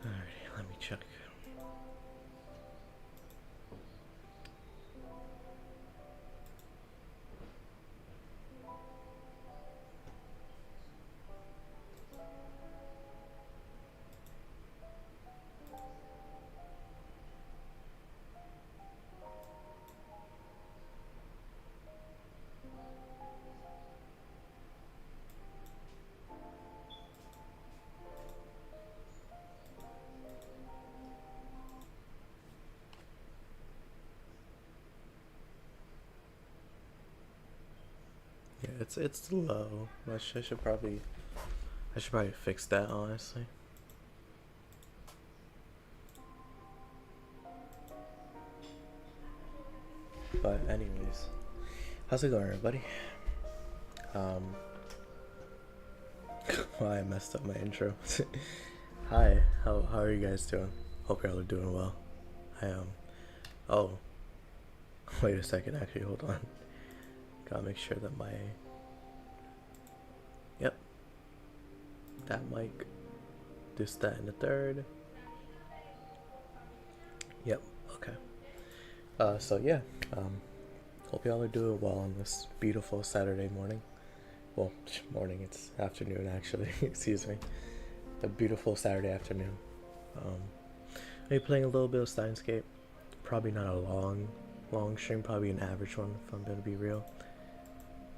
Alright, let me check. Yeah, it's low. I should probably fix that, honestly. But anyways, how's it going, everybody? Well, I messed up my intro. Hi, how are you guys doing? Hope y'all are doing well. Oh, wait a second. Actually, hold on. Gotta make sure that my. Yep. That mic. This, that, and the third. Yep. Okay. So yeah. Hope y'all are doing well on this beautiful Saturday morning. Well, morning. It's afternoon, actually. Excuse me. A beautiful Saturday afternoon. Maybe playing a little bit of Steins. Probably not a long stream. Probably an average one, if I'm gonna be real.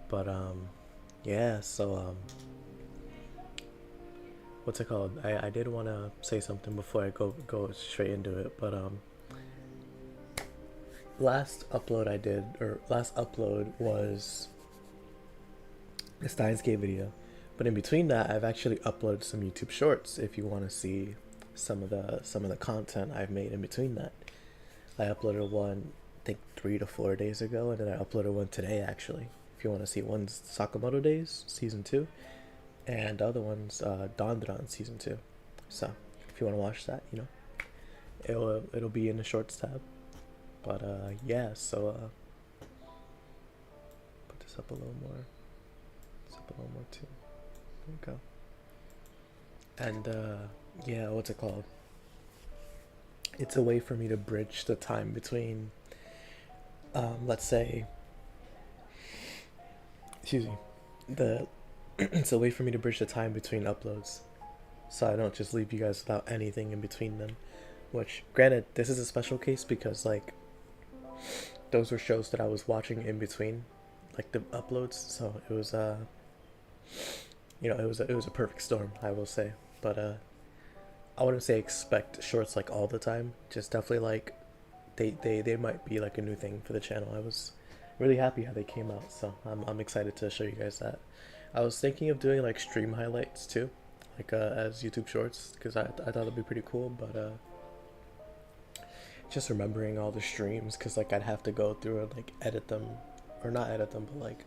But yeah. So what's it called? I did want to say something before I go straight into it. But last upload was a Steins video. But in between that, I've actually uploaded some YouTube shorts. If you want to see some of the content I've made in between that, I uploaded one I think 3 to 4 days ago, and then I uploaded one today actually. If you want to see, one's Sakamoto Days Season 2, and the other one's Dondran Season 2. So if you want to watch that, you know, it'll be in the shorts tab. But yeah, so put this up a little more. Up a little more too. There we go. And yeah, what's it called? It's a way for me to bridge the time between let's say, excuse me, it's a way for me to bridge the time between uploads, so I don't just leave you guys without anything in between them. Which, granted, this is a special case because like those were shows that I was watching in between like the uploads, so it was you know, it was a perfect storm, I will say. But I wouldn't say expect shorts like all the time. Just definitely like they might be like a new thing for the channel. I was really happy how they came out, so I'm excited to show you guys that. I was thinking of doing like stream highlights too, like as YouTube shorts, because I thought it'd be pretty cool. But just remembering all the streams, because like I'd have to go through and like edit them, or not edit them, but like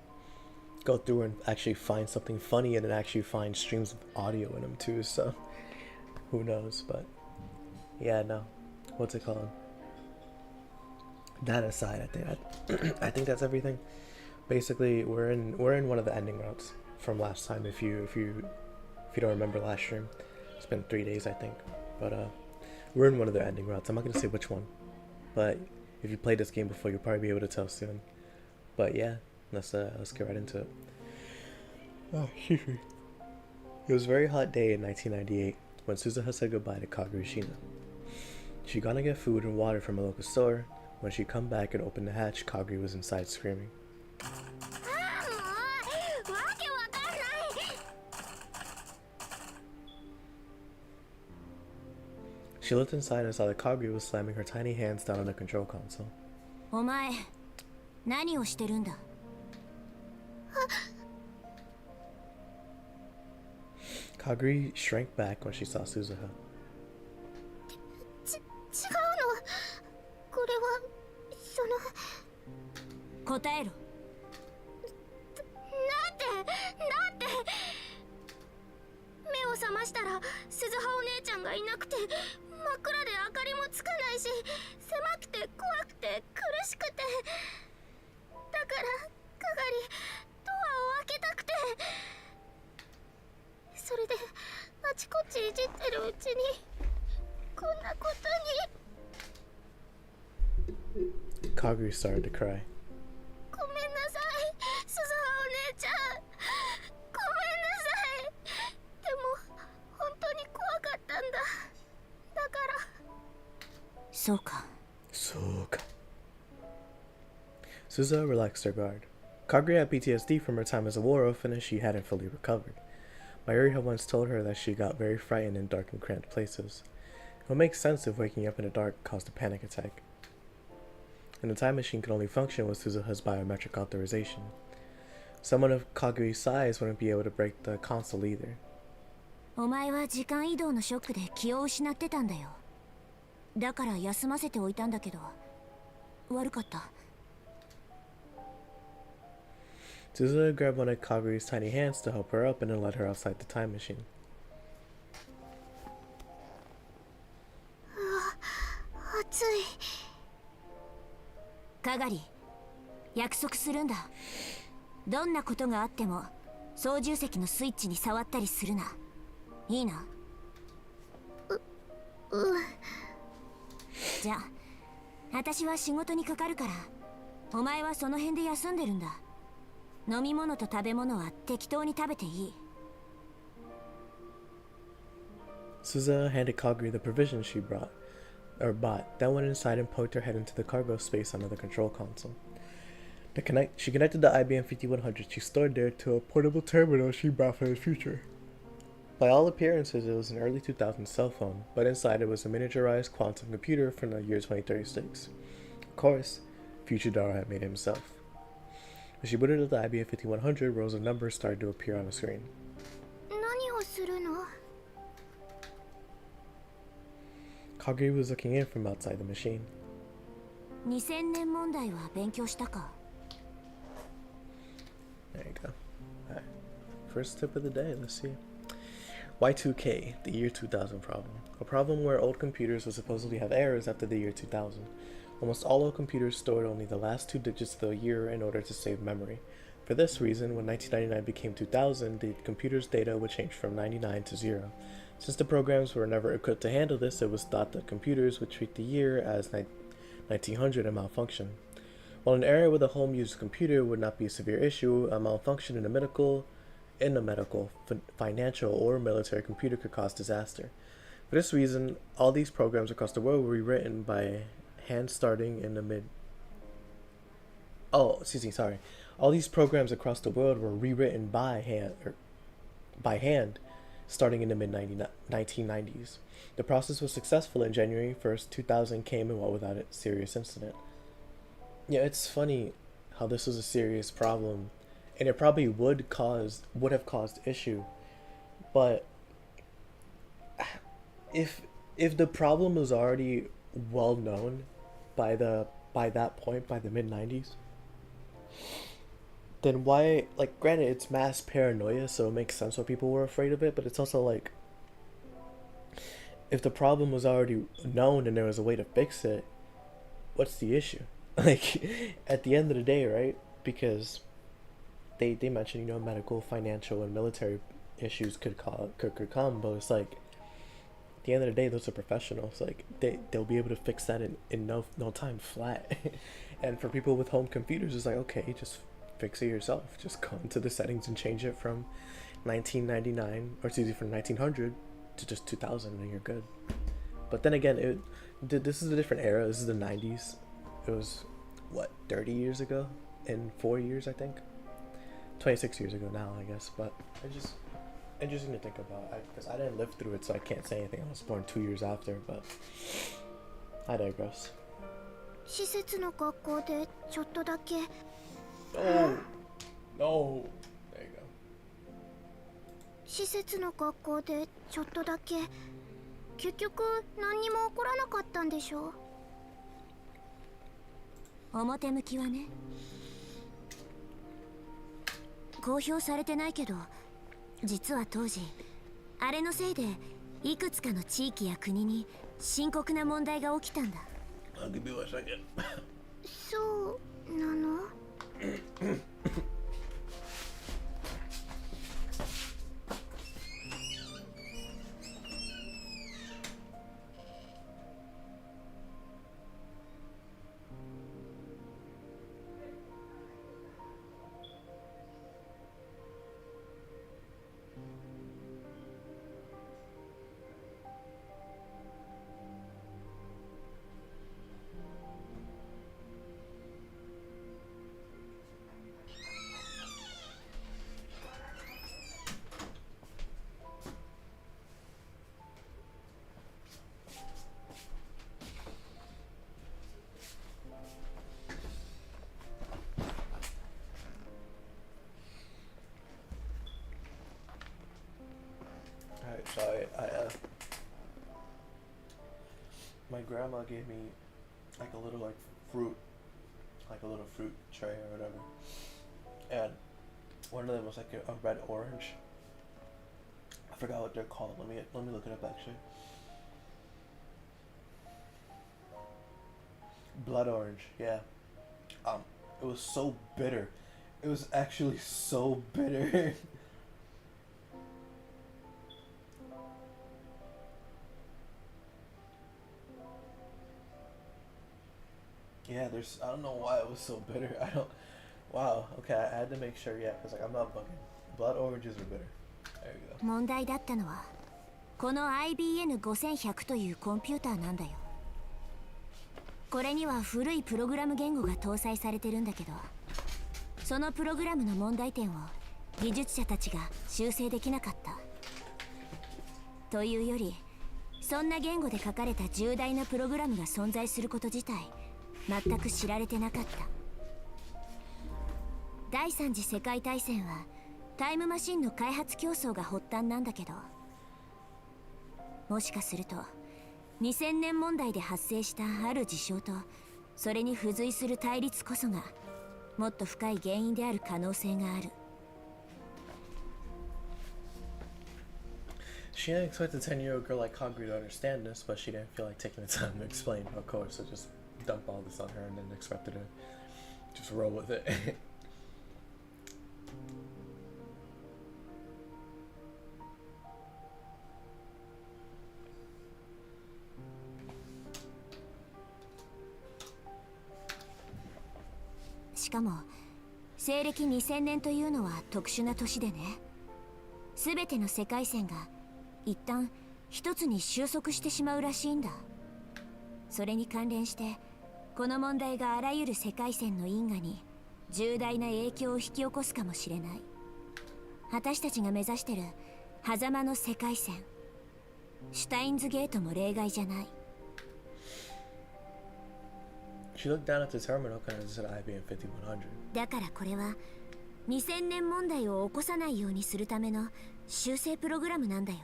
go through and actually find something funny, and then actually find streams of audio in them too. So who knows? But yeah, no, what's it called? That aside, I think that's everything. Basically, we're in one of the ending routes from last time. If you don't remember last stream, it's been 3 days, I think. But we're in one of the ending routes. I'm not gonna say which one, but if you played this game before, you'll probably be able to tell soon. But yeah, let's get right into it. Oh, excuse me. It was a very hot day in 1998 when Suzuha said goodbye to Kaguya. She gonna get food and water from a local store. When she come back and opened the hatch, Kaguya was inside screaming. She looked inside and saw that Kaguya was slamming her tiny hands down on the control console. Kaguya shrank back when she saw Suzuha. いじってるうちにこんなことに。 Kaguri started to cry. ごめんなさい、鈴葉お姉ちゃん。ごめんなさい。でも本当に怖かったんだ。だから。そうか。そうか. Suzuha relaxed her guard. Kaguri had PTSD from her time as a war orphan and she hadn't fully recovered. Mayuri had once told her that she got very frightened in dark and cramped places. It would make sense if waking up in the dark caused a panic attack. And the time machine could only function with Suzuha's biometric authorization. Someone of Kaguri's size wouldn't be able to break the console either. お前は時間移動のショックで気を失ってたんだよ。だから休ませておいたんだけど、悪かった。Suzuha grabbed one of Kaguri's tiny hands to help her up and then led her outside the time machine. 暑い。かがり、約束するんだ。どんなことがあっても操縦席のスイッチに触ったりするな。いいな。じゃあ私は仕事にかかるから、お前はその辺で休んでるんだ。飲み物と食べ物は適当に食べていい。Suzuha handed Kaguri the provisions she bought, then went inside and poked her head into the cargo space under the control console. She connected the IBM 5100 she stored there to a portable terminal she brought for the future. By all appearances, it was an early 2000s cell phone, but inside it was a miniaturized quantum computer from the year 2036. Of course, future Dara had made it himself. When she booted up the IBM 5100, rows of numbers started to appear on the screen. 何をするの？ Kaguri was looking in from outside the machine. 2000年問題は勉強したか？ There you go. Alright. First tip of the day, let's see. Y2K, the year 2000 problem. A problem where old computers would supposedly have errors after the year 2000. Almost all old computers stored only the last 2 digits of the year in order to save memory. For this reason, when 1999 became 2000, the computer's data would change from 99 to 0. Since the programs were never equipped to handle this, it was thought that computers would treat the year as 1900 and malfunction. While an error with a home-used computer would not be a severe issue, a malfunction in a medical, financial, or military computer could cause disaster. For this reason, all these programs across the world were rewritten by hand starting in the mid... All these programs across the world were rewritten by hand starting in the mid-1990s. The process was successful and January 1st, 2000 came and went without a serious incident. Yeah, it's funny how this was a serious problem, and it probably would have caused issue, but if the problem was already well known by that point, by the mid-90s, then why, like, granted, it's mass paranoia, so it makes sense why people were afraid of it, but it's also like, if the problem was already known and there was a way to fix it, what's the issue? Like, at the end of the day, right? Because they mentioned, medical, financial, and military issues could come, but it's like, at the end of the day, those are professionals. Like, they'll be able to fix that in no time flat. And for people with home computers, it's like, okay, just fix it yourself. Just go into the settings and change it from 1999, or excuse me, from 1900 to just 2000, and you're good. But then again, this is a different era. This is the 90s. It was, 30 years ago? In 4 years, I think? 26 years ago now, I guess. But it's just interesting to think about, because I didn't live through it, so I can't say anything. I was born 2 years after, but I digress. 施設の学校でちょっとだけ。 No. There you go. 施設の学校でちょっとだけ。結局何にも起こらなかったんでしょ。表向きはね。公表されてないけど、実は当時あれのせいでいくつかの地域や国に深刻な問題が起きたんだ。そうなの？ Sorry, my grandma gave me like a little like fruit, like a little fruit tray or whatever, and one of them was like a red orange. I forgot what they're called. Let me look it up actually. Blood orange, yeah. It was so bitter. It was actually so bitter. Yeah, I don't know why it was so bitter. I don't. Wow. Okay, I had to make sure. Yeah, because like I'm not bugging. Blood oranges are bitter. There you go. 問題だったのはこの IBN5100 というコンピューターなんだよ。これには古いプログラム言語が搭載されてるんだけど、そのプログラムの問題点を技術者たちが修正できなかった。というより、そんな言語で書かれた重大なプログラムが存在すること自体全く知られてなかった。第三次世界大戦はタイムマシンの開発競争が発端なんだけど、もしかすると2000年問題で発生したある事象とそれに付随する対立こそがもっと深い原因である可能性がある。She didn't expect a 10-year-old girl like Kagura to understand this, but she didn't feel like taking the time to explain, of course, so just dump all this on her and then expected her to just roll with it. しかも西暦2000年というのは特殊な年でね、全ての世界線が一旦一つに収束してしまうらしいんだ。それに関連してこの問題があらゆる世界線の因果に重大な影響を引き起こすかもしれない。私たちが目指してる狭間の世界線、シュタインズゲートも例外じゃない。She looked down at the terminal and it said IBM 5100. だからこれは2000年問題を起こさないようにするための修正プログラムなんだよ。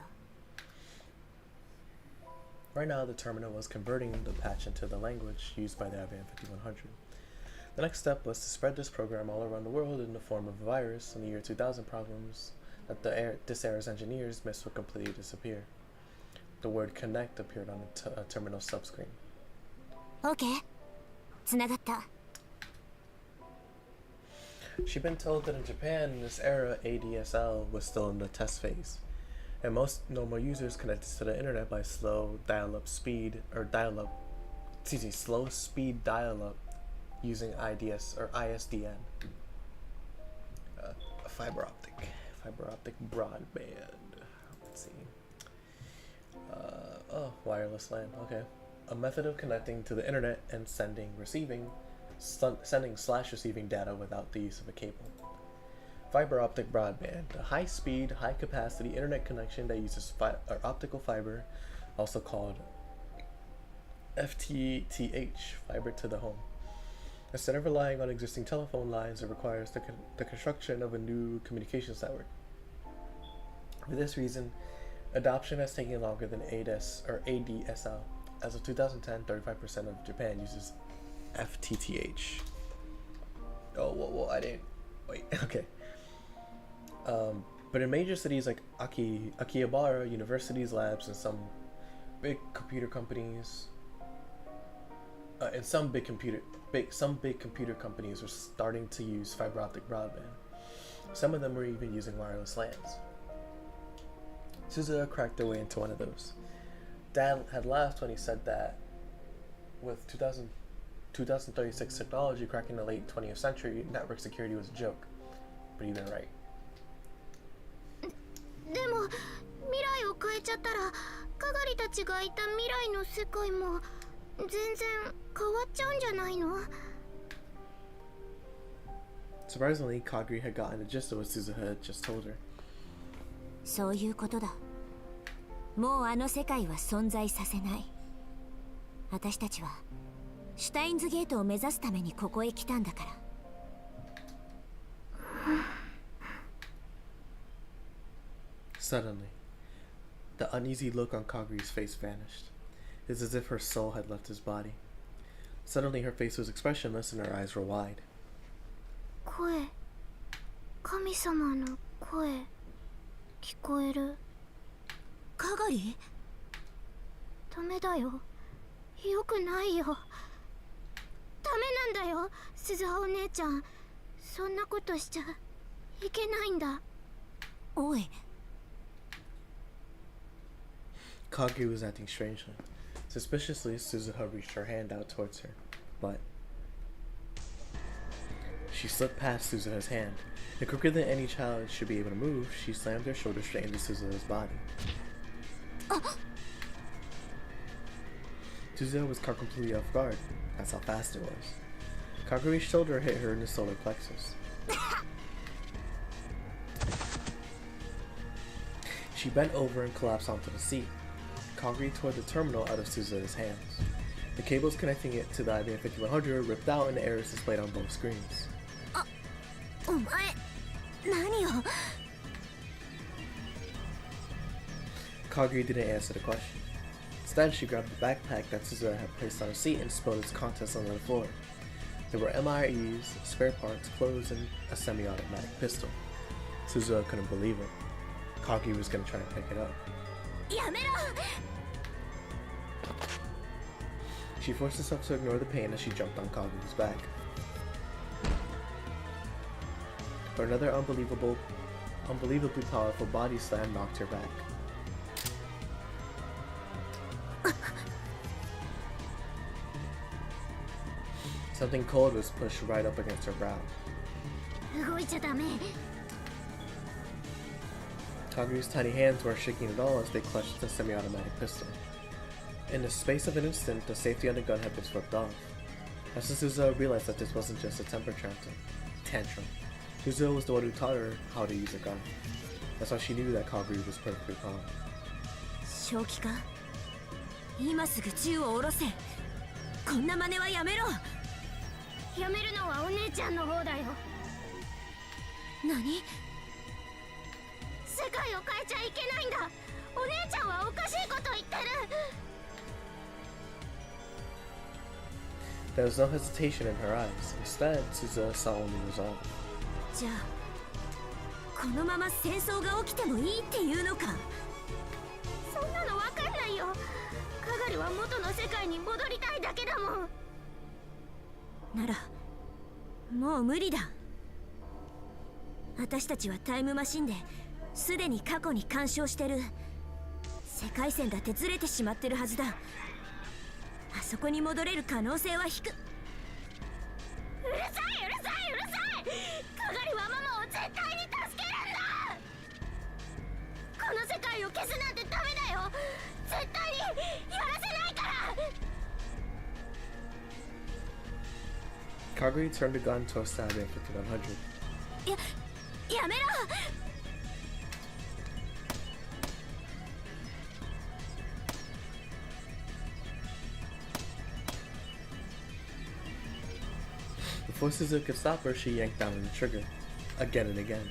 Right now, the terminal was converting the patch into the language used by the IBM 5100. The next step was to spread this program all around the world in the form of a virus. In the year 2000, problems that this era's engineers missed would completely disappear. The word connect appeared on the terminal subscreen. OK。つながった。She'd been told that in Japan, in this era, ADSL was still in the test phase, and most normal users connected to the internet by slow speed dial-up using IDS or ISDN, fiber optic broadband. Let's see. Wireless LAN. Okay, a method of connecting to the internet and sending/receiving data without the use of a cable. Fiber optic broadband, a high-speed, high-capacity internet connection that uses optical fiber, also called FTTH, fiber to the home. Instead of relying on existing telephone lines, it requires the construction of a new communications network. For this reason, adoption has taken longer than ADSL. As of 2010, 35% of Japan uses FTTH. Oh, whoa, I didn't. Wait, okay. But in major cities like Akihabara, universities, labs, and some big computer companies, some big computer companies were starting to use fiber optic broadband. Some of them were even using wireless LANs. Suzuha cracked their way into one of those. Dad had laughed when he said that with 2036 technology cracking the late 20th century, network security was a joke. But he'd been right. でも未来を変えちゃったらかがりたちがいた未来の世界も全然変わっちゃうんじゃないの？ Surprisingly, Kagri had gotten the gist of what Suzuha had just told her. そういうことだ。もうあの世界は存在させない。私たちはシュタインズゲートを目指すためにここへ来たんだから。Suddenly, The uneasy look on Kaguri's face vanished. It was as if her soul had left his body. Suddenly her face was expressionless and her eyes were wide. 声、神様の声、聞こえる。かがり？ダメだよ。よくないよ。ダメなんだよ、鈴葉お姉ちゃん。そんなことしちゃいけないんだ。おい。Kaguri was acting strangely. Suspiciously, Suzuha reached her hand out towards her, but she slipped past Suzuha's hand. And quicker than any child should be able to move, she slammed her shoulder straight into Suzuha's body. Suzuha was caught completely off guard. That's how fast it was. Kaguri's shoulder hit her in the solar plexus. She bent over and collapsed onto the seat. Kaguri tore the terminal out of Suzuha's hands. The cables connecting it to the IBM 5100 ripped out and the errors displayed on both screens. お前、何を？ Kaguri didn't answer the question. Instead, she grabbed the backpack that Suzuha had placed on her seat and spilled its contents onto the floor. There were MREs, spare parts, clothes, and a semi-automatic pistol. Suzuha couldn't believe it. Kaguri was going to try to pick it up. やめろ！ She forced herself to ignore the pain as she jumped on Kaguri's back. But another unbelievably powerful body slam knocked her back. Something cold was pushed right up against her brow. 動いちゃダメ。 Kaguri's tiny hands weren't shaking at all as they clutched the semi-automatic pistol. In the space of an instant, the safety on the gun had been swept off. As Suzuha realized that this wasn't just a temper tantrum. Suzuha was the one who taught her how to use a gun. That's why she knew that Kaguri was perfectly calm. 正気か？今すぐ銃を下ろせ。こんな真似はやめろ。やめるのはお姉ちゃんの方だよ。何？世界を変えちゃいけないんだ。お姉ちゃんはおかしいこと言ってる。 There was no hesitation in her eyes. Instead, Suzuha saw only resolve. じゃあこのまま戦争が起きてもいいっていうのか？そんなのわかんないよ。かがりは元の世界に戻りたいだけだもん。ならもう無理だ。私たちはタイムマシンですでに過去に干渉してる。世界線だってずれてしまってるはずだ。あそこに戻れる可能性は低く。うるさい。かがりはママを絶対に助けるんだ。この世界を消すなんてダメだよ。絶対にやらせないから。 Kaguri turned the gun towards the IBM 5100. やめろ！ Before Suzuha could stop her, she yanked down on the trigger. Again and again.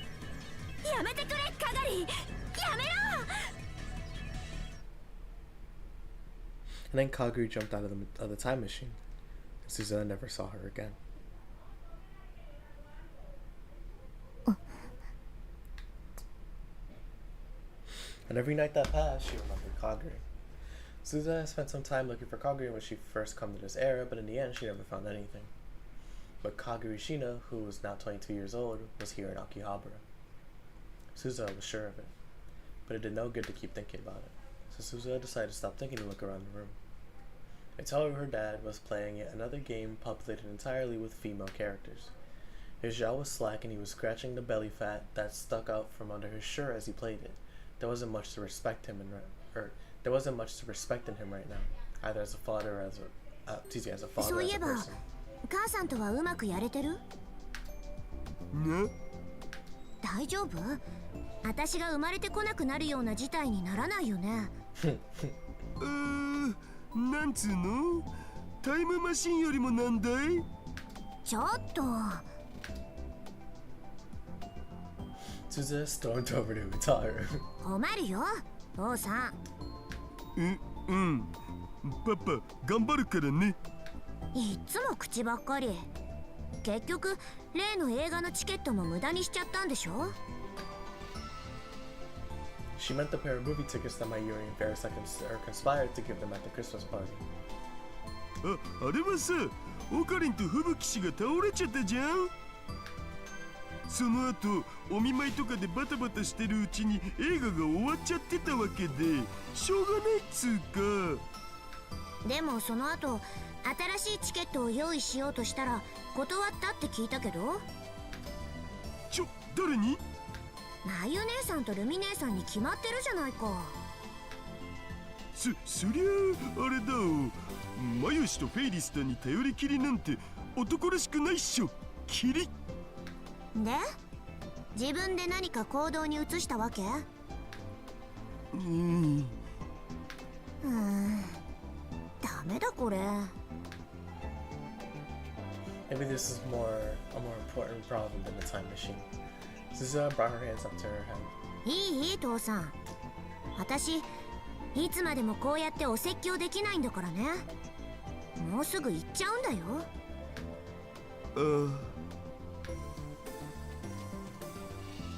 やめてくれ、かがり！やめろ！ And then Kaguri jumped out of the time machine. And Suzuha never saw her again. And every night that passed, she remembered Kaguri. Suzuha spent some time looking for Kaguri when she first come to this era, but in the end, she never found anything. But Kaguri Shina, who was now 22 years old, was here in Akihabara. Suzuha was sure of it, but it did no good to keep thinking about it. So Suzuha decided to stop thinking and look around the room. Until her dad was playing yet another game populated entirely with female characters. His jaw was slack and he was scratching the belly fat that stuck out from under his shirt as he played it. There wasn't much to respect him in him right now, either as a father or as a person. 母さんとはうまくやれてる？ね？大丈夫？私が生まれてこなくなるような事態にならないよね。なんつうの？タイムマシンよりもなんだい？ちょっと。Suzuha stormed over to Utaru. 困るよ。父さん。うん。パパ、頑張るからね。いっつも口ばっかり。結局例の映画のチケットも無駄にしちゃったんでしょ。 She meant the pair of movie tickets that my Yuri and Ferris had conspired to give them at the Christmas party. あれはさ、オカリンと吹雪氏が倒れちゃったじゃん。その後、お見舞いとかでバタバタしてるうちに映画が終わっちゃってたわけで、しょうがないっつうか。でもその後新しいチケットを用意しようとしたら断ったって聞いたけど。誰に？まゆ姉さんとルミ姉さんに決まってるじゃないか。そりゃあれだ。マユシとフェイリスタに頼りきりなんて男らしくないっしょ。キリ。で自分で何か行動に移したわけ？ダメだこれ。 Maybe this is a more important problem than the time machine. Suzuha brought her hands up to her head. いい父さん。私いつまでもこうやってお説教できないんだからね。もうすぐ行っちゃうんだよ。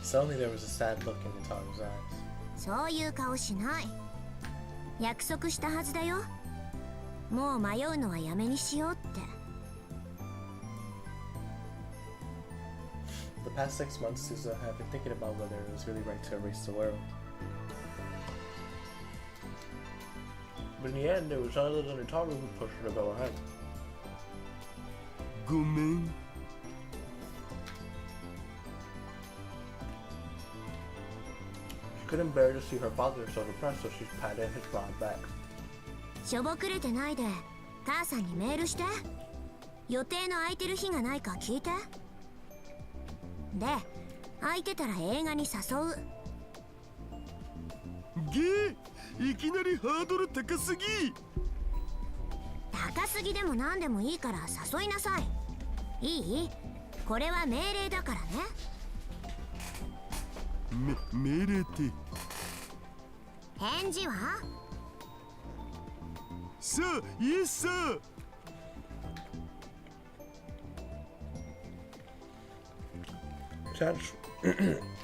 Suddenly there was a sad look in Utaru's eyes. そういう顔しない。約束したはずだよ。もう迷うのはやめにしようって。 The past 6 months, Suzuha had been thinking about whether it was really right to erase the world. But in the end, it was other than Utaru who pushed her to go ahead. ごめん。She couldn't bear to see her father so depressed, so she patted his broad back. しょぼくれてないで母さんにメールして。予定の空いてる日がないか聞いて。で空いてたら映画に誘う。いきなりハードル高すぎ。高すぎでも何でもいいから誘いなさい。いい？これは命令だからね。命令って。返事は？さあ、イエスさあ。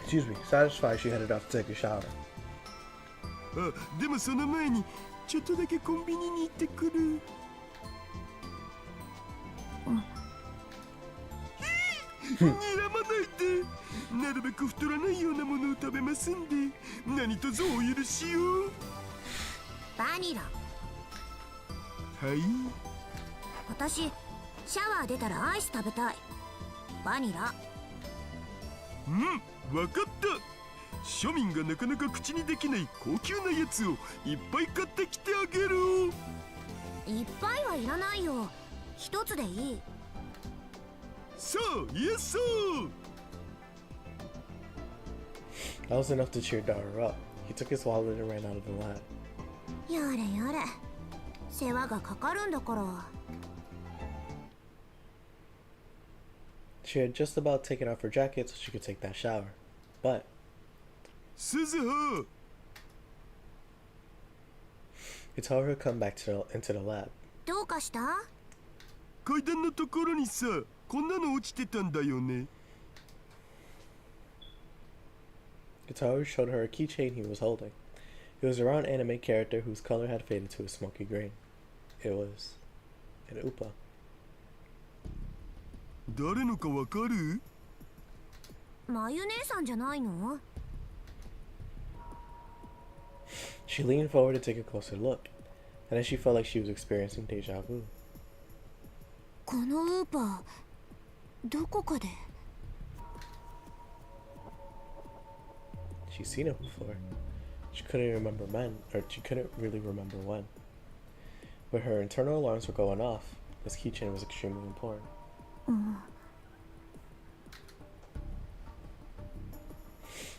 Excuse me. Satisfied, she headed off to take a shower. でもその前にちょっとだけコンビニに行ってくる。睨まないで。なるべく太らないようなものを食べますんで、何卒お許しを。バニラ。はい。私シャワー出たらアイス食べたい。バニラ。わかった。庶民がなかなか口にできない高級なやつをいっぱい買ってきてあげる。いっぱいはいらないよ。一つでいい。さあ、イエス。 That was enough to cheer Dara up. He took his wallet and ran out of the lab. やれやれ。世話がかかるんだから。 She had just about taken off her jacket so she could take that shower. But 鈴葉。 he told her to come back into the lab. どうかした？階段のところにさ、こんなの落ちてたんだよね。Gitaru showed her a keychain he was holding. It was a round anime character whose color had faded to a smoky green. It was an Upa. 誰のかわかる？まゆ姉さんじゃないの？ She leaned forward to take a closer look, and then she felt like she was experiencing deja vu. このウーパーどこかで。 She'd seen it before. She couldn't remember when, or she couldn't really remember when. But her internal alarms were going off. This keychain was extremely important.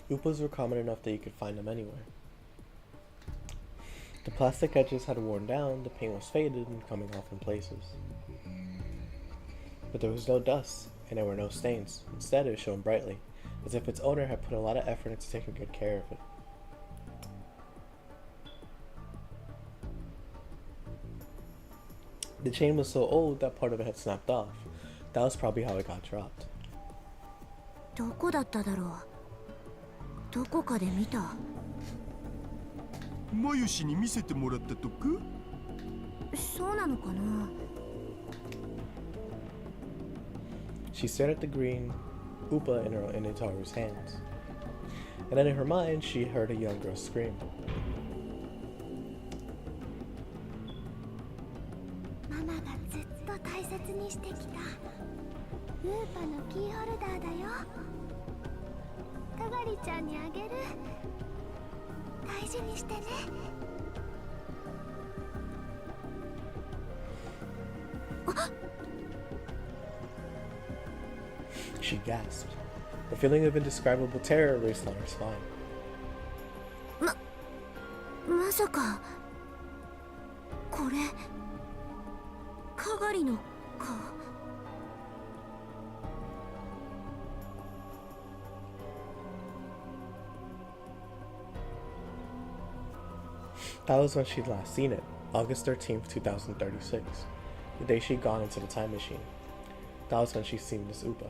Upas were common enough that you could find them anywhere. The plastic edges had worn down, the paint was faded and coming off in places. But there was no dust, and there were no stains. Instead, it shone brightly, as if its owner had put a lot of effort into taking good care of it. The chain was so old that part of it had snapped off. That was probably how it got dropped. どこだっただろう。どこかで見た。マユシに見せてもらったとか？そうなのかな。She stared at the green Upa in Itaru's hands. And then in her mind, she heard a young girl scream. ママがずっと大切にしてきたウーパのキーホルダーだよ。かがりちゃんにあげる。大事にしてね。She gasped. A feeling of indescribable terror raced down her spine. まさかこれかがりのか。That was when she'd last seen it, August 13th, 2036, the day she'd gone into the time machine. That was when she'd seen this Upa.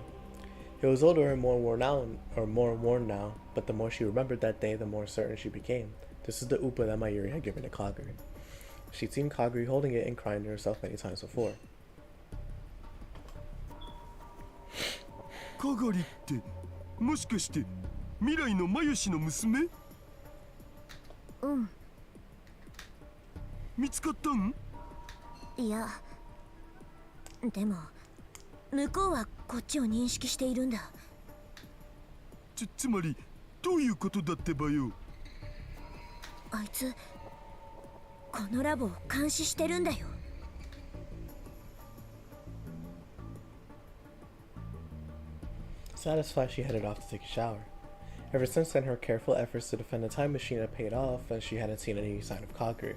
It was older and more worn now, but the more she remembered that day, the more certain she became. This is the Upa that Mayuri had given to Kaguri. She'd seen Kaguri holding it and crying to herself many times before. かがりってもしかして未来のマユシの娘？うん。見つかったん？いや、でも向こうはこっちを認識しているんだ。つまりどういうことだってばよ。あいつこのラボを監視してるんだよ。Satisfied, she headed off to take a shower. Ever since then, her careful efforts to defend the time machine had paid off, and she hadn't seen any sign of Kaguri.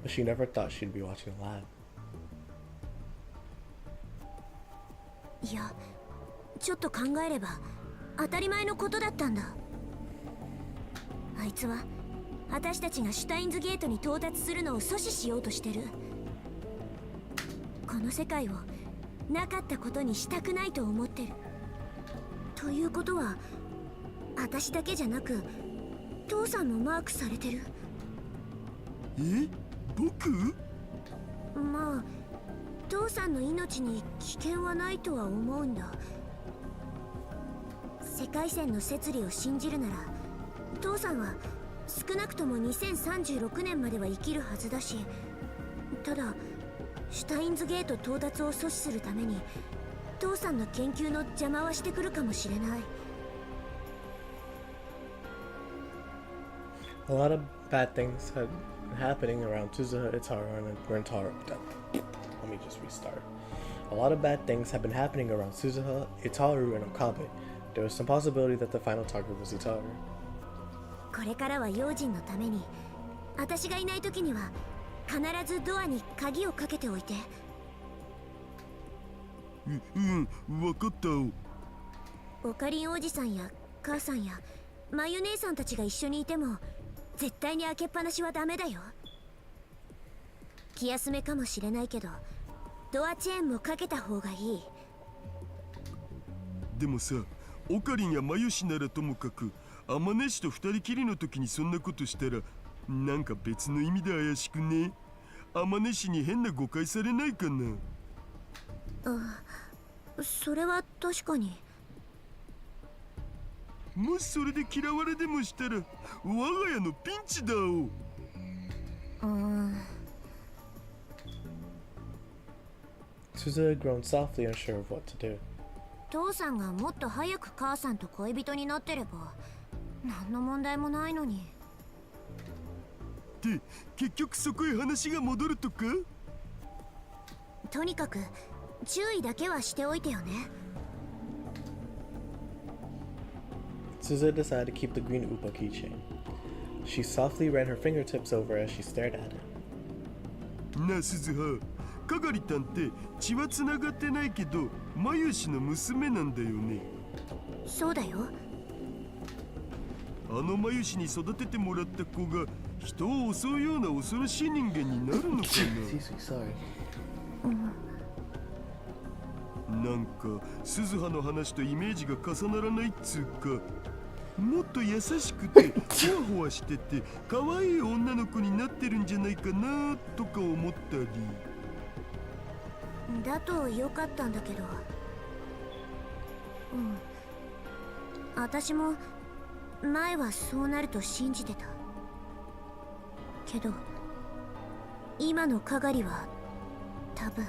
But she never thought she'd be watching the lab. いや、ちょっと考えれば当たり前のことだったんだ。あいつは私たちがシュタインズゲートに到達するのを阻止しようとしてる。この世界をなかったことにしたくないと思ってる。ということは私だけじゃなく父さんもマークされてる。え？僕？まあ父さんの命に危険はないとは思うんだ。世界線の摂理を信じるなら父さんは少なくとも2036年までは生きるはずだし、ただシュタインズゲート到達を阻止するために父さんの研究の邪魔はしてくるかもしれない。A lot of bad things had been happening around Tsuzuha, Itaru, and Rentaro. Let me just restart. A lot of bad things had been happening around Tsuzuha, Itaru, and Okabe. There was some possibility that the final target was Itaru. これからは用心のために私がいない時には必ずドアに鍵をかけておいて。わかったお。オカリンおじさんや母さんやマユ姉さんたちが一緒にいても絶対に開けっぱなしはダメだよ。気休めかもしれないけどドアチェーンもかけた方がいい。でもさ、オカリンやマユシならともかくアマネシと二人きりの時にそんなことしたらなんか別の意味で怪しくね？アマネシに変な誤解されないかな？あ、それは確かに。もしそれで嫌われでもしたら我が家のピンチだお。Suzuha had grown softly, unsure of what to do. 父さんがもっと早く母さんと恋人になってれば何の問題もないのに。で、結局そこへ話が戻るとか？とにかく注意だけはしておいてよね。Suzuha decided to keep the green Upa keychain. She softly ran her fingertips over as she stared at it. なあ鈴葉、かがりたんって血はつながってないけどマユシの娘なんだよね。そうだよ。あのマユシに育ててもらった子が人を襲うような恐ろしい人間になるのかな？なんか鈴葉の話とイメージが重ならないっつうか、もっと優しくてほわほわしてて可愛い女の子になってるんじゃないかなとか思ったり。だとよかったんだけど。私も前はそうなると信じてたけど、今のかがりは多分。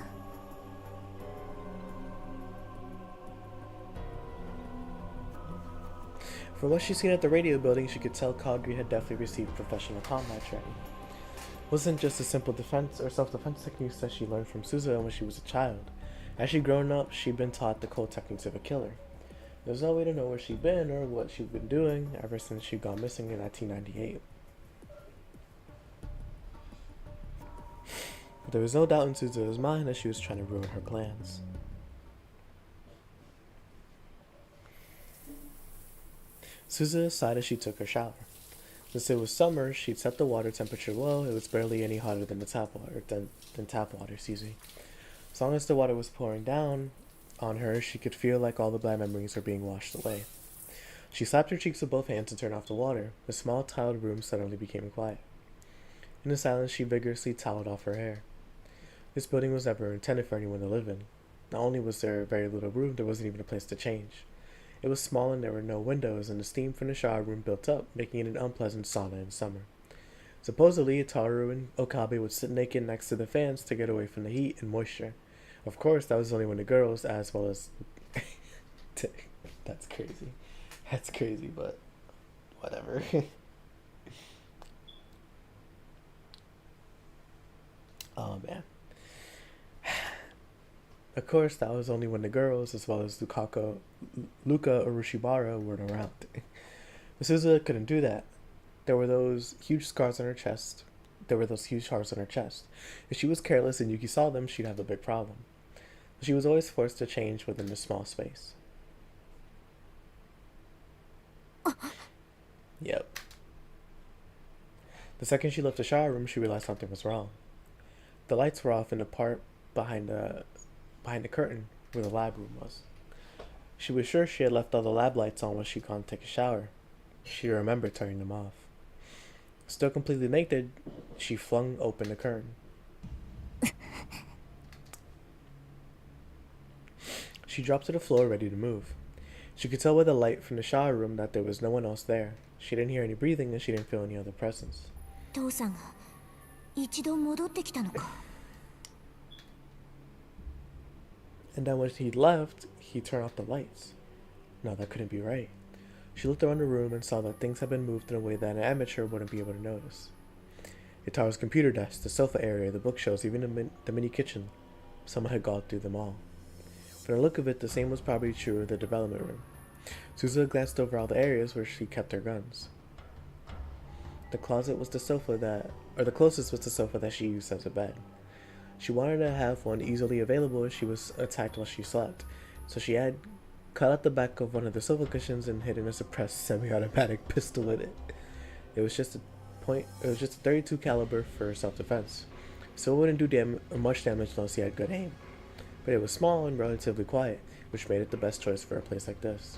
From what she'd seen at the radio building, she could tell Kagri had definitely received professional combat training. It wasn't just a simple defense or self-defense techniques that she learned from Suzuha when she was a child. As she'd grown up, she'd been taught the cold techniques of a killer. There's no way to know where she'd been or what she'd been doing ever since she'd gone missing in 1998. But there was no doubt in Suzuha's mind that she was trying to ruin her plans. Suzuha sighed as she took her shower. Since it was summer, she'd set the water temperature low. It was barely any hotter than tap water. As long as the water was pouring down on her, she could feel like all the bad memories were being washed away. She slapped her cheeks with both hands and turned off the water. The small tiled room suddenly became quiet. In the silence, she vigorously toweled off her hair. This building was never intended for anyone to live in. Not only was there very little room, there wasn't even a place to change. It was small and there were no windows, and the steam from the shower room built up, making it an unpleasant sauna in summer. Supposedly, Itaru and Okabe would sit naked next to the fans to get away from the heat and moisture. Of course, that was only when the girls, as well as... That's crazy. That's crazy, but whatever. Oh, man. Of course, that was only when the girls, as well as Luka Urushibara, weren't around. But Suzuha couldn't do that. There were those huge scars on her chest. If she was careless and Yuki saw them, she'd have a big problem. She was always forced to change within a small space. Yep. The second she left the shower room, she realized something was wrong. The lights were off in the part behind the curtain where the lab room was. She was sure she had left all the lab lights on when she'd gone to take a shower. She remembered turning them off. Still completely naked, she flung open the curtain. She dropped to the floor, ready to move. She could tell by the light from the shower room that there was no one else there. She didn't hear any breathing and she didn't feel any other presence. 父さんが一度戻ってきたのか。And then when he left, he turned off the lights. No, that couldn't be right. She looked around the room and saw that things had been moved in a way that an amateur wouldn't be able to notice. Itaru's computer desk, the sofa area, the bookshelves, even the mini kitchen. Someone had gone through them all. From the look of it, the same was probably true of the development room. Suzuha glanced over all the areas where she kept her guns. The closet was the closest was the sofa that she used as a bed. She wanted to have one easily available if she was attacked while she slept, so she had cut out the back of one of the sofa cushions and hidden a suppressed semi-automatic pistol in it. It was just a 32 caliber for self-defense, so it wouldn't do much damage unless he had good aim. But it was small and relatively quiet, which made it the best choice for a place like this.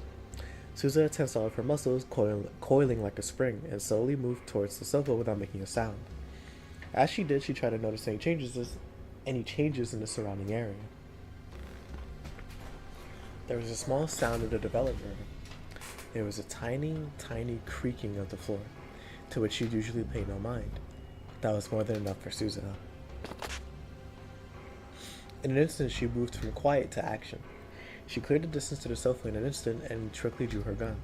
Suzuha tensed all of her muscles, coiling like a spring, and slowly moved towards the sofa without making a sound. As she did, she tried to notice any changes in the surrounding area. There was a small sound in the development room. There was a tiny, tiny creaking of the floor, to which she'd usually pay no mind. That was more than enough for Suzuha. In an instant, she moved from quiet to action. She cleared the distance to the sofa in an instant and quickly drew her gun.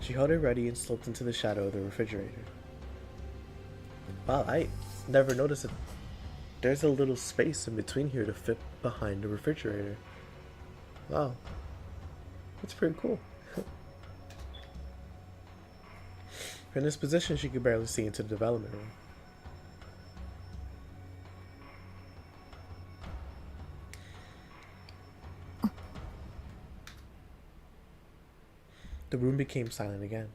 She held it ready and slipped into the shadow of the refrigerator. Wow, I never noticed that there's a little space in between here to fit behind the refrigerator. Wow, that's pretty cool. From this position, she could barely see into the development room. The room became silent again.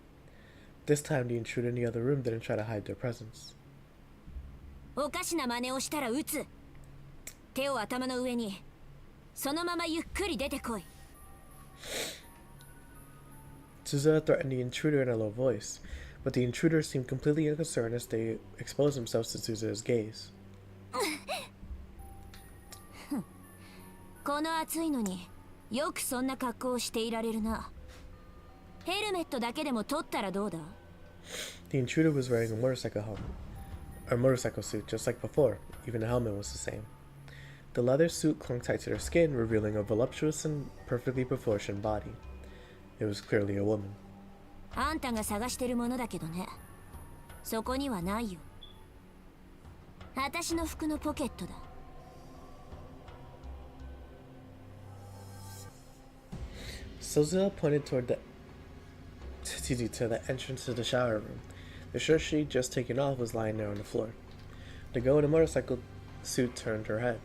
This time, the intruder in the other room didn't try to hide their presence. おかしな真似をしたら撃つ。手を頭の上に。そのままゆっくり出てこい。 Suzuha threatened the intruder in a low voice, but the intruder seemed completely unconcerned as they exposed themselves to Suzuha's gaze. この暑いのによくそんな格好をしていられるな。ヘルメットだけでも取ったらどうだ？ The intruder was wearing a motorcycle suit just like before. Even the helmet was the same. The leather suit clung tight to their skin, revealing a voluptuous and perfectly proportioned body. It was clearly a woman. あんたが探してるものだけどね。そこにはないよ。私の服のポケットだ。Suzuha pointed to the entrance to the shower room. The shirt she'd just taken off was lying there on the floor. The girl in the motorcycle suit turned her head.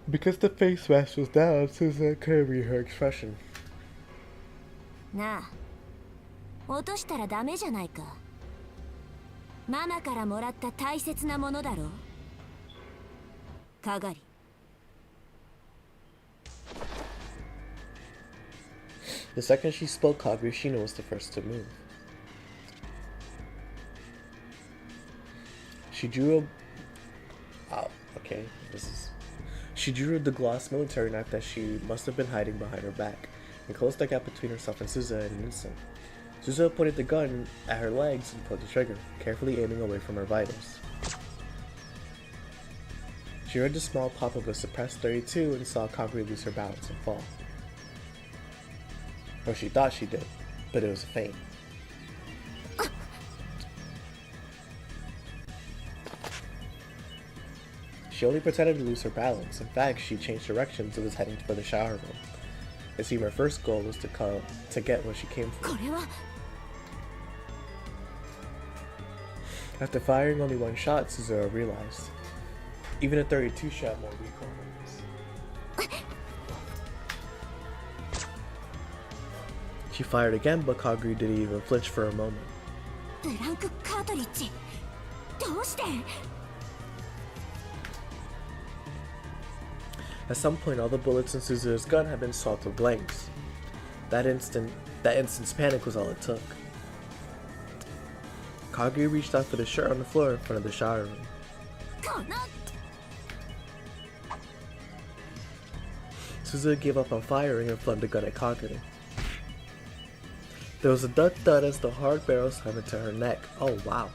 Because the face mask was down, Suzuha couldn't read her expression. なあ、落としたらダメじゃないか。ママからもらった大切なものだろ。かがり。The second she spoke, Kagushino was the first to move. She drew She drew the gloss military knife that she must have been hiding behind her back, and closed the gap between herself and Suzuha in an instant. Suzuha pointed the gun at her legs and pulled the trigger, carefully aiming away from her vitals. She heard the small pop of a suppressed 32 and saw Kaguri lose her balance and fall. Or she thought she did, but it was a feint. She only pretended to lose her balance. In fact, she changed directions and was heading for the shower room. It seemed her first goal was to get what she came for. After firing only one shot, Suzuha realized. Even a 32 shot more recoil than this. She fired again, but Kaguri didn't even flinch for a moment. At some point, all the bullets in Suzuha's gun had been swapped with blanks. That instant's panic was all it took. Kaguri reached out for the shirt on the floor in front of the shower room. Suzuha gave up on firing and flung the gun at Kaguri. There was a thud as the hard barrel slammed into her neck. Oh wow.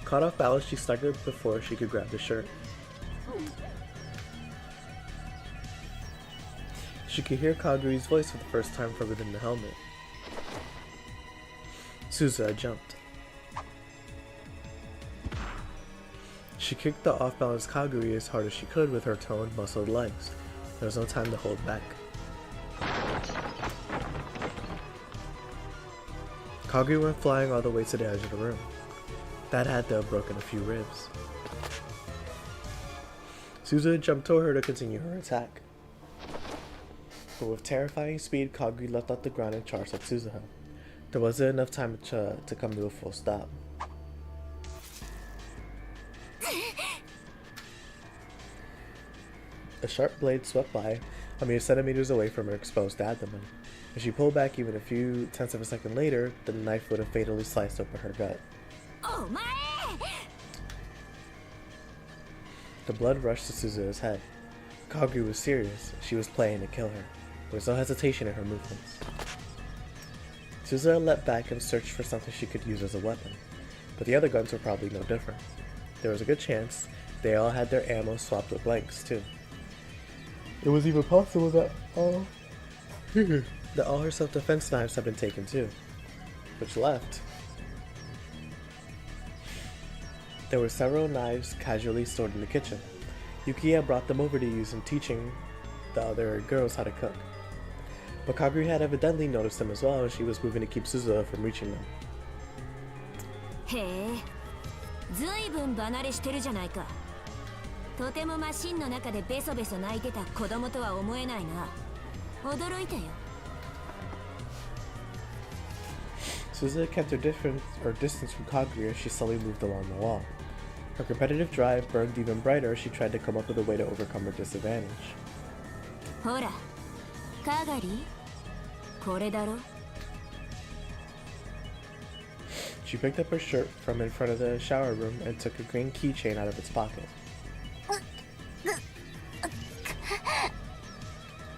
Caught off balance, she staggered before she could grab the shirt. She could hear Kaguri's voice for the first time from within the helmet. Suzuha jumped. She kicked the off-balance Kaguri as hard as she could with her toned, muscled legs. There was no time to hold back. Kaguri went flying all the way to the edge of the room. That had to have broken a few ribs. Suzuha jumped toward her to continue her attack. But with terrifying speed, Kaguri leapt off the ground and charged at Suzuha. There wasn't enough time to come to a full stop. A sharp blade swept by, a mere centimeters away from her exposed abdomen. If she pulled back even a few tenths of a second later, the knife would have fatally sliced open her gut. Oh my! The blood rushed to Suzuha's head. Kaguri was serious. She was planning to kill her. There was no hesitation in her movements. Suzuha leapt back and searched for something she could use as a weapon, but the other guns were probably no different. There was a good chance they all had their ammo swapped with blanks, too. It was even possible that all her self-defense knives had been taken too. Which left? There were several knives casually stored in the kitchen. Yukiya brought them over to use in teaching the other girls how to cook. But Kaguri had evidently noticed them as well, and she was moving to keep Suzuha from reaching them. へえ、ずいぶん離れしてるじゃないか。とてもマシンの中でベソベソ泣いてた子供とは思えないな。驚いたよ。Suzuha kept her distance from Kaguri as she slowly moved along the wall. Her competitive drive burned even brighter as she tried to come up with a way to overcome her disadvantage. ほら、かがり、これだろ。 She picked up her shirt from in front of the shower room and took a green keychain out of its pocket.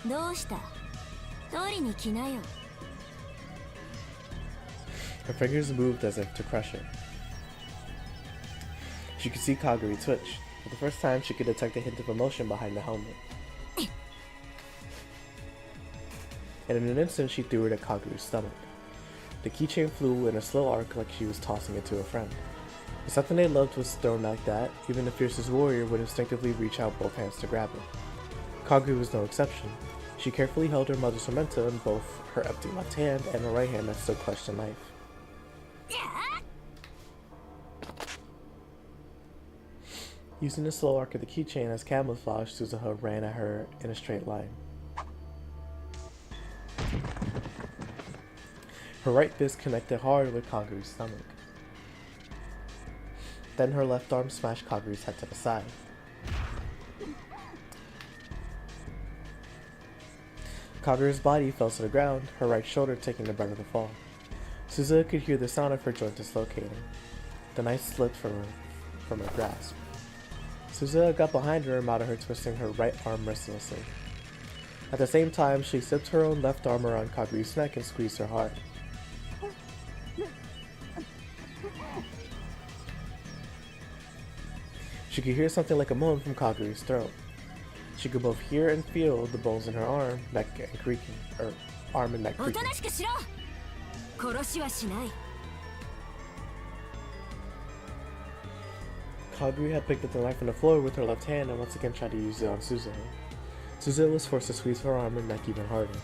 どうした？取りに来なよ。 Her fingers moved as if to crush it. She could see Kaguri twitch. For the first time, she could detect a hint of emotion behind the helmet. And in an instant, she threw it at Kaguri's stomach. The keychain flew in a slow arc like she was tossing it to a friend. If something they loved was thrown like that, even the fiercest warrior would instinctively reach out both hands to grab it. Kaguri was no exception. She carefully held her mother's memento in both her empty left hand and her right hand that still clutched the knife. Using the slow arc of the keychain as camouflage, Suzuha ran at her in a straight line. Her right fist connected hard with Kaguri's stomach. Then her left arm smashed Kaguri's head to the side. Kaguri's body fell to the ground, her right shoulder taking the brunt of the fall. Suzuha could hear the sound of her joint dislocating. The knife slipped from her grasp. Suzuha got behind her and mounted her, twisting her right arm mercilessly. At the same time, she slipped her own left arm around Kaguri's neck and squeezed her hard. She could hear something like a moan from Kaguri's throat. She could both hear and feel the bones in her arm, neck, and creaking, arm and neck creaking. Kaguri had picked up the knife from the floor with her left hand and once again tried to use it on Suzuha. Suzuha was forced to squeeze her arm and neck even harder.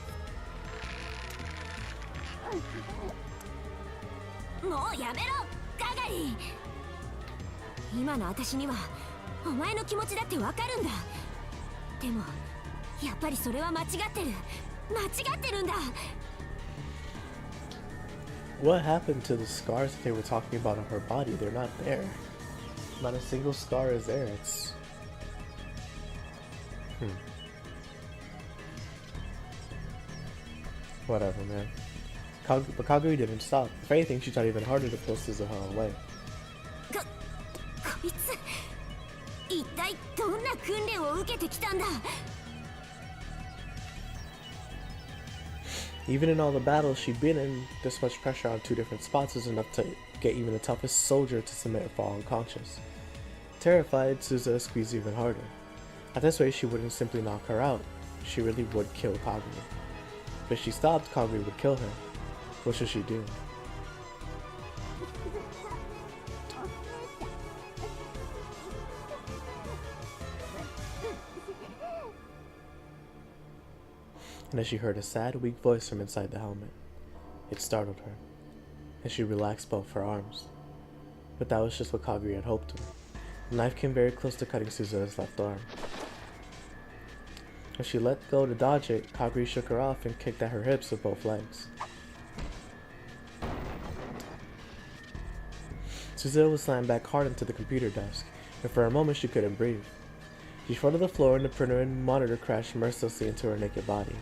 もうやめろ、ガガリ。今の私にはお前の気持ちだってわかるんだ。でもやっぱりそれは間違ってる。間違ってるんだ。 What happened to the scars that they were talking about on her body? They're not there. Not a single scar is there. It's... Whatever, man. But Kaguri didn't stop. If anything, she tried even harder to pull Suzuha away. こいつ一体どんな訓練を受けてきたんだ。 Even in all the battles she'd been in, this much pressure on two different spots was enough to get even the toughest soldier to submit and fall unconscious. Terrified, Suzuha squeezed even harder. At this rate, she wouldn't simply knock her out. She really would kill Kaguri. But if she stopped, Kaguri would kill her. What should she do? And then she heard a sad, weak voice from inside the helmet. It startled her, and she relaxed both her arms. But that was just what Kaguri had hoped for. The knife came very close to cutting Suzuha's left arm. When she let go to dodge it, Kaguri shook her off and kicked at her hips with both legs. Suzuha was slammed back hard into the computer desk, and for a moment she couldn't breathe. She fell to the floor and the printer and monitor crashed mercilessly into her naked body.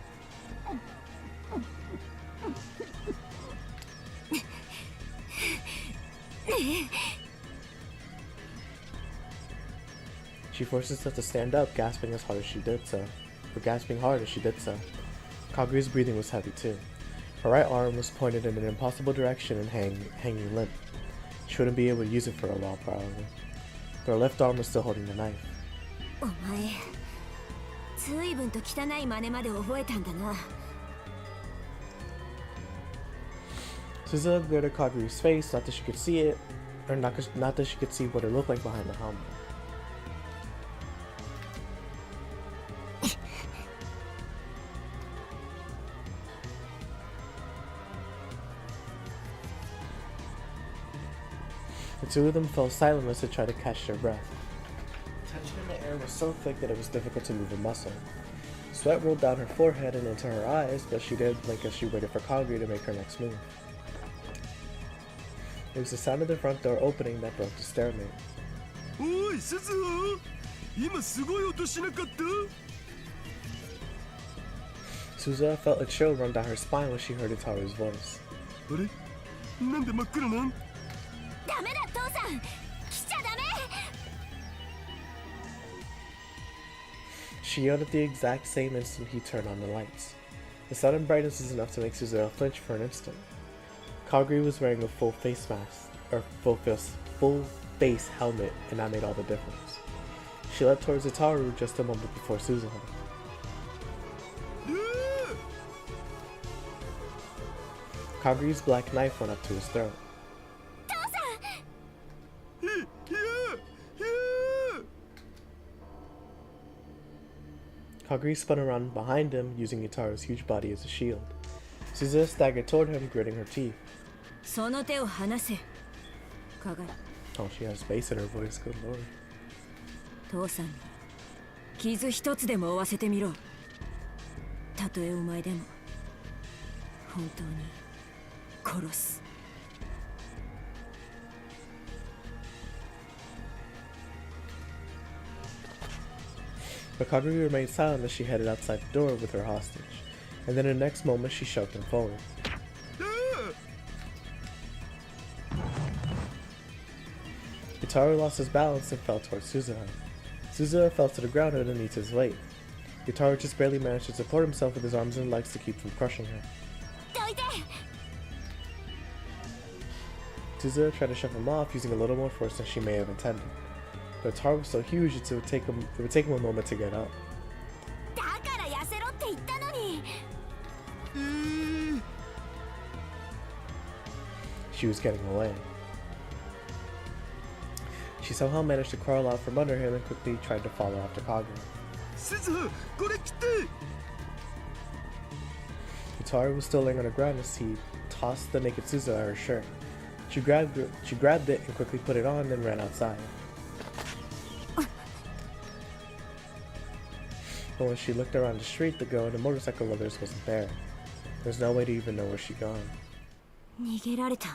She forced herself to stand up, gasping hard as she did so. Kaguri's breathing was heavy too. Her right arm was pointed in an impossible direction and hanging limp. She wouldn't be able to use it for a while, probably. But her left arm was still holding the knife. お前、随分と汚い真似まで覚えたんだな。 Suzuha glared at Kaguri's face, not that she could see it, or not that she could see what it looked like behind the helmet. The two of them fell silent as they tried to catch their breath. The tension in the air was so thick that it was difficult to move a muscle. Sweat rolled down her forehead and into her eyes, but she didn't blink as she waited for Kaguri to make her next move. It was the sound of the front door opening that broke the stalemate. おい、鈴葉、今すごい音しなかった？ Suzuha felt a chill run down her spine when she heard Itaru's voice. あれなんで真っ暗なん？ダメだ父さん、来ちゃダメ。 She yelled at the exact same instant he turned on the lights. The sudden brightness was enough to make Suzuha flinch for an instant. Kaguri was wearing a full face mask, or full face helmet, and that made all the difference. She leapt towards Itaru just a moment before Suzuha. Kaguri's black knife went up to his throat. Kaguri spun around behind him, using Itaru's huge body as a shield. Suzuha staggered toward him, gritting her teeth. その手を離せ。かがり。 Oh, she has bass in her voice, good lord. 父さんに傷一つでも負わせてみろ。たとえお前でも本当に殺す。 But Kaguri remained silent as she headed outside the door with her hostage, and then in the next moment she shoved him forward. Itaru lost his balance and fell towards Suzuha. Suzuha fell to the ground underneath his weight. Itaru just barely managed to support himself with his arms and legs to keep from crushing her. Suzuha tried to shove him off using a little more force than she may have intended. But Itaru was so huge it would take him a moment to get up. She was getting away. She somehow managed to crawl out from under him and quickly tried to follow after Kagura. Itaru was still laying on the ground as he tossed the naked Suzuha her shirt. She grabbed it and quickly put it on, then ran outside. But when she looked around the street, the girl and the motorcycle lovers wasn't there. There's no way to even know where she'd gone. 逃げられた。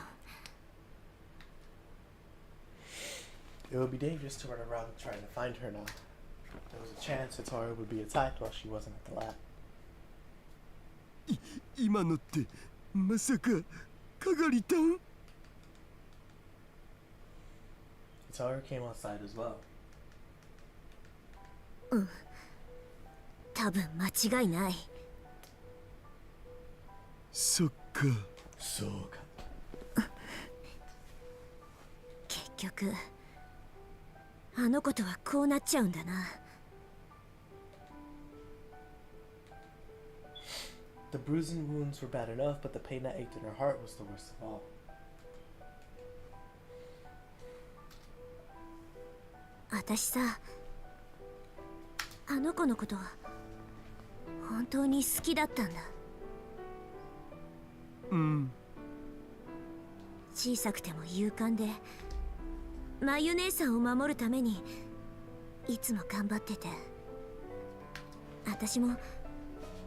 It would be dangerous to run around trying to find her now. There was a chance Itaru would be attacked while she wasn't at the lab. 今のってまさかかがりたん？ Itaru came outside as well. 多分間違いない。そっか。そうか。結局あの子とはこうなっちゃうんだな。 The bruising wounds were bad enough, but the pain that ached in her heart was the worst of all. 私さ、あの子のことは本当に好きだったんだ。うん。小さくても勇敢で、まゆ姉さんを守るためにいつも頑張ってて、私も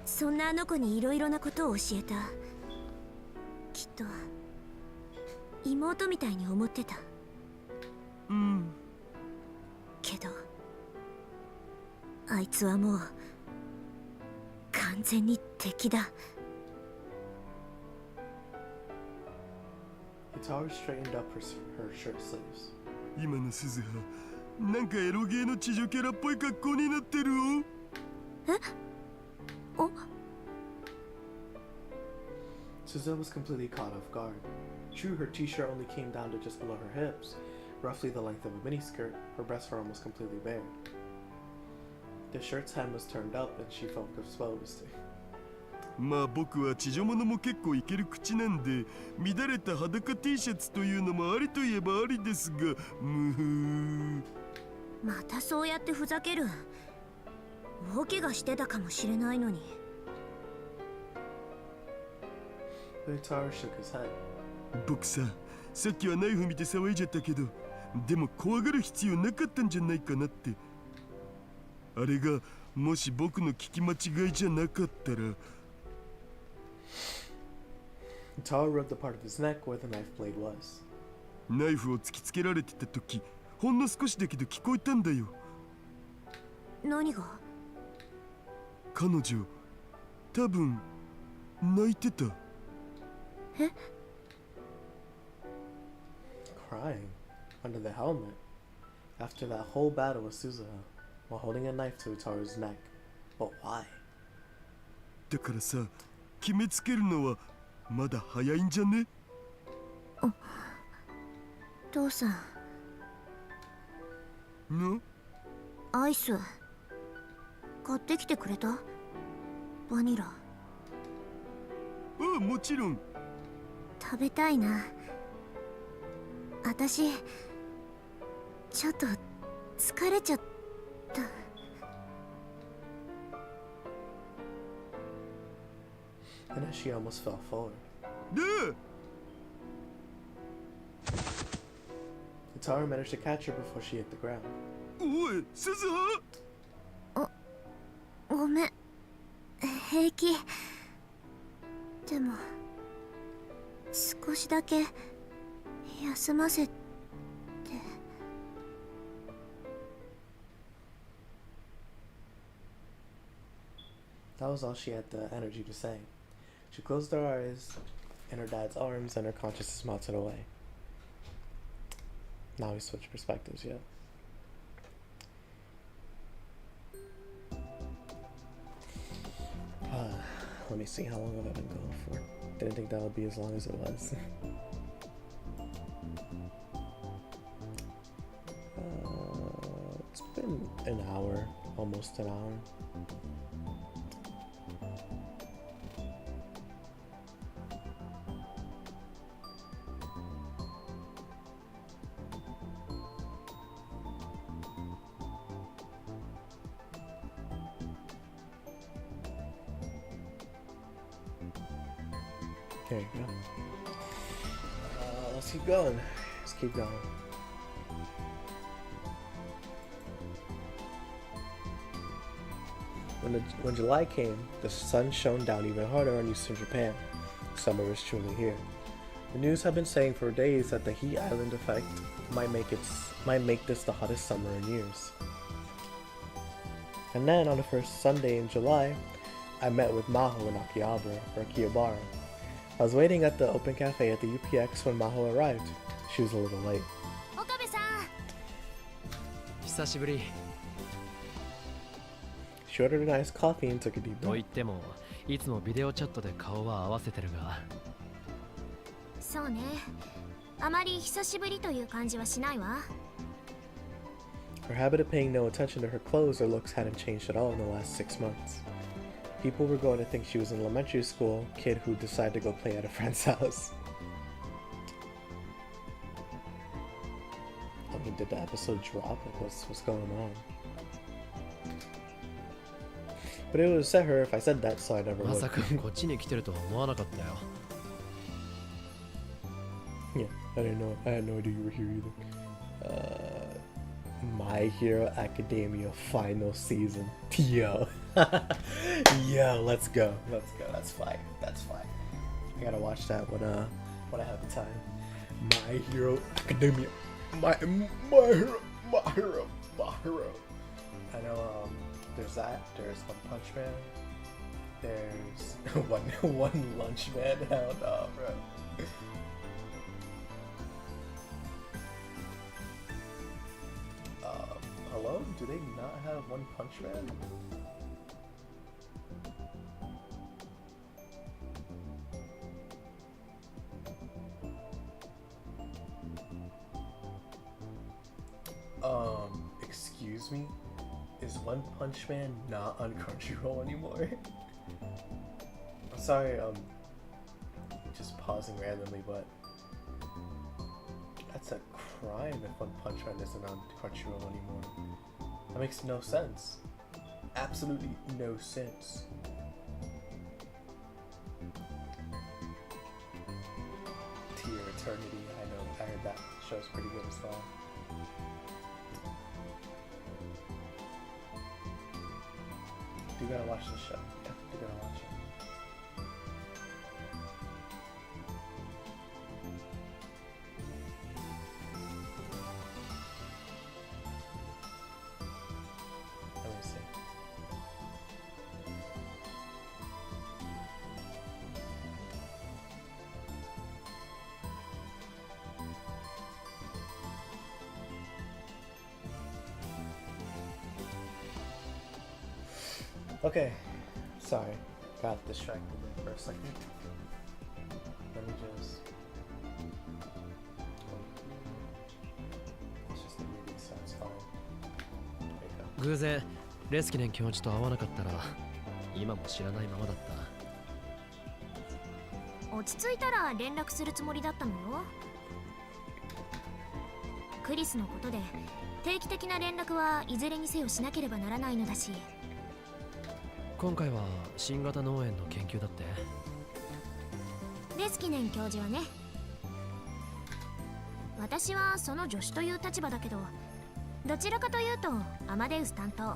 そんなあの子にいろいろなことを教えた。きっと妹みたいに思ってた。うん。けどあいつはもう完全に敵だ。 Itaru straightened up her shirt sleeves. 今の鈴葉、なんかエロゲーの地上キャラっぽい格好になってるよ。え？お？ Suzuha was completely caught off guard. True, her t-shirt only came down to just below her hips, roughly the length of a miniskirt. Her breasts were almost completely bare. The shirt's hem was turned up and she felt exposed. まあ僕は地上物も結構いける口なんで、乱れた裸 T シャツというのもありといえばありですが、むふー。またそうやってふざける。大怪我してたかもしれないのに。 Itaru shook his head. 僕さ、さっきはナイフ見て騒いじゃったけど、でも怖がる必要なかったんじゃないかなって。あれがもし僕の聞き間違いじゃなかったら。 Itaru rubbed the part of his neck where the knife blade was. ナイフを突きつけられてた時、ほんの少しだけど聞こえたんだよ。何が？彼女、多分泣いてた。え？ Crying under the helmet after that whole battle with Suzuha while holding a knife to Utaru's neck. But why? だからさ、決めつけるのはまだ早いんじゃね？父さん、の？アイス買ってきてくれた？バニラ。ああ、もちろん。食べたいな。私ちょっと疲れちゃった。And then she almost fell forward. で、Utaru managed to catch her before she hit the ground. おい、鈴葉。ごめん、平気。でも少しだけ休ませて。That was all she had the energy to say. She closed her eyes in her dad's arms and her consciousness melted away. Now we switch perspectives, yeah. Let me see, how long have I been going for? Didn't think that would be as long as it was. It's been an hour, almost an hour. There you go. Let's keep going. Let's keep going. When July came, the sun shone down even harder on eastern Japan. Summer was truly here. The news had been saying for days that the heat island effect might make this the hottest summer in years. And then on the first Sunday in July, I met with Maho in Akihabara. I was waiting at the open cafe at the UPX when Maho arrived. She was a little late. Okabe-san! She ordered a nice coffee and took a deep と breath. 言ってもいつもビデオチャットで顔は合わせてるが。そうね。あまり久しぶりという感じはしないわ。Her habit of paying no attention to her clothes or looks hadn't changed at all in the last 6 months. People were going to think she was an elementary school kid who decided to go play at a friend's house. I mean, did the episode drop? Like, what's going on? But it would upset her if I said that, so I never ま would. さかこっちに来てるとは思わなかったよ。Yeah, I didn't know. I had no idea you were here either. My Hero Academia final season. Yo. Yo, let's go. Let's go. That's fine. That's fine. I gotta watch that when I have the time. My Hero Academia. My Hero. I know there's that. There's One Punch Man. There's one Lunch Man. Hell no, bro. Hello? Do they not have One Punch Man? Excuse me? Is One Punch Man not on Crunchyroll anymore? I'm sorry, just pausing randomly, but that's a crime if One Punch Man isn't on Crunchyroll anymore. That makes no sense. Absolutely no sense. Tier Eternity, I heard that show's pretty good as well. You gotta watch this show. Yeah, you gotta watch it. Let me see. Okay, sorry, got distracted there for a second. Let me just. It's just the movie, so it's fine. There you go. 偶然レスキネン教授と会わなかったら今も知らないままだった。落ち着いたら連絡するつもりだったのよ。クリスのことで定期的な連絡はいずれにせよしなければならないのだし。今回は新型脳炎の研究だって。レスキネン教授はね、私はその助手という立場だけど、どちらかというとアマデウス担当。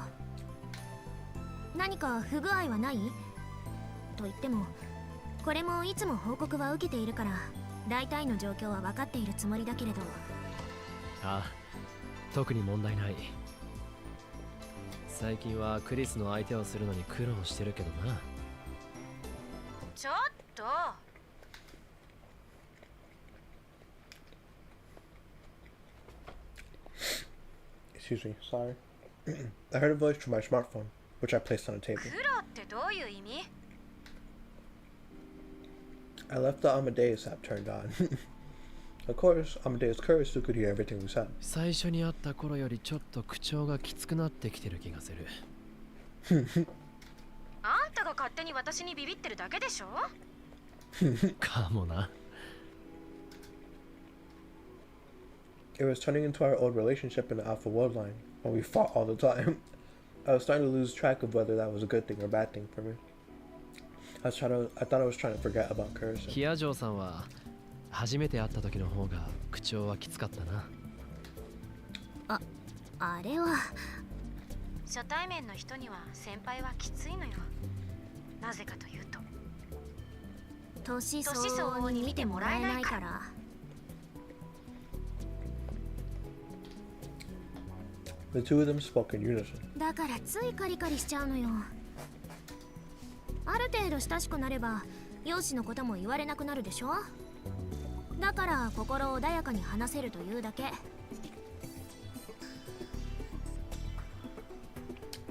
何か不具合はないと言っても、これもいつも報告は受けているから大体の状況は分かっているつもりだけれど。ああ、特に問題ない。最近はクリスの相手をするのに苦労してるけどな。ちょっと。Excuse me, sorry. I heard a voice from my smartphone, which I placed on a table. 苦労ってどういう意味？ I left the Amadeus app turned on. Of course, Amadeus Curry still could hear everything we said. 最初に会った頃よりちょっと口調がきつくなってきてる気がする。あんたが勝手に私にビビってるだけでしょ？かもな。It was turning into our old relationship in the Alpha World line, when we fought all the time. I was starting to lose track of whether that was a good thing or bad thing for me. I thought I was trying to forget about Curse. ヒアジョーさんは初めて会った時の方が口調はきつかったな。あれは初対面の人には先輩はきついのよ。なぜかというと年相応に見てもらえないから。The two of them spoke in unison. だからついカリカリしちゃうのよ。ある程度親しくなれば容姿のことも言われなくなるでしょ。だから心穏やかに話せるというだけ。I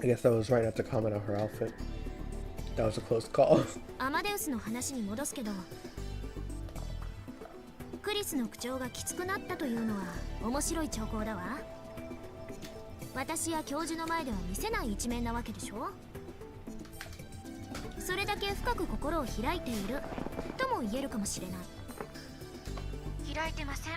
guess that was right not to comment on her outfit. That was a close call. アマデウスの話に戻すけど、クリスの口調がきつくなったというのは面白い兆候だわ。私や教授の前では見せない一面なわけでしょ。それだけ深く心を開いているとも言えるかもしれない。開いてません。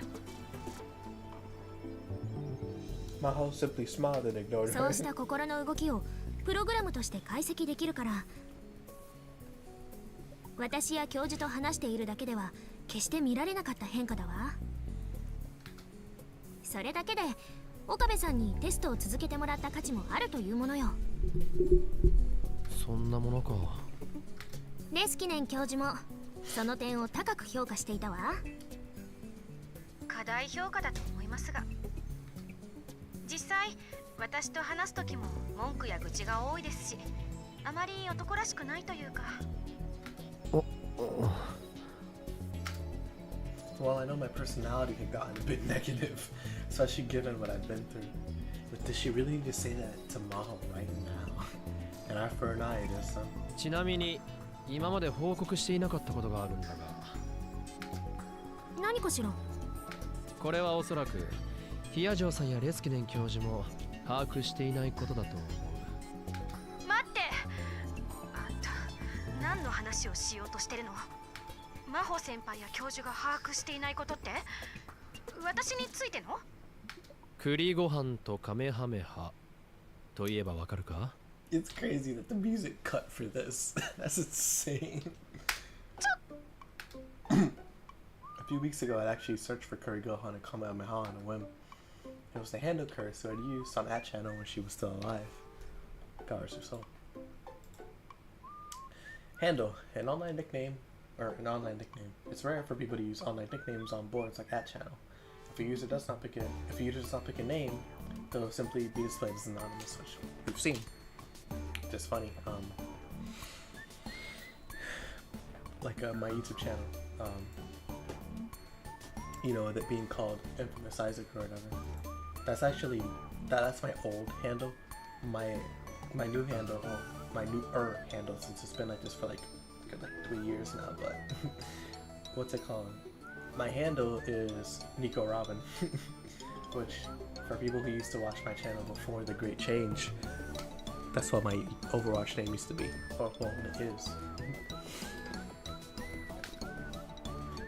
Maho simply smiled and ignored そう her. した心の動きをプログラムとして解析できるから、私や教授と話しているだけでは決して見られなかった変化だわ。それだけで岡部さんにテストを続けてもらった価値もあるというものよ。そんなものか。レスキネン教授もその点を高く評価していたわ。過大評価だと思いますが、実際私と話す時も文句や愚痴が多いですし、あまり男らしくないというか。Well, I know my personality had gotten a bit negative, especially given what I've been through. But did she really need to say that to Maho right now? And eye for an eye, it is some. ちなみに今まで報告していなかったことがあるんだが。何かしら。これはおそらくヒアジョーさんやレスキネン教授も把握していないことだと思う。待って、あんた何の話をしようとしてるの？真帆先輩や教授が把握していないことって、私についての？栗ご飯とカメハメハといえばわかるか？ It's crazy that the music cut for this. That's insane. A few weeks ago, I'd actually searched for Curry Gohan and Kamehameha on a whim. It was the handle curse so I'd used on that channel when she was still alive. God rest her soul. Handle, an online nickname, or an online nickname. It's rare for people to use online nicknames on boards like that channel. If a user does not pick a name, they'll simply be displayed as anonymous, which we've seen. Just funny. Like my YouTube channel, you know, that being called Infamous Isaac or whatever. That's actually that's my old handle. My new handle my new handle since it's been like this for like 3 years now. But what's it called? My handle is Nico Robin, which for people who used to watch my channel before the Great Change, that's what my Overwatch name used to be, or well, it is.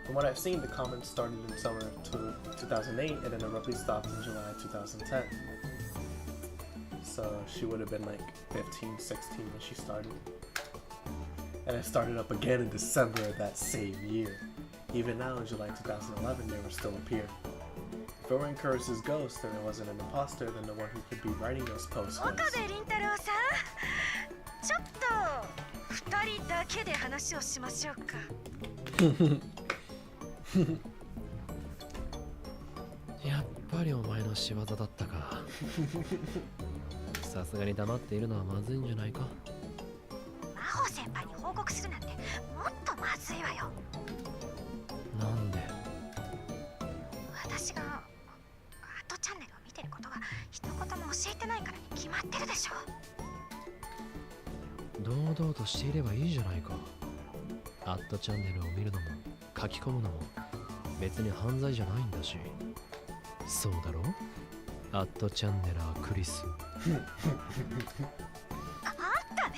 From what I've seen, the comments started in summer 2008 and then abruptly stopped in July 2010. So she would have been like 15, 16 when she started. And it started up again in December of that same year. Even now in July 2011, they were still up here. If it weren't Curtis's ghost and it wasn't an imposter, then the one who could be writing those posts was... 岡部倫太郎さん、ちょっと2人だけで話をしましょうか。やっぱりお前の仕業だったか。さすがに黙っているのはまずいんじゃないか。真帆先輩に報告するなんてもっとまずいわよ。なんで？私がアートチャンネルを見てることが一言も教えてないからに決まってるでしょ。堂々としていればいいじゃないか。アットチャンネルを見るのも書き込むのも別に犯罪じゃないんだし。そうだろ？アットチャンネラークリス。あったね。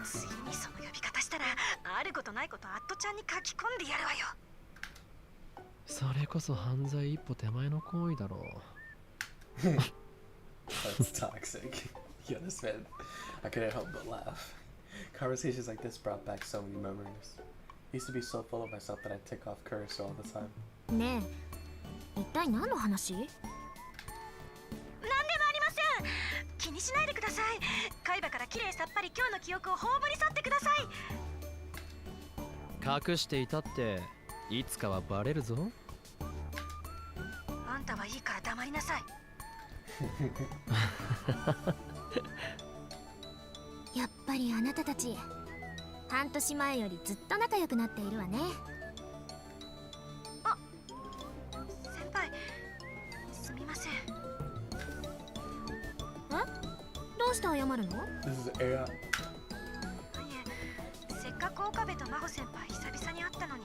ついにその呼び方したらあることないことアットちゃんに書き込んでやるわよ。それこそ犯罪一歩手前の行為だろう。That's toxic. Yo, this man, I couldn't help but laugh. Conversations like this brought back so many memories. I used to be so full of myself that I'd tick off Curtis all the time. ねえ、一体何の話？何でもありません。気にしないでください。海馬からきれいさっぱり今日の記憶を頬張り去ってください。隠していたっていつかはバレるぞ。あんたはいいから黙りなさい。やっぱりあなたたち半年前よりずっと仲良くなっているわね。あ、先輩、すみません。どうして謝るの？ This is AI. いえ、せっかく岡部と真帆先輩久々に会ったのに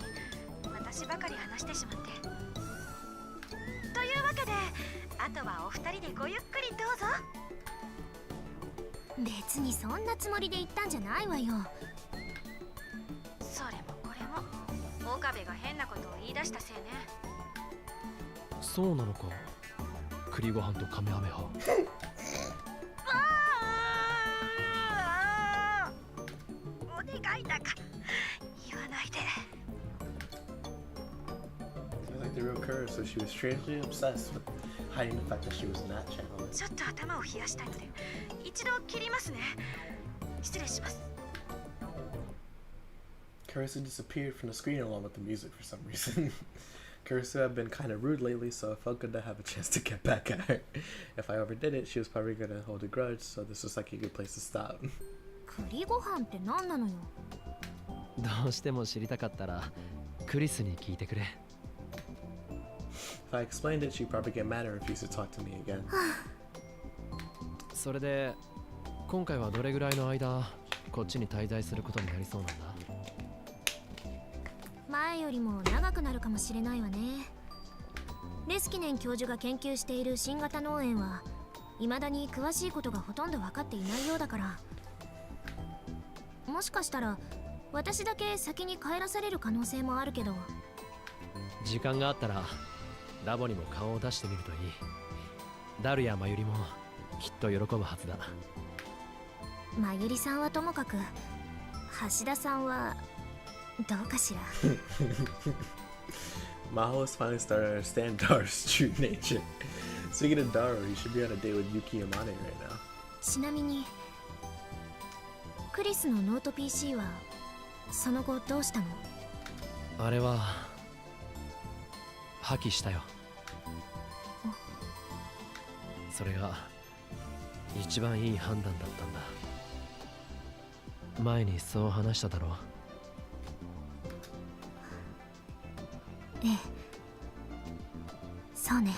私ばかり話してしまって。というわけで、あとはお二人でごゆっくりどうぞ。別にそんなつもりで言ったんじゃないわよ。それもこれも岡部が変なことを言い出したせいね。そうなのか。栗ご飯とカメハメハ。お願いだから言わないで。She was like the real Curtis, so she was strangely obsessed with hiding the fact that she was in that channel. ちょっと頭を冷やしたいので一度切りますね。失礼します。Curtis disappeared from the screen along with the music for some reason. Curtis had been kind of rude lately, so it felt good to have a chance to get back at her. If I overdid it, she was probably gonna hold a grudge, so this was like a good place to stop. 栗ご飯って何なのよ。どうしても知りたかったらクリスに聞いてくれ。If I explained it, she'd probably get mad and refuse to talk to me again. それで今回はどれぐらいの間こっちに滞在することになりそうなんだ？前よりも長くなるかもしれないわね。レスキネン教授が研究している新型脳炎は未だに詳しいことがほとんど分かっていないようだから、もしかしたら私だけ先に帰らされる可能性もあるけど。時間があったらラボにも顔を出してみるといい。ダルやマユリもきっと喜ぶはずだ。マユリさんはともかく橋田さんはどうかしら。Maho is finally starting to understand Daru's true nature. Speaking of Daru, you should be on a date with Yuki Yamane right now. ちなみにクリスのノート PC はその後どうしたの？あれは破棄したよ。それが一番いい判断だったんだ。前にそう話しただろう。ええ、そうね。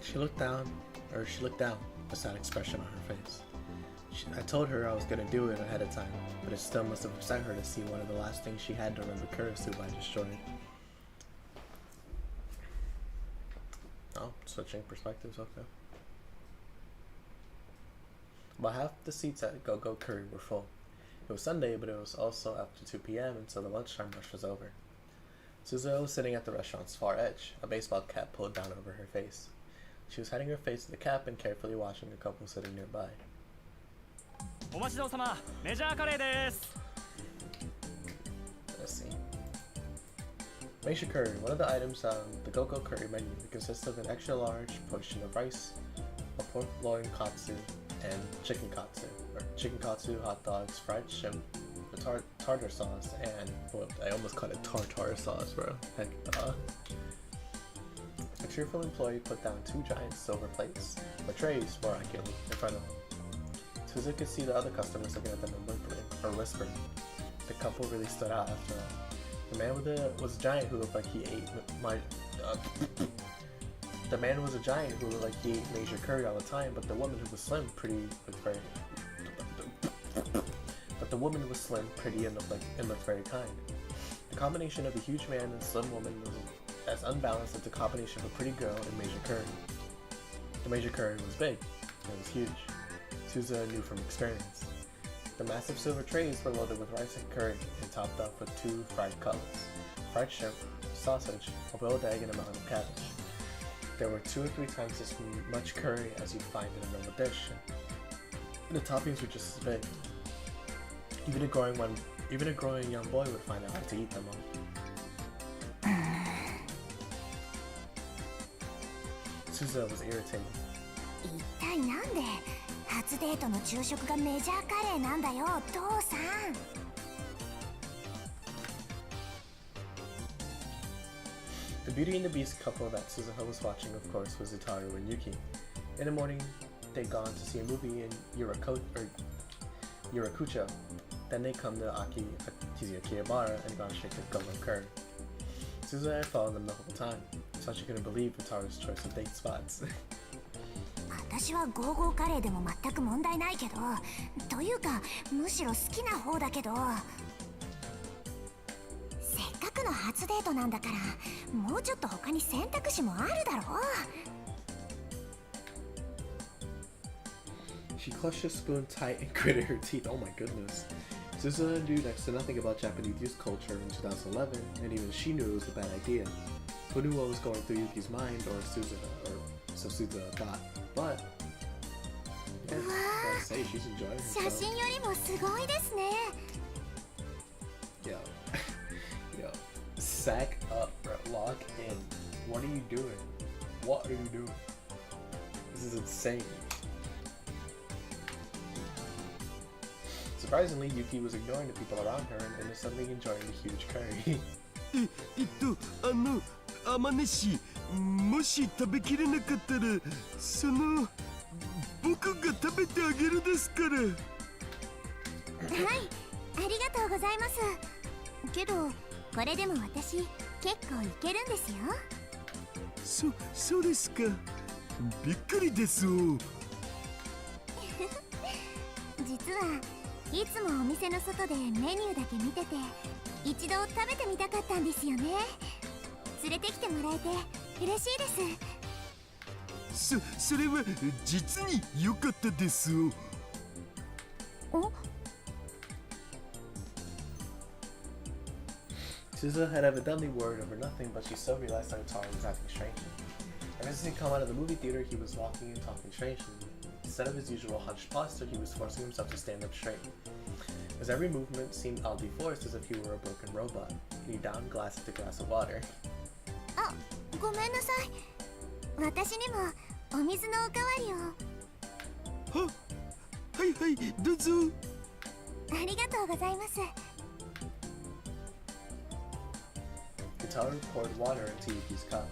She looked down, or she looked down, a sad expression on her face. She I told her I was gonna do it ahead of time, but it still must have upset her to see one of the last things she had to remember Kurisu I destroyed. Oh, switching perspectives, okay. About half the seats at Go-Go Curry were full. It was Sunday, but it was also after 2 p.m. and so the lunchtime rush was over. Suzuha was sitting at the restaurant's far edge, a baseball cap pulled down over her face. She was hiding her face to the cap and carefully watching a couple sitting nearby. Let's see. Meisha curry. One of the items on the Go-Go curry menu consists of an extra large portion of rice, a pork loin katsu, and chicken katsu, hot dogs, fried shrimp, a tartar sauce, and I almost called it tartar sauce, bro. Heck, A cheerful employee put down 2 giant silver plates, or trays, more accurately, in front of him. Suzuki could see the other customers looking at them and whispering. The couple really stood out after all. The man was a giant who looked like he ate The man was a giant who looked like he ate major curry all the time, but the woman who was slim, pretty, and looked very kind. The combination of a huge man and a slim woman was as unbalanced as the combination of a pretty girl and major curry. The major curry was big, and it was huge. Suzuha knew from experience. The massive silver trays were loaded with rice and curry and topped off with 2 fried cutlets, fried shrimp, sausage, a boiled egg, and a mound of cabbage. There were 2 or 3 times as much curry as you'd find in a normal dish, and the toppings were just as big. Even a growing young boy would find it hard to eat them all. Suzuha was irritated. 一体なんで初デートの昼食がメジャーカレーなんだよ、お父さん。The Beauty and the Beast couple that Suzuha was watching, of course, was Utaru and Yuki. In the morning, they'd gone to see a movie in Yurakucho. Then they come to Akihabara and gone straight to Go-Go Curry. Suzuha had followed them the whole time, so she couldn't believe Utaru's choice of date spots. 私はゴーゴーカレーでも全く問題ないけど、というかむしろ好きな方だけど、せっかくの初デートなんだからもうちょっと他に選択肢もあるだろう。She clutched a spoon tight and gritted her teeth. Oh my goodness. Suzuha knew next to nothing about Japanese youth culture in 2011, and even she knew it was a bad idea. Who knew what was going through Yuki's mind, or so Suzuha thought. But yeah, I gotta say, she's enjoying herself. 写真よりもすごいですね。Yo, yo, sack up, bro. Lock in. What are you doing? What are you doing? This is insane. Surprisingly, Yuki was ignoring the people around her and innocently enjoying the huge curry. あまねし、もし食べきれなかったら、僕が食べてあげるですから。はい、ありがとうございます。けど、これでも私、結構いけるんですよ。そうですか。びっくりです。実はいつもお店の外でメニューだけ見てて、一度食べてみたかったんですよね。連れてきてもらえて嬉しいです。それは実に良かったです。おSuzuha had evidently worried over nothing, but she still realized that Utaru was acting strangely. Ever since he'd come out of the movie theater, he was walking and talking strangely. Instead of his usual hunched posture, he was forcing himself to stand up straight. His every movement seemed oddly forced, as if he were a broken robot. He downed glass into glass of water. あ、ごめんなさい。私にもお水のおかわりを。はいどうぞ。ありがとうございます。Utaru poured water into Yuki's cup.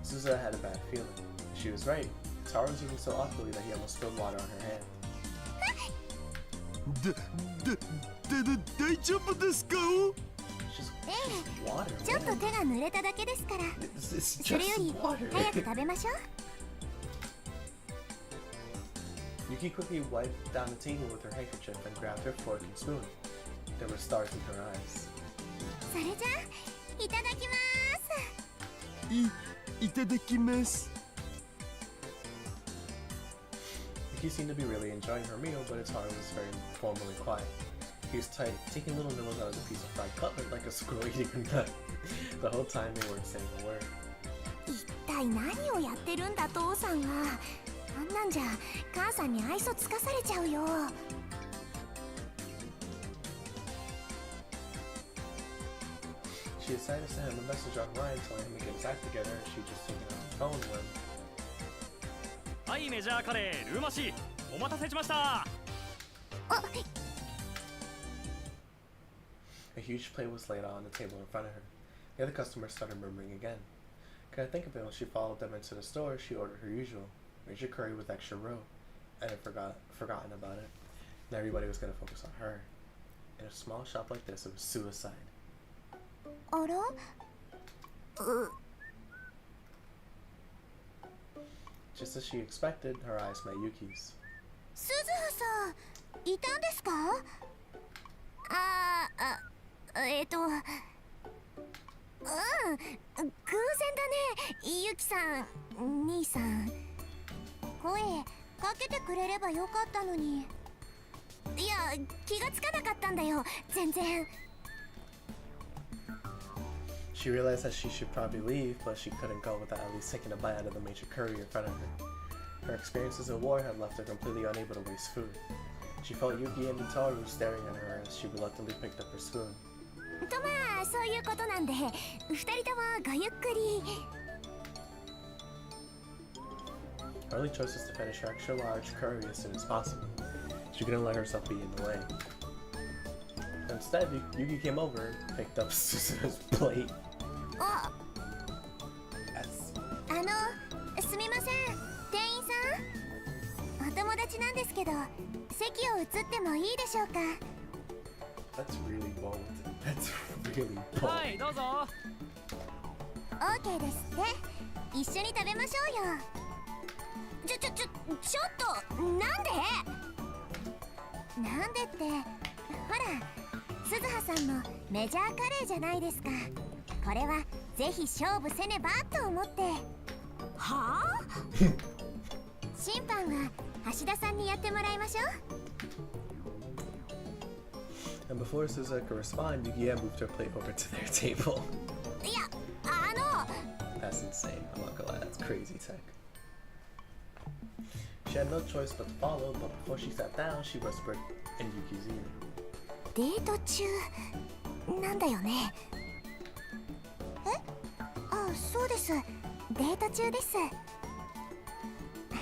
Suzuha had a bad feeling. She was right. Utaru was moving so awkwardly that he almost spilled water on her hand. 大丈夫ですか？ちょっと手が濡れただけですから。それより早く食べましょう。Yuki quickly wiped down the table with her handkerchief and grabbed her fork and spoon. There were stars in her eyes. それじゃあいただきます。いただきます。 Yuki seemed to be really enjoying her meal, but Itaru was very formally quiet. He was taking little nibbles out of the piece of fried cutlet like a squirrel eating a nut. The whole time they weren't saying a word. 一体何をやってるんだ父さんは。あんなんじゃ母さんに愛想つかされちゃうよ。She decided to send him a message online telling him to get his act together, and she just took it on the phone when はい、メジャーカレールーマシーお待たせしました。a huge plate was laid out on the table in front of her. The other customers started murmuring again. Couldn't think of it when she followed them into the store. She ordered her usual major curry with extra roe, and had forgotten about it. And everybody was gonna focus on her. In a small shop like this, it was suicide. あらJust as she expected, her eyes met Yuki's. 鈴葉さんいたんですか。偶然だねゆきさん兄さん。声かけてくれればよかったのに。いや気がつかなかったんだよ全然。She realized that she should probably leave, but she couldn't go without at least taking a bite out of the major curry in front of her. Her experiences in war had left her completely unable to waste food. She felt Yuki and Itaru staring at her as she reluctantly picked up her spoon. とまあそういうことなんで二人ともごゆっくり。Her only choice was to finish her extra large curry as soon as possible. She couldn't let herself be in the way. Instead, Yuki came over and picked up Suzu's plate. あ Yes. すみません店員さん。お友達なんですけど席を移ってもいいでしょうか。 That's really bold. That's really bold. はいどうぞ。 OK ですって一緒に食べましょうよ。ちょっとなんでってほら鈴葉さんのメジャーカレーじゃないですか。これはぜひ勝負せねばと思って。はあ審判は橋田さんにやってもらいましょう。 And before Suzuka could respond, Yuki had moved her plate over to their table. いやThat's insane. I'm not gonna lie, that's crazy tech. She had no choice but to follow, but before she sat down, she whispered in Yuki's ear. デート中なんだよね。そうですデート中です。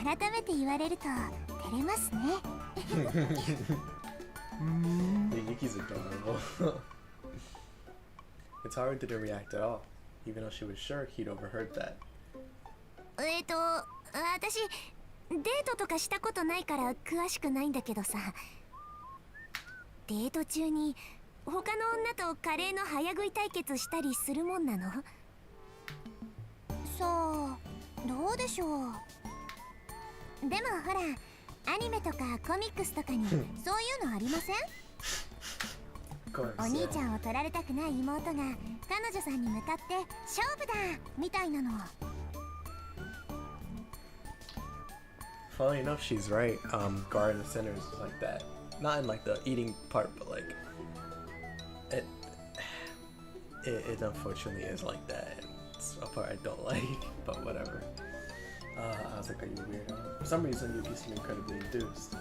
改めて言われると照れますね。Yuki's adorable. Itaru didn't react at all, even though she was sure he'd overheard that. 私デートとかしたことないから詳しくないんだけどさ。デート中に他の女とカレーの早食い対決したりするもんなの？さあどうでしょう。でもほらアニメとかコミックスとかにそういうのありません？ Of course, お兄ちゃんを取られたくない妹が彼女さんに向かって勝負だみたいなの。 Funny enough, she's right. Garden of Sinners is like that. Not in like the eating part, but like it unfortunately is like that. It's a part I don't like, but whatever. I was like, are you weirdo? For some reason, Yuki seemed incredibly enthused.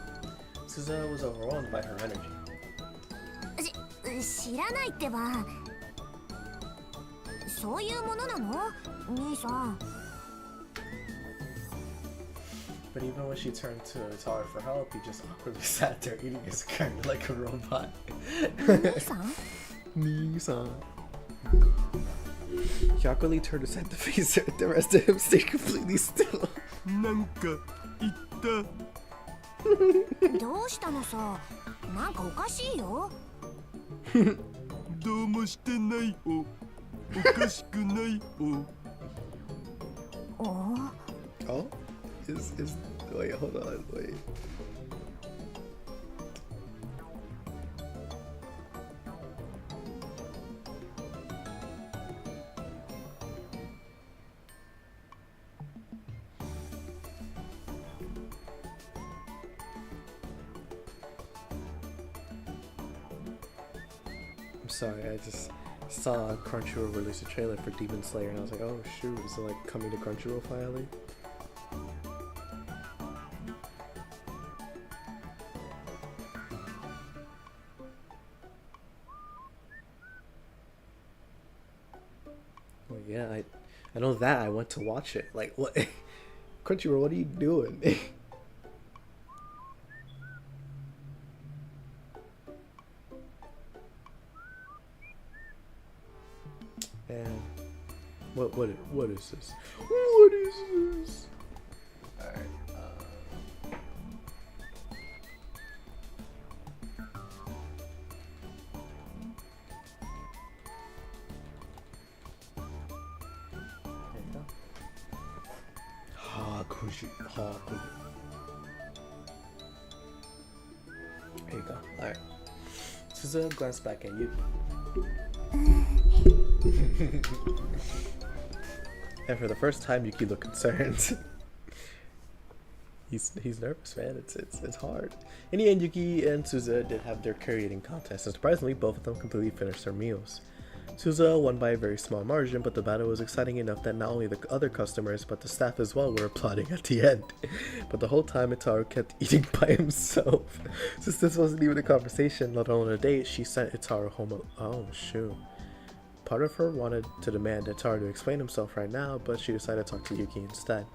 Suzuha was overwhelmed by her energy. 知らないってば。そういうものなの兄さん。 But even when she turned to Itaru for help, he just awkwardly sat there eating his curry like a robot. 兄さん Nissan. He awkwardly turned his head to face her, the rest of him stayed completely still. なんか言った。どうしたのさ。なんかおかしいよ。どうもしてないお。おかしくないお。お Oh? Is Wait, hold on, wait. I'm sorry, I just saw Crunchyroll release a trailer for Demon Slayer and I was like, oh shoot, is it like coming to Crunchyroll finally? Oh yeah, I know that. I went to watch it. Like, what? Crunchyroll, what are you doing? And what is this? What is this? All right. There you go. Alright. Suzuha glanced back at you. And for the first time, Yuki looked concerned. He's nervous, man. It's hard. In the end, Yuki and Suzuha did have their curry eating contest, and surprisingly, both of them completely finished their meals. Suzuha won by a very small margin, but the battle was exciting enough that not only the other customers, but the staff as well were applauding at the end. But the whole time, Itaru kept eating by himself. Since this wasn't even a conversation, let alone a date, she sent Itaru home. Oh, shoot. Part of her wanted to demand Itaru to explain himself right now, but she decided to talk to Yuki instead.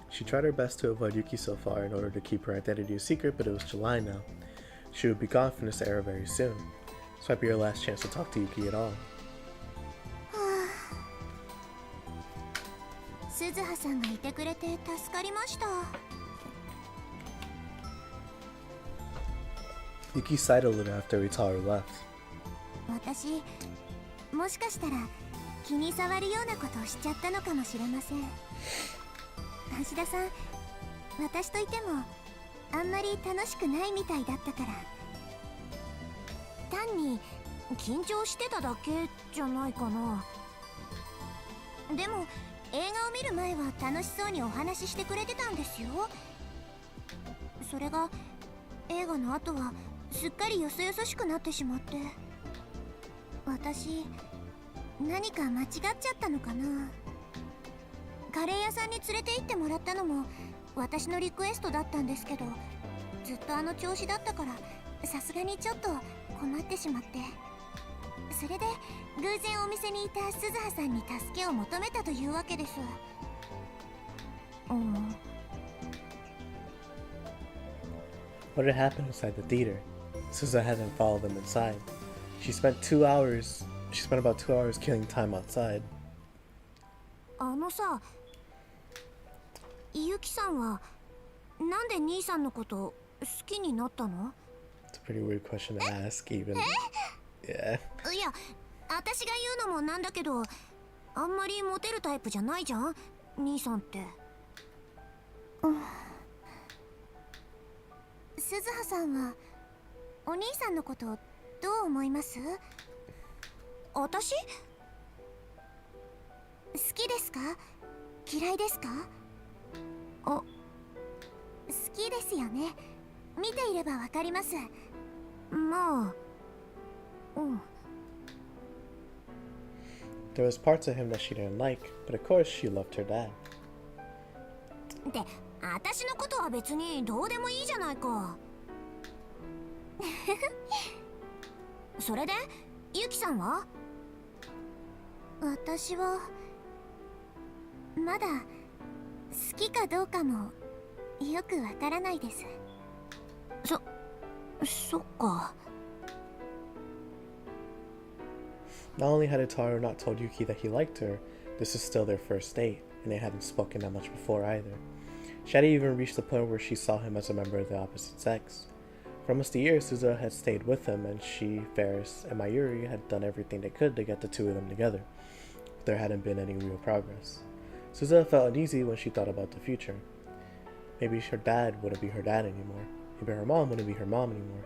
She tried her best to avoid Yuki so far in order to keep her identity a secret, but it was July now. She would be gone from this era very soon. This might be your last chance to talk to Yuki at all. Yuki sighed a little after Itaru left. 私もしかしたら気に障るようなことをしちゃったのかもしれません。橋田さん、私といてもあんまり楽しくないみたいだったから。単に緊張してただけじゃないかな。でも映画を見る前は楽しそうにお話ししてくれてたんですよ。それが映画の後はすっかりよそよそしくなってしまって。私何か間違っちゃったのかな。カレー屋さんに連れて行ってもらったのも私のリクエストだったんですけど、ずっとあの調子だったからさすがにちょっと困ってしまって、それで偶然お店にいた鈴葉さんに助けを求めたというわけです。What had happened inside the theater? Suzuha hadn't followed them inside. She spent about 2 hours killing time outside. あのさ、ゆきさんはなんで兄さんのこと好きになったの？ It's a pretty weird question to ask, even. Yeah. いや、私が言うのもなんだけど、あんまりモテるタイプじゃないじゃん、兄さんって。鈴葉さんはお兄さんのことどう思います？私？好きですか？嫌いですか？好きですよね。見ていればわかります。まあ、There was parts of him that she didn't like, but of course she loved her dad. で、私のことは別にどうでもいいじゃないか。それで、ゆきさんは？私はまだ好きかどうかもよくわからないです。そっか。Not only had Itaru not told Yuki that he liked her, this is still their first date, and they hadn't spoken that much before either. She hadn't even reached the point where she saw him as a member of the opposite sex. For almost a year, Suzuha had stayed with him, and she, Ferris, and Mayuri had done everything they could to get the two of them together. But there hadn't been any real progress. Suzuha felt uneasy when she thought about the future. Maybe her dad wouldn't be her dad anymore. Maybe her mom wouldn't be her mom anymore.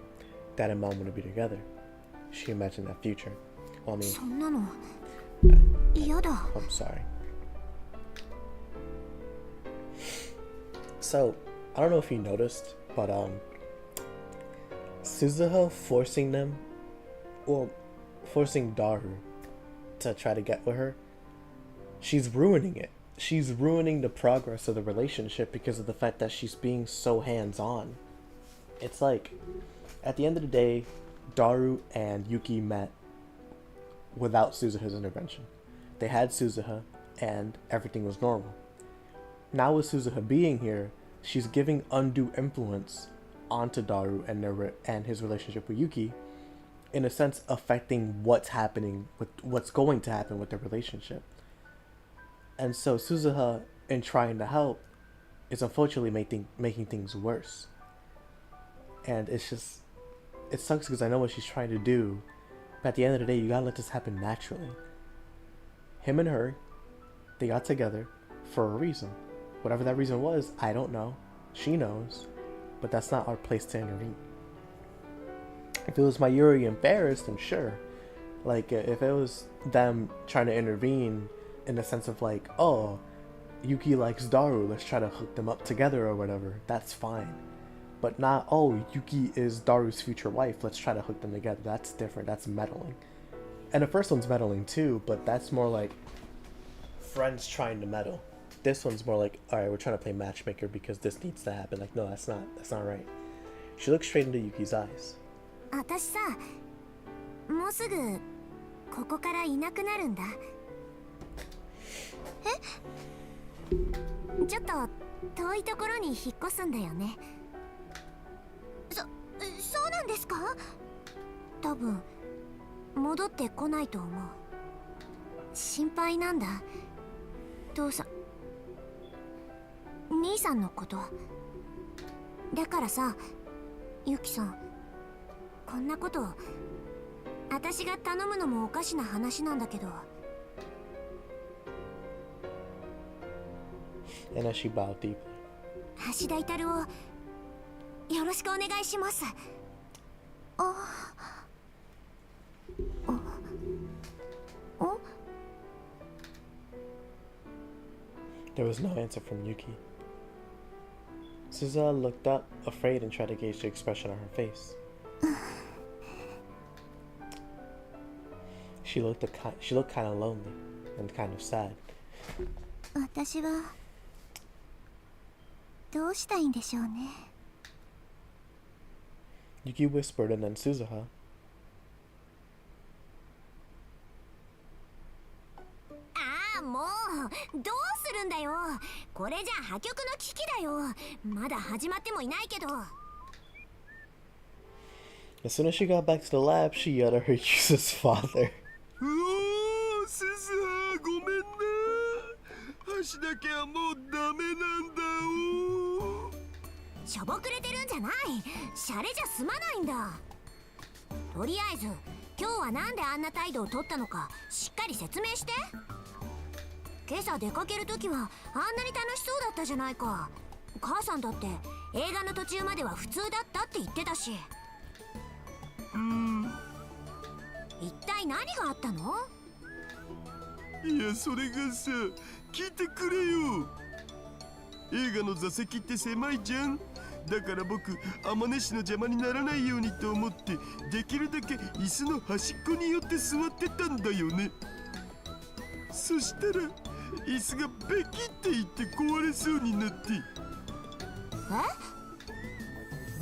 Dad and mom wouldn't be together. She imagined that future. Well, I mean, そんなの嫌だ。 I'm sorry. So, I don't know if you noticed, but Suzuha forcing them, well, forcing Daru to try to get with her, she's ruining it. She's ruining the progress of the relationship because of the fact that she's being so hands-on. It's like, at the end of the day, Daru and Yuki met without Suzuha's intervention. They had Suzuha, and everything was normal. Now with Suzuha being here, she's giving undue influence onto Daru and his relationship with Yuki, in a sense affecting what's going to happen with their relationship. And so Suzuha, in trying to help, is unfortunately making things worse. And it sucks because I know what she's trying to do, but at the end of the day, you gotta let this happen naturally. Him and her, they got together for a reason. Whatever that reason was, I don't know. She knows, but that's not our place to intervene. If it was Mayuri and Ferris, then sure. Like, if it was them trying to intervene in the sense of like, oh, Yuki likes Daru, let's try to hook them up together or whatever, that's fine. But not, oh, Yuki is Daru's future wife, let's try to hook them together. That's different, that's meddling. And the first one's meddling too, but that's more like friends trying to meddle. This one's more like, alright, we're trying to play matchmaker because this needs to happen. Like, no, that's not right. She looks straight into Yuki's eyes. 私さ、もうすぐここからいなくなるんだ。え？ちょっと遠いところに引っ越すんだよね。そうなんですか？多分戻ってこないと思う。心配なんだ。父さん、兄さんのこと。だからさ、ユキさん、こんなこと私が頼むのもおかしな話なんだけど。And as she bowed deeply. 橋田至をよろしくお願いします。There was no answer from Yuki. Suzuha looked up, afraid, and tried to gauge the expression on her face. She looked kind of lonely and kind of sad. 私はどうしたいんでしょうね。Yuki whispered, and then Suzuha. もうどうするんだよ。これじゃ破局の危機だよ。まだ始まってもいないけど。As soon as she got back to the lab, she yelled at her Yusa's father. おお、すずはごめんな。橋だけはもうダメなんだお。しょぼくれてるんじゃない。シャレじゃ済まないんだ。とりあえず今日はなんであんな態度を取ったのかしっかり説明して。今朝出かけるときはあんなに楽しそうだったじゃないか。母さんだって映画の途中までは普通だったって言ってたし。一体何があったの？いや、それがさ、聞いてくれよ。映画の座席って狭いじゃん。だから僕、天音氏の邪魔にならないようにと思ってできるだけ椅子の端っこに寄って座ってたんだよね。そしたら椅子がベキっていって壊れそうになって、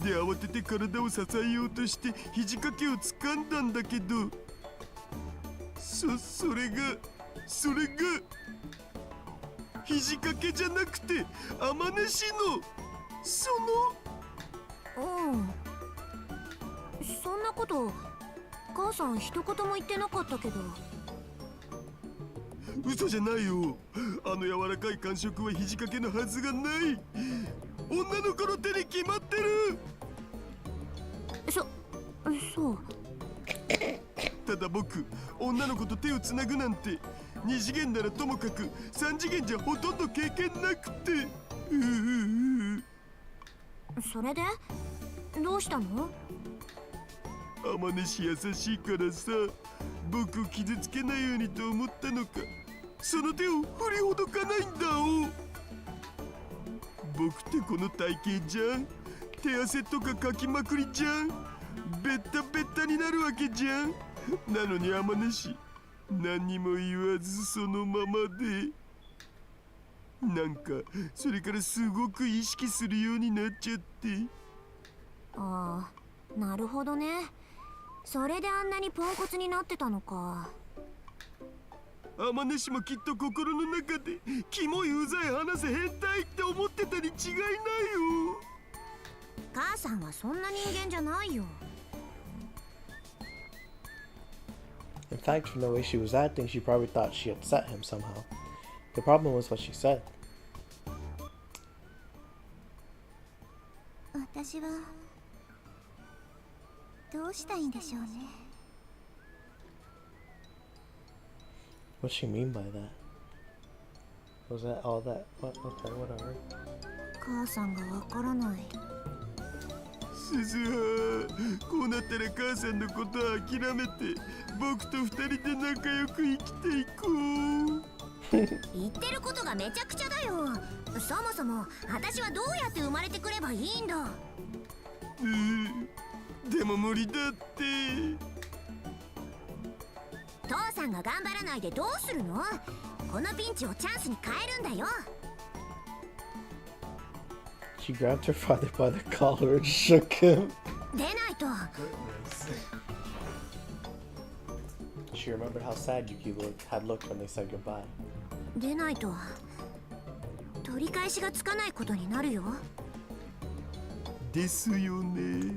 で慌てて体を支えようとして肘掛けを掴んだんだけど、それが肘掛けじゃなくて天音氏のそんなこと母さん一言も言ってなかったけど。嘘じゃないよ。あの柔らかい感触は肘掛けのはずがない。女の子の手に決まってる。そう。ただ僕、女の子と手をつなぐなんて2次元ならともかく3次元じゃほとんど経験なくて。それでどうしたの？天音優しいからさ、僕を傷つけないようにと思ったのか、その手を振りほどかないんだお。僕ってこの体型じゃん。手汗とかかきまくりじゃん。ベッタベッタになるわけじゃん。なのに天音何にも言わずそのままで、なんかそれからすごく意識するようになっちゃって。ああ、なるほどね。それであんなにポンコツになってたのか。天音もきっと心の中でキモいうざい話せ変態って思ってたに違いないよ。母さんはそんな人間じゃないよ。In fact, from the way she was acting, she probably thought she upset him somehow. The problem was what she said. 私はどうしたいんでしょうね。What's she mean by that? Was that all that? What? Okay, whatever. 母さんがわからない。鈴葉、こうなったら母さんのことは諦めて僕と2人で仲良く生きていこう。言ってることがめちゃくちゃだよ。そもそも私はどうやって生まれてくればいいんだ。でも無理だって。父さんが頑張らないでどうするの？このピンチをチャンスに変えるんだよ。She grabbed her father by the collar and shook him. 出ないと。She remembered how sad Yuki had looked when they said goodbye. 出ないと取り返しがつかないことになるよ。ですよね。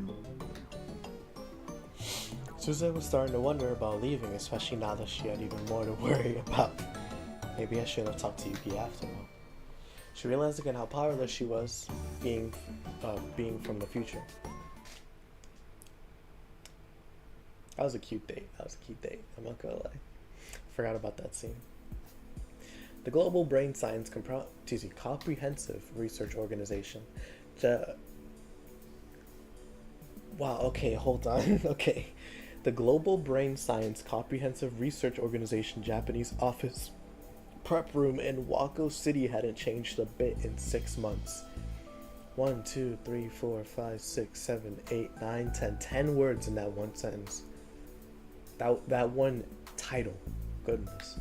Susan was starting to wonder about leaving, especially now that she had even more to worry about. Maybe I should have talked to Yuki after all. She realized again how powerless she was, being from the future. That was a cute date. I'm not gonna lie. Forgot about that scene. The Global Brain Science Comprehensive Research Organization. Wow, okay, hold on. Okay. The Global Brain Science Comprehensive Research Organization Japanese office prep room in Wako City hadn't changed a bit in 6 months. 1, 2, 3, 4, 5, 6, 7, 8, 9, 10. 10 words in that one sentence. That one title. Goodness.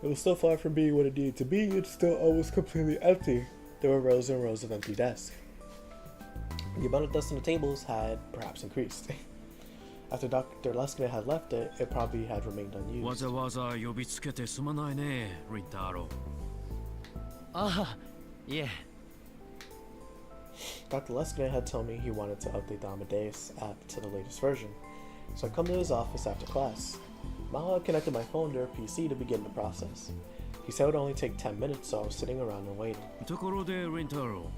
It was so far from being what it needed to be, it's still almost completely empty. There were rows and rows of empty desks. The amount of dust on the tables had perhaps increased. After Dr. Leskinen had left it, it probably had remained unused. わざわざ呼びつけてすまないね、リンタロウ。ああ、いえ。Dr. Leskinen had told me he wanted to update the Amadeus app to the latest version, so I come to his office after class. Mao had connected my phone to her PC to begin the process. He said it would only take 10 minutes, so I was sitting around and waiting. ところでリンタロ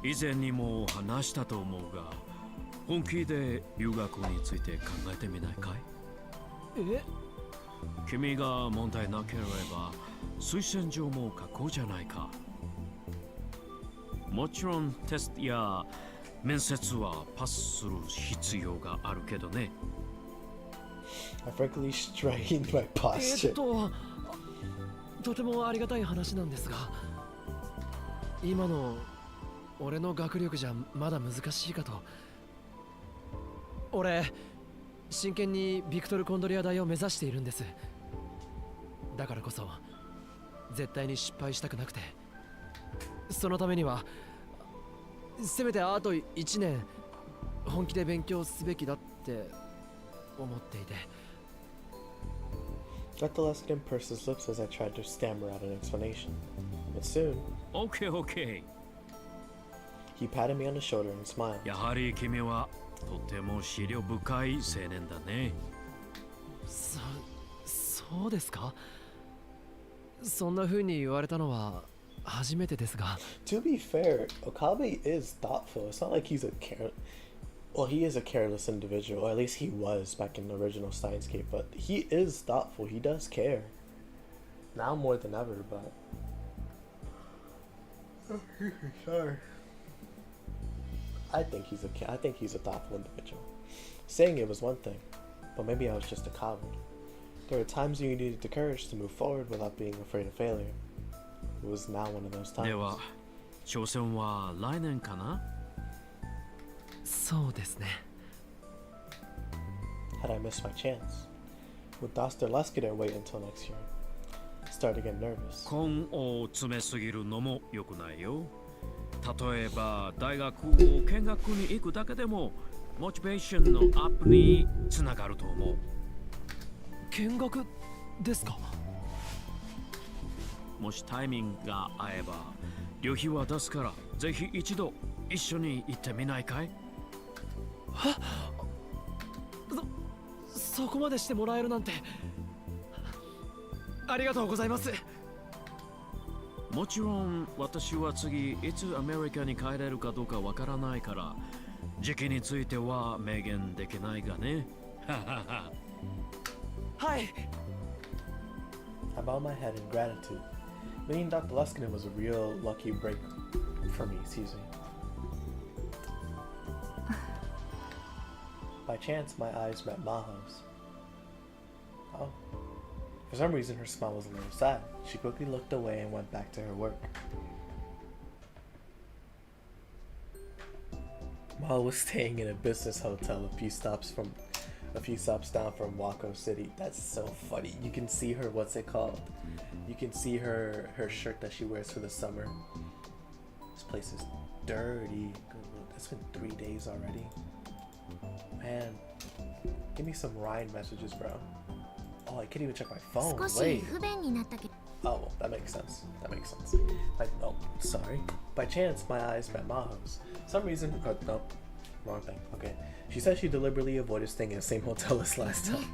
ウ、以前にも話したと思うが、本気で留学について考えてみないかい？え？君が問題なければ推薦状も書こうじゃないか。もちろんテストや面接はパスする必要があるけどね。I frankly strained my posture. とてもありがたい話なんですが、今の俺の学力じゃまだ難しいかと。俺、真剣にビクトル・コンドリア大を目指しているんです。だからこそ絶対に失敗したくなくて、そのためにはせめてあと1年本気で勉強すべきだって思っていて。Dr. Leskinen pursed his lips as I tried to stammer out an explanation. But soon, OK。he patted me on the shoulder and smiled. やはり君はとても思慮深い青年だね。そうですか？そんな風に言われたのは初めてですが。To be fair, Okabe is thoughtful. It's not like he's Well, he is a careless individual, or at least he was back in the original Steins Gate, but he is thoughtful. He does care. Now more than ever, but... Sorry. I think he's a thoughtful individual. Saying it was one thing, but maybe I was just a coward. There were times when you needed the courage to move forward without being afraid of failure. It was now one of those times. では、挑戦は来年かな？そうですね。 Had I missed my chance? Would Dr. Leskiter wait until next year? Start to get nervous. 根を詰めすぎるのも良くないよ。例えば大学を見学に行くだけでもモチベーションのアップにつながると思う。見学ですか？もしタイミングが合えば旅費は出すからぜひ一度一緒に行ってみないかい？そこまでしてもらえるなんてありがとうございます。もちろん私は次いつアメリカに帰れるかどうかわからないから時期については明言できないがね。はい。 I bowed my head in gratitude. Meeting Dr. Leskinen was a real lucky break for me, excuse me. By chance, my eyes met Maho's. Oh. For some reason, her smile was a little sad. She quickly looked away and went back to her work. Maho was staying in a business hotel a few stops down from Waco City. That's so funny. You can see her, what's it called? You can see her shirt that she wears for the summer. This place is dirty. It's been 3 days already. Man, give me some Ryan messages, bro. Oh, I can't even check my phone. Wait. Oh, well, that makes sense. Oh, sorry. By chance, my eyes met Maho's. Some reason, no, wrong thing. Okay. She said she deliberately avoided staying in the same hotel as last time.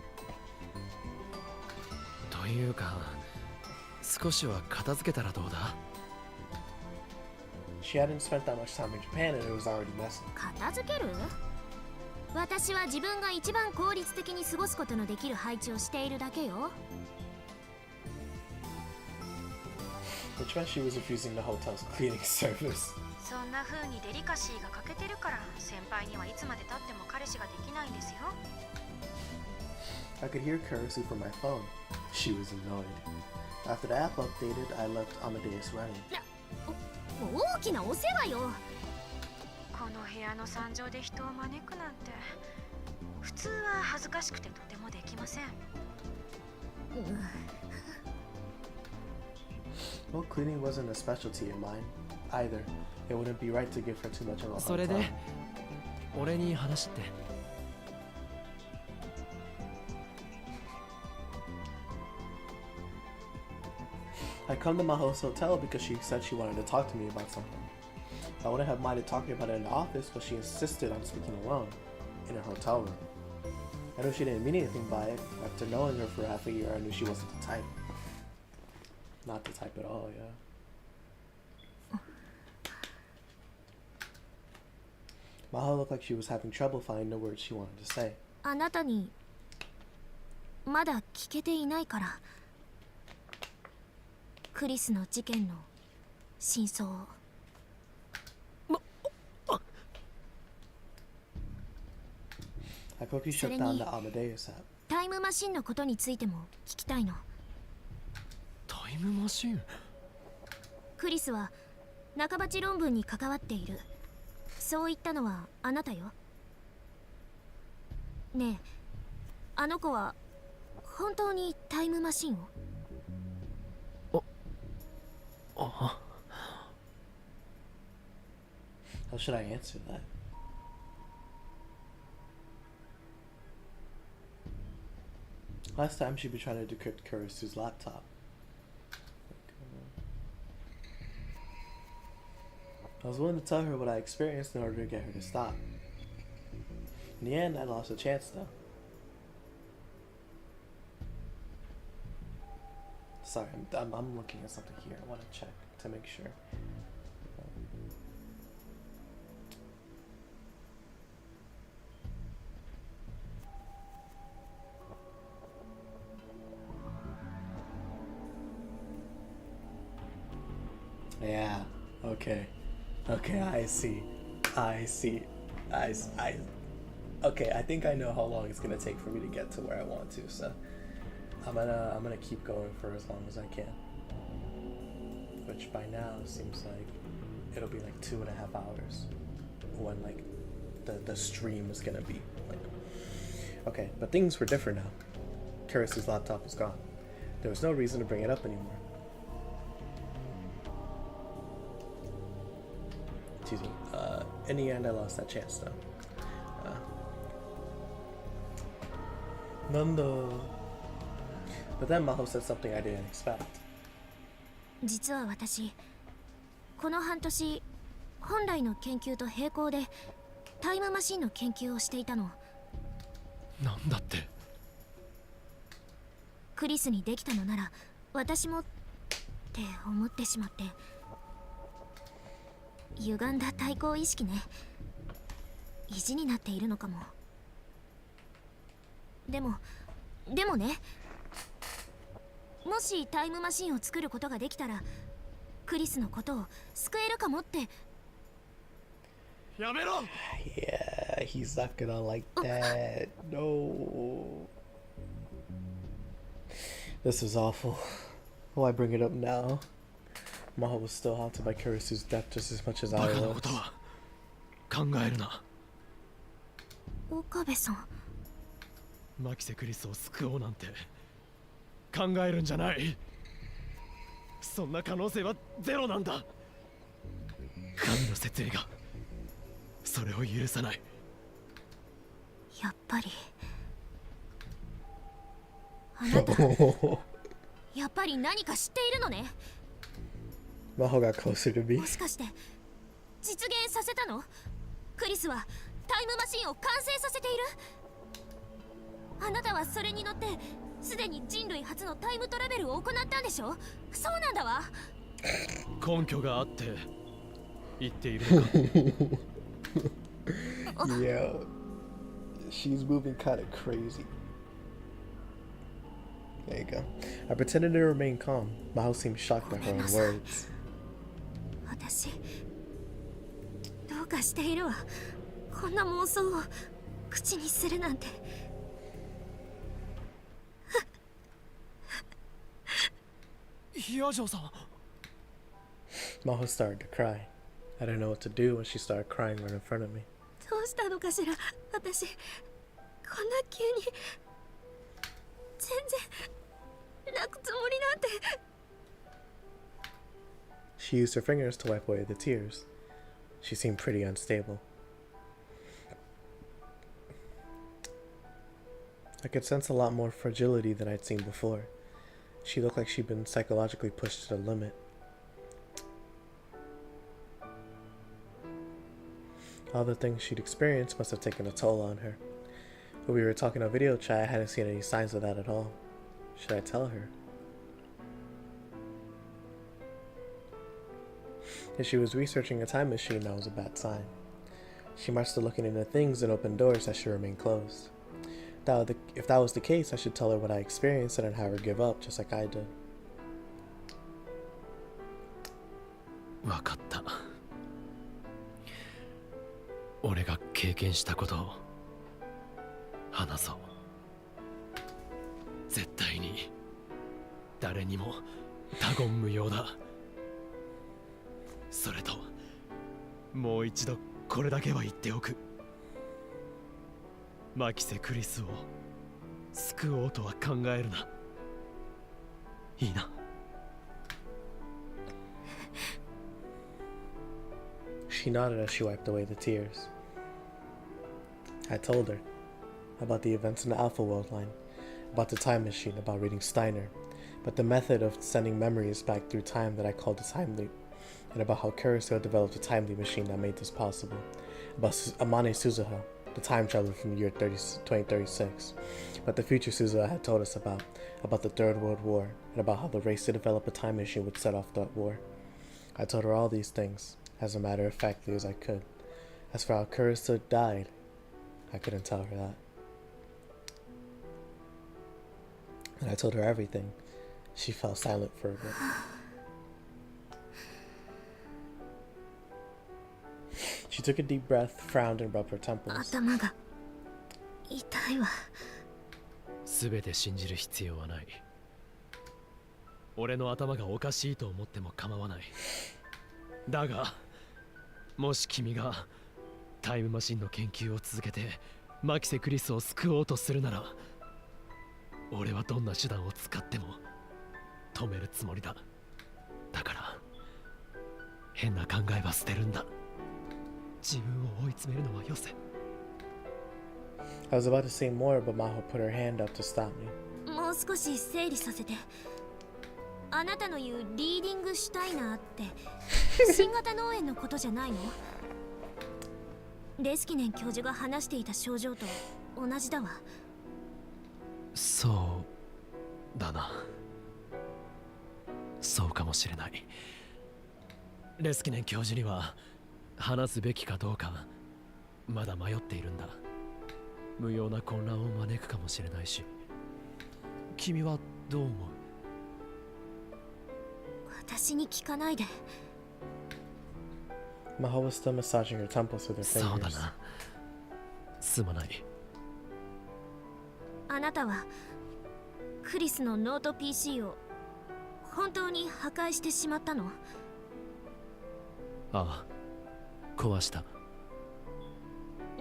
というか、少しは片付けたらどうだ? She hadn't spent that much time in Japan and it was already messy. 片付ける？私は自分が一番効率的に過ごすことのできる配置をしているだけよ。Which meant she was refusing the hotel's cleaning service. そんな風にデリカシーが欠けてるから先輩にはいつまで経っても彼氏ができないんですよ。I could hear Kurisu from my phone. She was annoyed. After the app updated, I left Amadeus running. 大きなお世話よ。この部屋の惨状で人を招くなんて普通は恥ずかしくてとてもできません。Well, cleaning wasn't a specialty of mine either. It wouldn't be right to give her too much of a hard それで time. 俺に話って。 I come to Maho's hotel because she said she wanted to talk to me about something. I wouldn't have minded talking about it in the office, but she insisted on speaking alone, in her hotel room. I knew she didn't mean anything by it. After knowing her for half a year, I knew she wasn't the type. Not the type at all, yeah. Maho looked like she was having trouble finding the words she wanted to say. あなたにまだ聞けていないから。クリスの事件の真相を。I quickly shut down the Amadeus app. タイムマシンのことについても聞きたいの。タイムマシン？クリスは中鉢論文に関わっている。そう言ったのはあなたよ。ねえ、あの子は本当にタイムマシンを？ How should I answer that? Last time she'd been trying to decrypt Kurisu's laptop. I was willing to tell her what I experienced in order to get her to stop. In the end, I lost a chance though. Sorry, I'm looking at something here. I want to check to make sure. Yeah. Okay. Okay, I see. I see. I okay, I think I know how long it's gonna take for me to get to where I want to, so I'm gonna keep going for as long as I can. Which by now seems like it'll be like 2.5 hours when like the stream is gonna be like. Okay, but things were different now. Curtis's laptop was gone. There was no reason to bring it up anymore. Excuse me. In the end, I lost that chance though. Nando. But then Maho said something I didn't expect. 実は私この半年本来の研究と並行でタイムマシンの研究をしていたの。なんだって。クリスにできたのなら私もって思ってしまって。歪んだ対抗意識ね。意地になっているのかも。でもね、もしタイムマシンを作ることができたらクリスのことを救えるかもって。やめろ。 Yeah, he's not gonna like that. No. This is awful. Why bring it up now? Maho was still haunted by Kurisu's death just as much as バ I カな was. ことは考えるな。岡部さん。マキセクリスを救おうなんて考えるんじゃない。そんな可能性はゼロなんだ。神の設営がそれを許さない。やっぱりあなたやっぱり何か知っているのね。 Maho got closer to me. もしかして実現させたの？クリスはタイムマシンを完成させている？あなたはそれに乗ってすでに人類初のタイムトラベルを行ったんでしょ？そうなんだわ。根拠があって言っているのか。Yeah, she's moving kind of crazy. There you go. I pretended to remain calm. Maho seemed shocked at her own words. 私どうかしているわ。こんな妄想を口にするなんて。ヒアジョさん。 Maho started to cry. I didn't know what to do when she started crying right in front of me. どうしたのかしら。私こんな急に全然泣くつもりなんて。 She used her fingers to wipe away the tears. She seemed pretty unstable. I could sense a lot more fragility than I'd seen before. She looked like she'd been psychologically pushed to the limit. All the things she'd experienced must have taken a toll on her. When we were talking on video chat, I hadn't seen any signs of that at all. Should I tell her? If she was researching a time machine, that was a bad sign. She might start looking into things and open doors that should remain closed. If that was the case, I should tell her what I experienced and then have her give up, just like I did. わかった。俺が経験したことを話そう。絶対に誰にも他言無用だ。それともう一度これだけは言っておく。マキセ・クリスを救おうとは考えるな。いいな。She nodded as she wiped away the tears. I told her about the events in the Alpha World line, about the time machine, about reading Steiner, but the method of sending memories back through time that I called a time loop, and about how Kurosawa developed a timely machine that made this possible, about Amane Suzuha, the time traveler from the year 2036, about the future Suzuha had told us about the Third World War, and about how the race to develop a time machine would set off that war. I told her all these things, as matter of factly as I could. As for how Kurosawa died, I couldn't tell her that. And I told her everything. She fell silent for a bit. She took a deep breath, frowned, and rubbed her temples. 頭が痛いわ。全て信じる必要はない。俺の頭がおかしいと思っても構わない。だがもし君がタイムマシンの研究を続けてマキセ・クリスを救おうとするなら、俺はどんな手段を使っても止めるつもりだ。だから変な考えは捨てるんだ。自分を追い詰めるのはよせ。 I was about to say more, but Maho put her hand up to stop me. もう少し整理させて。あなたの言うリーディングシュタイナーって新型脳炎のことじゃないの？レスキネン教授が話していた症状と同じだわ。そうだな。そうかもしれない。レスキネン教授には話すべきかどうかまだ迷っているんだ。無用な混乱を招くかもしれないし。君はどう思う？私に聞かないで。 Maho was still massaging her temples with her そうだ fingers. な。すまない。あなたはクリスのノート PC を本当に破壊してしまったの？ああ、壊した。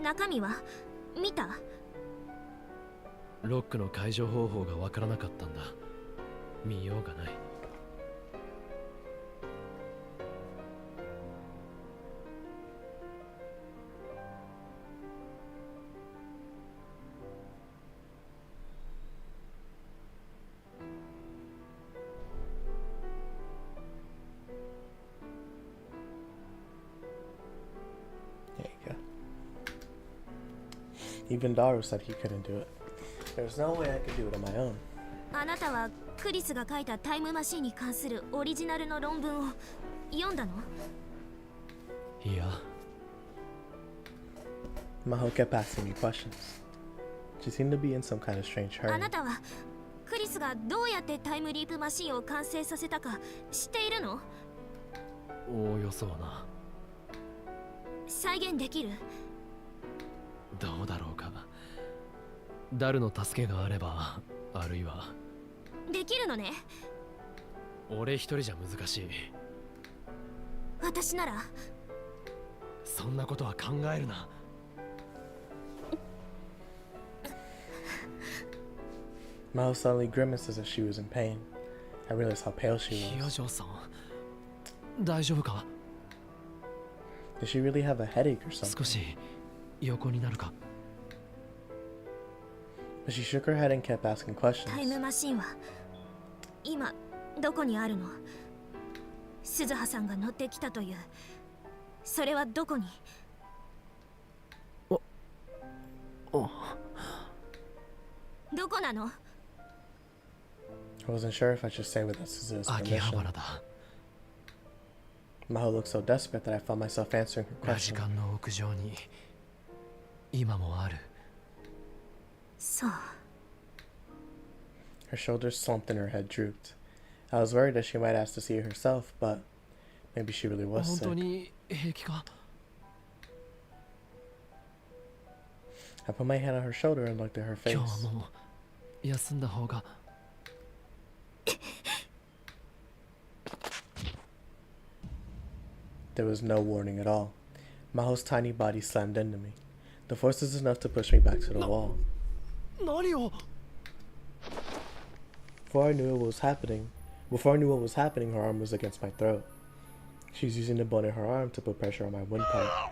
中身は見た？ロックの解除方法がわからなかったんだ。見ようがない。There you go. Even Daru said he couldn't do it. There's no way I could do it on my own. あなたはクリスが書いたタイムマシンに関するオリジナルの論文を読んだの？いや、 Maho kept asking me questions. She seemed to be in some kind of strange あ hurry. なたはクリスがどうやってタイムリープマシンを完成させたか知っているの？おおよそはな。再現できる？どうだろうか。ダルの助けがあれば、あるいはできるのね。俺一人じゃ難しい。私なら。そんなことは考えるな。Maho suddenly grimaced as if she was in pain. I realized how pale she ヒヨ was. ジョーさん、大丈夫か？ Did she really have a headache or 少 something? し横になるか？ But she shook her head and kept asking タイム questions. マシンは今どこにあるの？鈴葉さんが乗ってきたという。それはどこに？おどこなの？ I wasn't sure if I should stay with us as 秋葉 permission. 原だ。 Maho looked so desperate that I found myself answering her ラジ question. カンの屋上に今もある。そう。 Her shoulders slumped and her head drooped. I was worried that she might ask to see it herself, but maybe she really was 本 sick. 当に平気か？ I put my hand on her shoulder and looked at her 今 face. 日はもう休んだ方が。 There was no warning at all. Maho's tiny body slammed into me. The force was enough to push me back to the wall. 何を？ Before I knew what was happening, her arm was against my throat. She was using the bone in her arm to put pressure on my windpipe.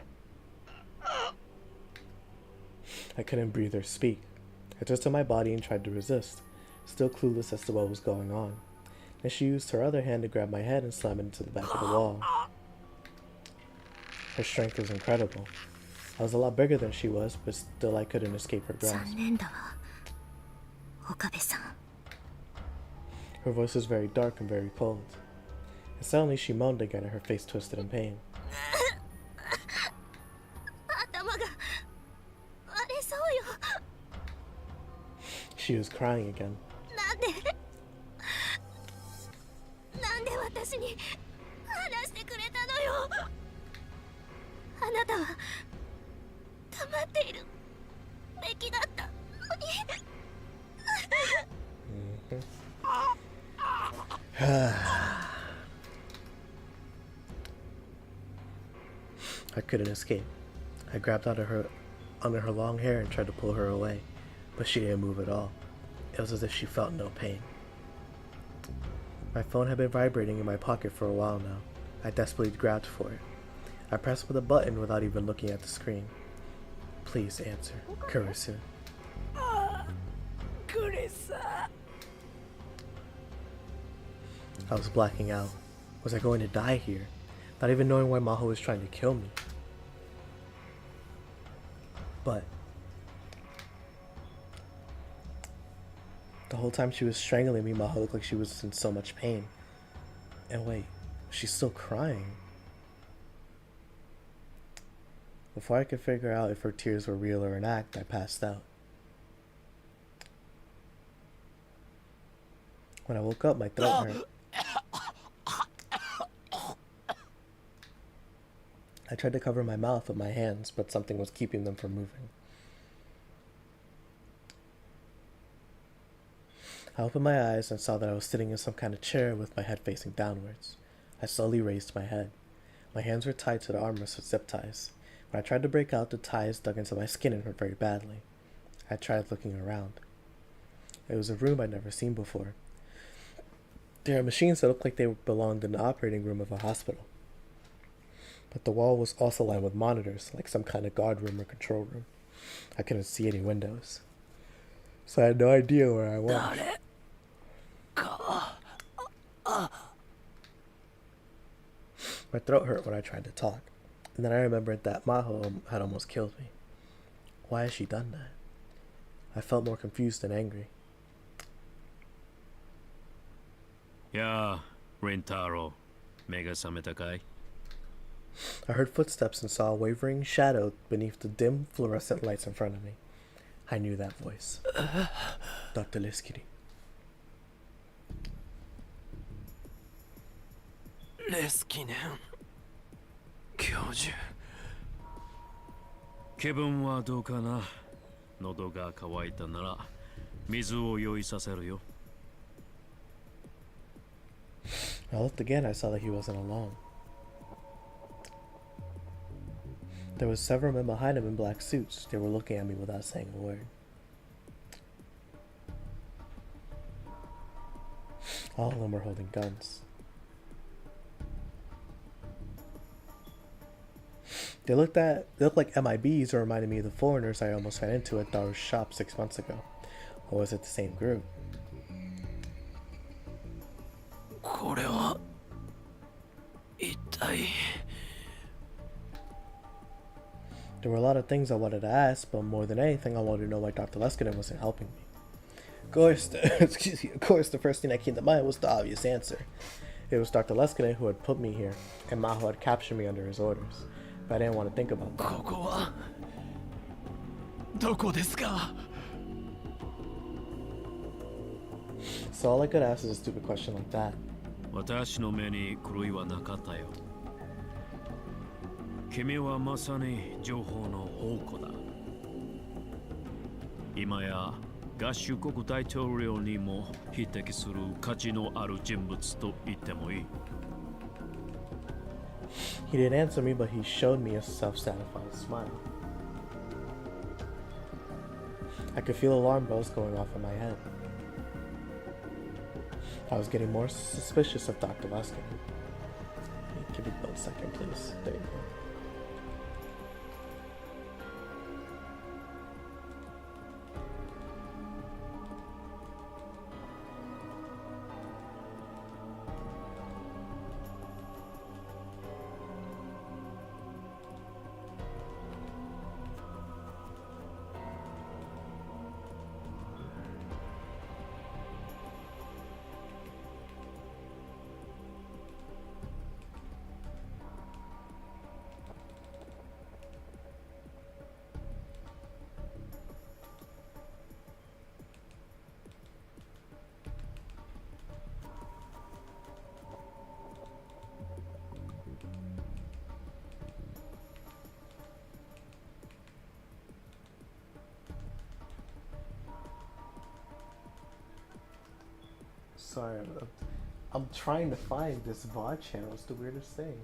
I couldn't breathe or speak. I twisted my body and tried to resist, still clueless as to what was going on. Then she used her other hand to grab my head and slam it into the back of the wall. Her strength was incredible. I was a lot bigger than she was, but still I couldn't escape her 残 grasp. 念だわ。岡部さん。 Her voice was very dark and very cold. And suddenly she moaned again and her face twisted in pain. 頭が割れそうよ。 She was crying again. なんで私に話してくれたのよ。あなたは黙っているべきだったのに。I couldn't escape. I grabbed under her long hair and tried to pull her away, but she didn't move at all. It was as if she felt no pain. My phone had been vibrating in my pocket for a while now. I desperately grabbed for it. I pressed the button without even looking at the screen. Please answer, Kurisu. I was blacking out. Was I going to die here? Not even knowing why Maho was trying to kill me. But the whole time she was strangling me, Maho looked like she was in so much pain. And wait, she's still crying. Before I could figure out if her tears were real or an act, I passed out. When I woke up, my throat hurt. I tried to cover my mouth with my hands, but something was keeping them from moving. I opened my eyes and saw that I was sitting in some kind of chair with my head facing downwards. I slowly raised my head. My hands were tied to the armrest with zip ties. When I tried to break out, the ties dug into my skin and hurt very badly. I tried looking around. It was a room I'd never seen before. There are machines that looked like they belonged in the operating room of a hospital. But the wall was also lined with monitors, like some kind of guard room or control room. I couldn't see any windows, so I had no idea where I was. My throat hurt when I tried to talk, and then I remembered that Maho had almost killed me. Why had she done that? I felt more confused than angry. Yeah, Rintaro. Mega sameta kai? I heard footsteps and saw a wavering shadow beneath the dim fluorescent lights in front of me. I knew that voice. Dr. Liskiri. Leskinen. Kyoju. 気分はどうかな。喉が渇いたなら水を用意させるよ。When I looked again, I saw that he wasn't alone. There were several men behind him in black suits. They were looking at me without saying a word. All of them were holding guns. They looked like MIBs, or reminded me of the foreigners I almost ran into at Daru's shop 6 months ago. Or was it the same group? これは一体 There were a lot of things I wanted to ask, but more than anything, I wanted to know why Dr. Leskinen wasn't helping me. Of course, the first thing that came to mind was the obvious answer. It was Dr. Leskinen who had put me here, and Maho had captured me under his orders. But I didn't want to think about that. ここはどこですか So all I could ask is a stupid question like that. 私の目に狂いはなかったよ。君はまさに情報の宝庫だ。今や合衆国大統領にも匹敵する価値のある人物と言ってもいい。He didn't answer me, but he showed me a self-satisfied smile. I could feel alarm bells going off in my head. I was getting more suspicious of Dr. Leskinen. Give me 1 second, please. There you go. sorry. I'm trying to find this VOD channel. It's the weirdest thing.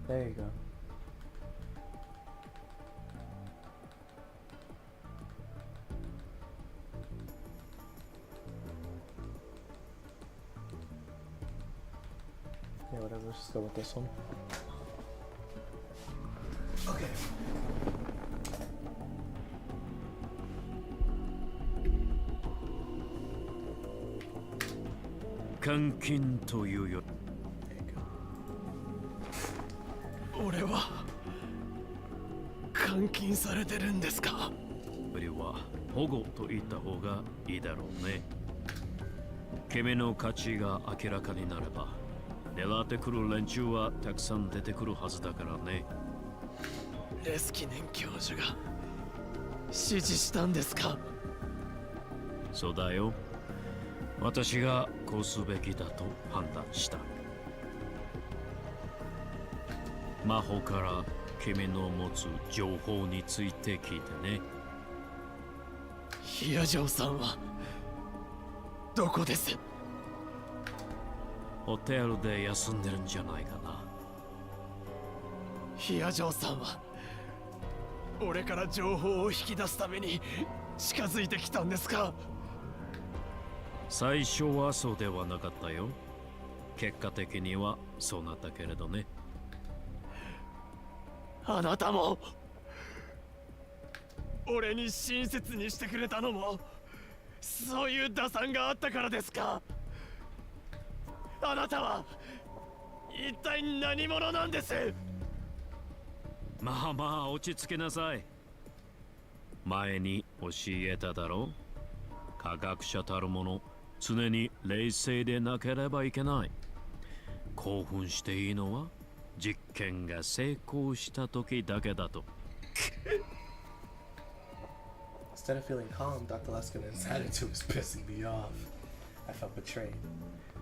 There you go. Yeah, whatever, let's just go with this one. Okay. 監禁というよ。 俺は監禁されてるんですか？よりは保護と言った方がいいだろうね。君の価値が明らかになれば狙ってくる連中はたくさん出てくるはずだからね。レスキネン教授が指示したんですか？そうだよ。私がこうすべきだと判断した。魔法から君の持つ情報について聞いてね。ヒアジョーさんはどこです？ホテルで休んでるんじゃないかな。ヒアジョーさんは俺から情報を引き出すために近づいてきたんですか？最初はそうではなかったよ。結果的にはそうなったけれどね。あなたも俺に親切にしてくれたのもそういう打算があったからですか？あなたは一体何者なんです？まあまあ落ち着けなさい。前に教えただろう。科学者たるもの常に冷静でなければいけない。興奮していいのは実験が成功した時だけだと。Instead of feeling calm, Dr. Leskinen's attitude was pissing me off. I felt betrayed.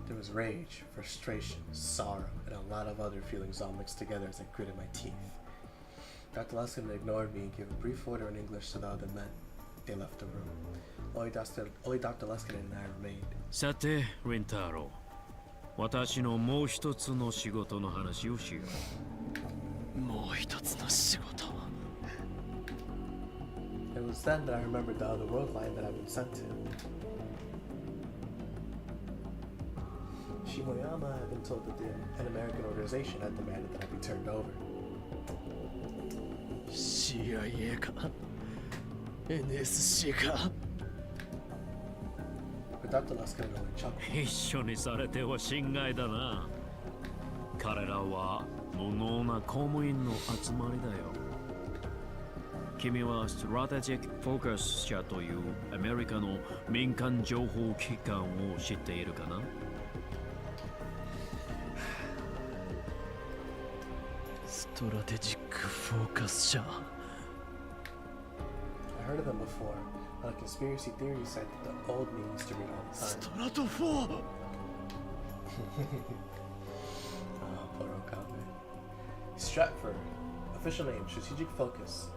There was rage, frustration, sorrow, and a lot of other feelings all mixed together as I gritted my teeth. Dr. Leskinen ignored me and gave a brief order in English to the other men. They left the room. Only Dr. Leskinen and I remained. さて、リンタロウ。私のもう一つの仕事の話をしよう。もう一つの仕事。It was then that I remembered the other world line that I'd been sent to. Shimoyama had been told that an American organization had demanded that I be turned over. CIA か NSC か But Dr. Leskinen only chuckled. 一緒にされては心外だな。彼らは無能な公務員の集まりだよ。君はストラテジック・フォーカス社というアメリカの民間情報機関を知っているかな？ストラテジック・フォーカス社 I heard of them before, but a conspiracy theory said that the old me used to read all the ス time. トラト4 Oh, poor Okame. Stratford, official name Strategic Focus,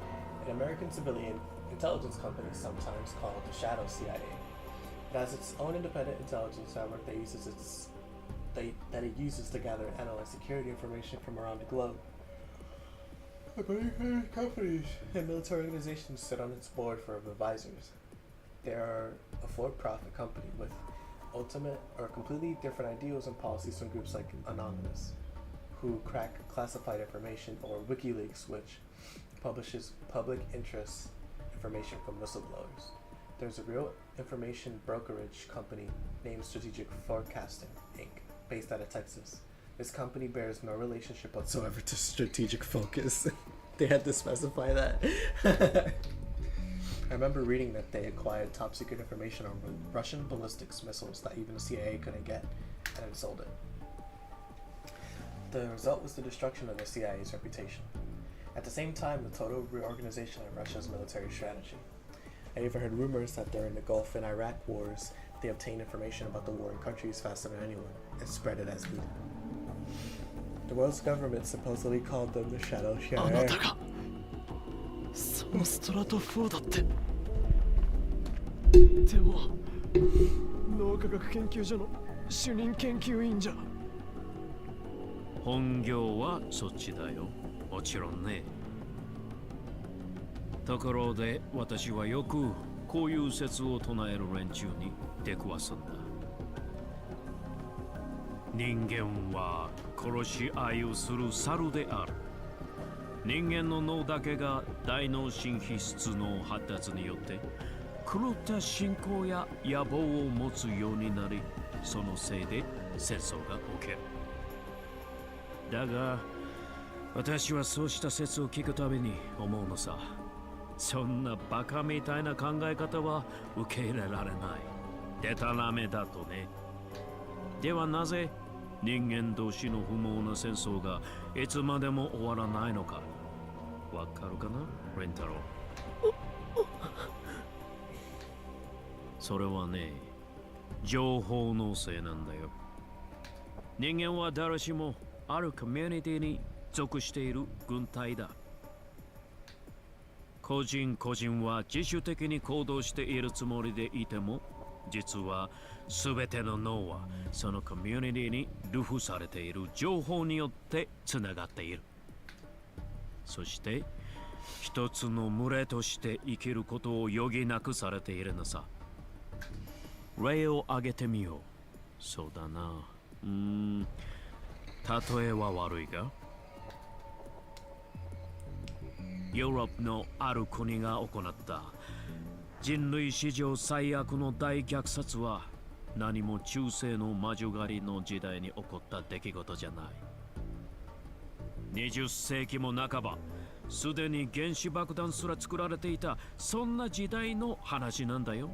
an American civilian intelligence company sometimes called the Shadow CIA. It has its own independent intelligence network that it uses to gather and analyze security information from around the globe. American companies and military organizations sit on its board for advisors. They are a for-profit company with ultimate or completely different ideals and policies from groups like Anonymous, who crack classified information, or WikiLeaks, which publishes public interest information from whistleblowers. There's a real information brokerage company named Strategic Forecasting, Inc., based out of Texas. This company bears no relationship whatsoever to Strategic Focus. They had to specify that. I remember reading that they acquired top secret information on Russian ballistics missiles that even the CIA couldn't get, and then sold it. The result was the destruction of the CIA's reputation. At the same time, the total reorganization of Russia's military strategy. I even heard rumors that during the Gulf and Iraq wars, they obtained information about the warring countries faster than anyone and spread it as needed. The world's government supposedly called them the Shadow あな Share. たがそのストラト4だって。でも脳科学研究所の主任研究員じゃ。本業はそっちだよ。もちろんね。ところで私はよくこういう説を唱える連中に出くわすんだ。人間は殺し合いをする猿である。人間の脳だけが大脳神秘質の発達によって狂った信仰や野望を持つようになり、そのせいで戦争が起きる。だが私はそうした説を聞くたびに思うのさ。そんなバカみたいな考え方は受け入れられない。でたらめだとね。ではなぜ人間同士の不毛な戦争がいつまでも終わらないのか。わかるかな、レンタロウ。それはね、情報のせいなんだよ。人間は誰しもあるコミュニティに属している軍隊だ。個人個人は自主的に行動しているつもりでいても、実は全ての脳はそのコミュニティに流布されている情報によってつながっている。そして一つの群れとして生きることを余儀なくされているのさ。例を挙げてみよう。そうだな。例えは悪いが、ヨーロッパのある国が行った人類史上最悪の大虐殺は何も中世の魔女狩りの時代に起こった出来事じゃない。20世紀も半ば、すでに原子爆弾すら作られていた、そんな時代の話なんだよ。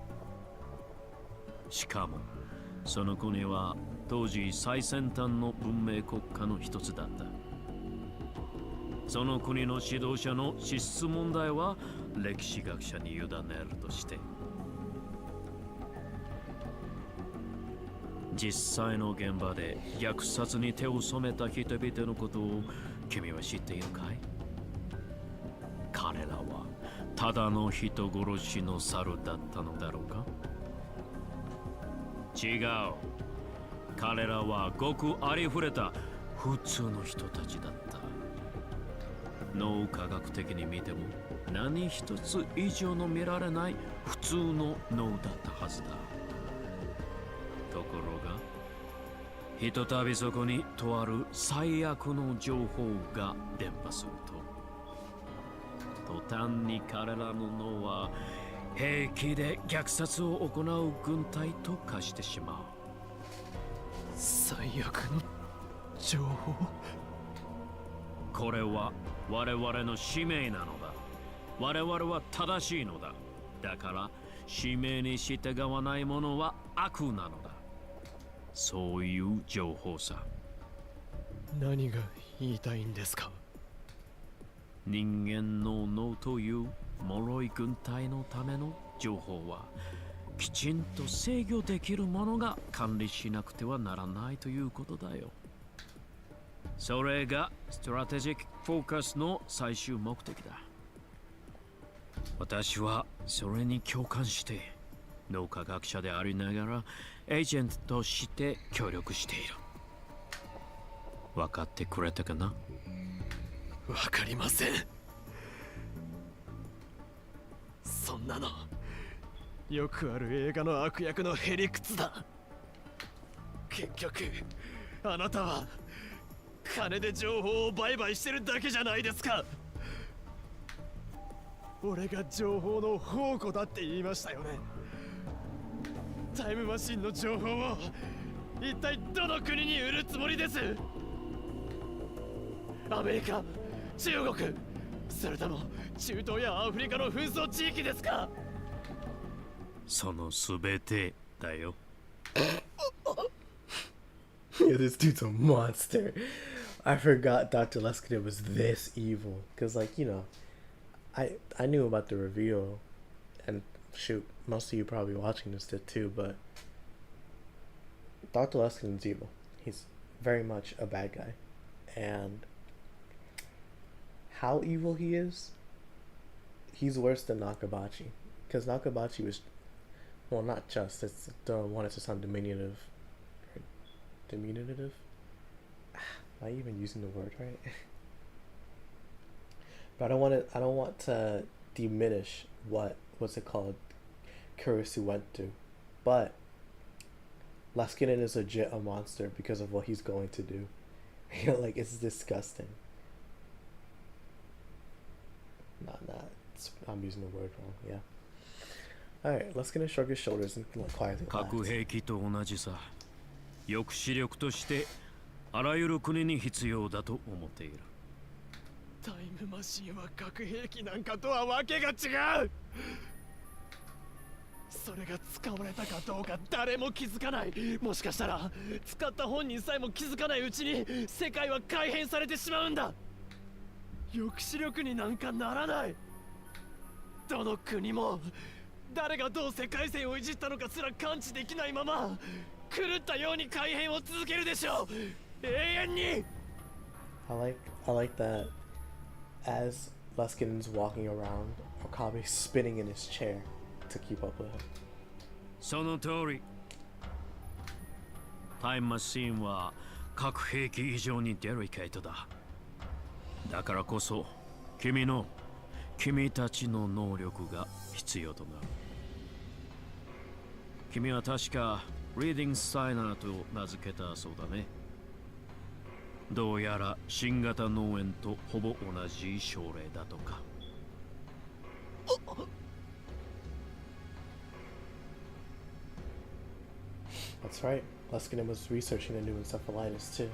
しかもその国は当時最先端の文明国家の一つだった。その国の指導者の資質問題は歴史学者に委ねるとして、実際の現場で虐殺に手を染めた人々のことを君は知っているかい？彼らはただの人殺しの猿だったのだろうか？違う。彼らはごくありふれた普通の人たちだった。脳科学的に見ても何一つ異常の見られない普通の脳だったはずだ。ところがひとたびそこにとある最悪の情報が伝播すると、途端に彼らの脳は平気で虐殺を行う軍隊と化してしまう。最悪の情報。これは我々の使命なのだ。我々は正しいのだ。だから使命に従わない者は悪なのだ。そういう情報さ。何が言いたいんですか？人間の脳という脆い軍隊のための情報はきちんと制御できる者が管理しなくてはならないということだよ。それがストラテジックフォーカスの最終目的だ。私はそれに共感して脳科学者でありながらエージェントとして協力している。分かってくれたかな？わかりません。そんなのよくある映画の悪役のへりくつだ。結局あなたは金で情報を売買してるだけじゃないですか。俺が情報の宝庫だって言いましたよね。タイムマシンの情報を一体どの国に売るつもりです？アメリカ、中国、それとも中東やアフリカの紛争地域ですか？そのすべてだよ。Yeah, this dude's a monster. I forgot Dr. Leskinen was this evil. Because, like, you know, I knew about the reveal. And, shoot, most of you probably watching this did too. But Dr. Leskinen's evil. He's very much a bad guy. and how evil he is, he's worse than Nakabachi. Because Nakabachi was, well, not just, it's, don't want it to sound diminutive. Diminutive? Am I even using the word right? But I don't want to diminish what's it called, Kurisu went through. But Laskinen is legit a monster because of what he's going to do. You know, like, it's disgusting. I'm using the word wrong, yeah. Alright, Laskinen shrug his shoulders and quietly 核 relax. 兵器と同じさ。抑止力としてあらゆる国に必要だと思っている。タイムマシンは核兵器なんかとはわけが違う。それが使われたかどうか誰も気づかない。もしかしたら使った本人さえも気づかないうちに世界は改変されてしまうんだ。抑止力になんかならない。どの国も誰がどう世界線をいじったのかすら感知できないまま狂ったように改変を続けるでしょう。永遠に。I like that as Luskin's walking around, Okabe's spinning in his chair to keep up with him. その通り。タイムマシンは核兵器以上にデリケートだ。だからこそ君たちの能力が必要となる。君は確かリーディングスタイナーと名付けたそうだね。どうやら新型脳炎とほぼ同じ症例だとか。That's right. Luskinen was researching the new encephalitis too.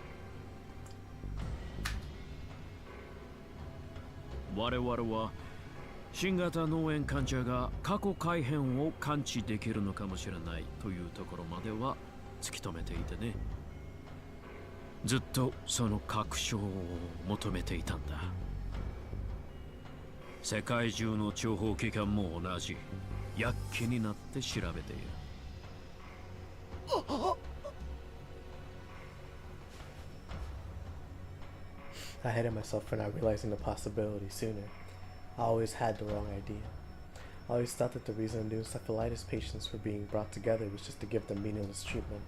我々は新型脳炎患者が過去改変を感知できるのかもしれないというところまでは突き止めていてね。ずっとその確証を求めていたんだ。世界中の諜報機関も同じ躍起になって調べている。I hated myself for not realizing the possibility sooner. I always had the wrong idea. I always thought that the reason new encephalitis patients were being brought together was just to give them meaningless treatment.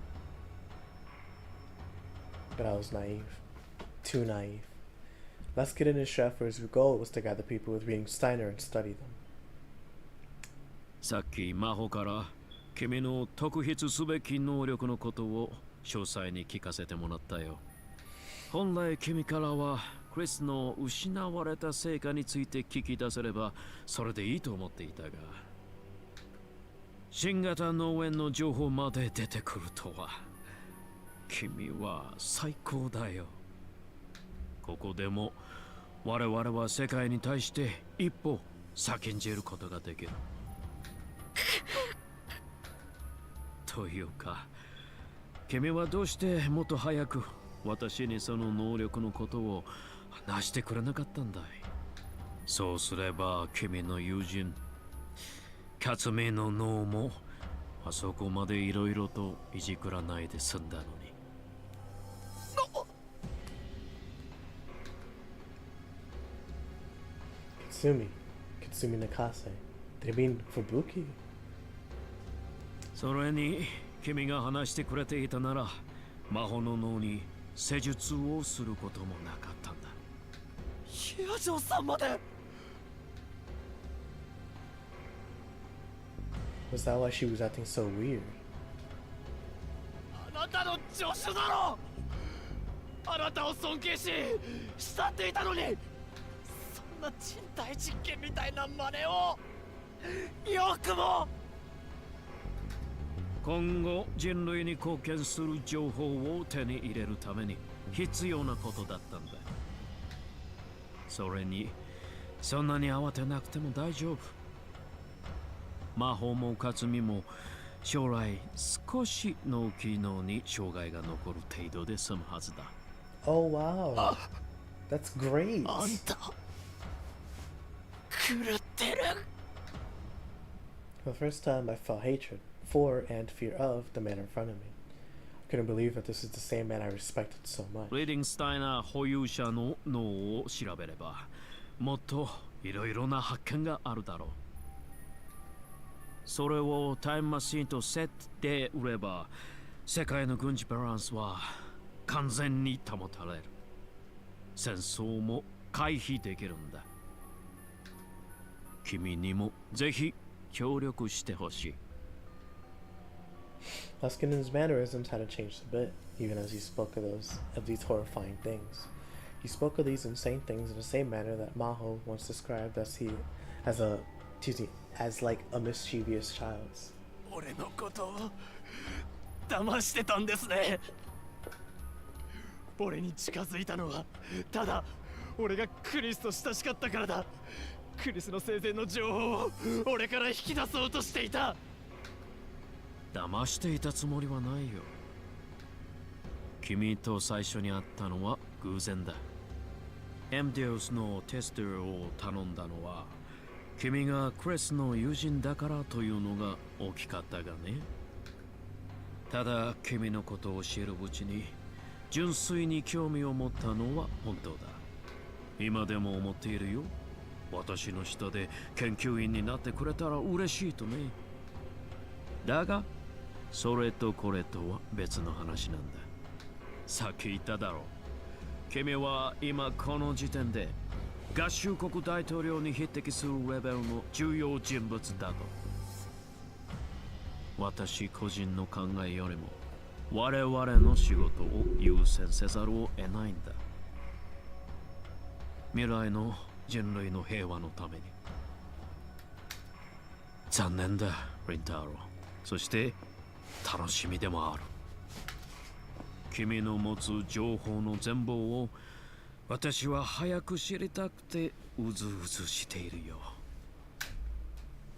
But I was naive. Too naive. Luskin and his Schaffer's goal was to gather people with reading Steiner and study them. さっき真帆から君の特筆すべき能力のことを詳細に聞かせてもらったよ。本来君からはクリスの失われた成果について聞き出せればそれでいいと思っていたが、新型脳炎の情報まで出てくるとは。君は最高だよ。ここでも我々は世界に対して一歩先んじることができる。というか、君はどうしてもっと早く私にその能力のことを話してくれなかったんだい。そうすれば君の友人勝美の脳もあそこまでいろいろといじくらないで済んだのに。Katsumi Nakase. They mean Fubuki. それに君が話してくれていたなら魔法の脳に施術をすることもなかったんだ。ヒアジョさんまで。 Was that why she was acting so weird? あなたの助手だろ。あなたを尊敬し慕っていたのに、そんな人体実験みたいな真似を。よくも。今後人類に貢献する情報を手に入れるために必要なことだったんだ。それにそんなに慌てなくても大丈夫。魔法も勝美も将来少し脳機能に障害が残る程度で済むはずだ。Oh wow. That's great. あんた狂ってる。 For the first time I felt hatred for and fear of the man in front of me. Couldn't believe that this is the same man I respected so much. リーディングスタイナー保有者の脳を調べればもっといろいろな発見があるだろう。それをタイムマシンとセットで売れば世界の軍事バランスは完全に保たれる。戦争も回避できるんだ。君にもぜひ協力してほしい。Huskinen's mannerisms hadn't changed a bit, even as he spoke of these horrifying things. He spoke of these insane things in the same manner that Maho once described as like a mischievous child's. 俺のことを騙してたんですね。俺に近づいたのはただ俺がクリスと親しかったからだ。クリスの生前の情報を俺から引き出そうとしていた。騙していたつもりはないよ。君と最初に会ったのは偶然だ。エムデウスのテストを頼んだのは君がクリスの友人だからというのが大きかったがね。ただ君のことを知るうちに純粋に興味を持ったのは本当だ。今でも思っているよ。私の下で研究員になってくれたら嬉しいとね。だがそれとこれとは別の話なんだ。さっき言っただろう。君は今この時点で合衆国大統領に匹敵するレベルの重要人物だと。私個人の考えよりも我々の仕事を優先せざるを得ないんだ。未来の人類の平和のために。残念だ、リンタロウ。そして楽しみでもある。君の持つ情報の全貌を私は早く知りたくてうずうずしているよ。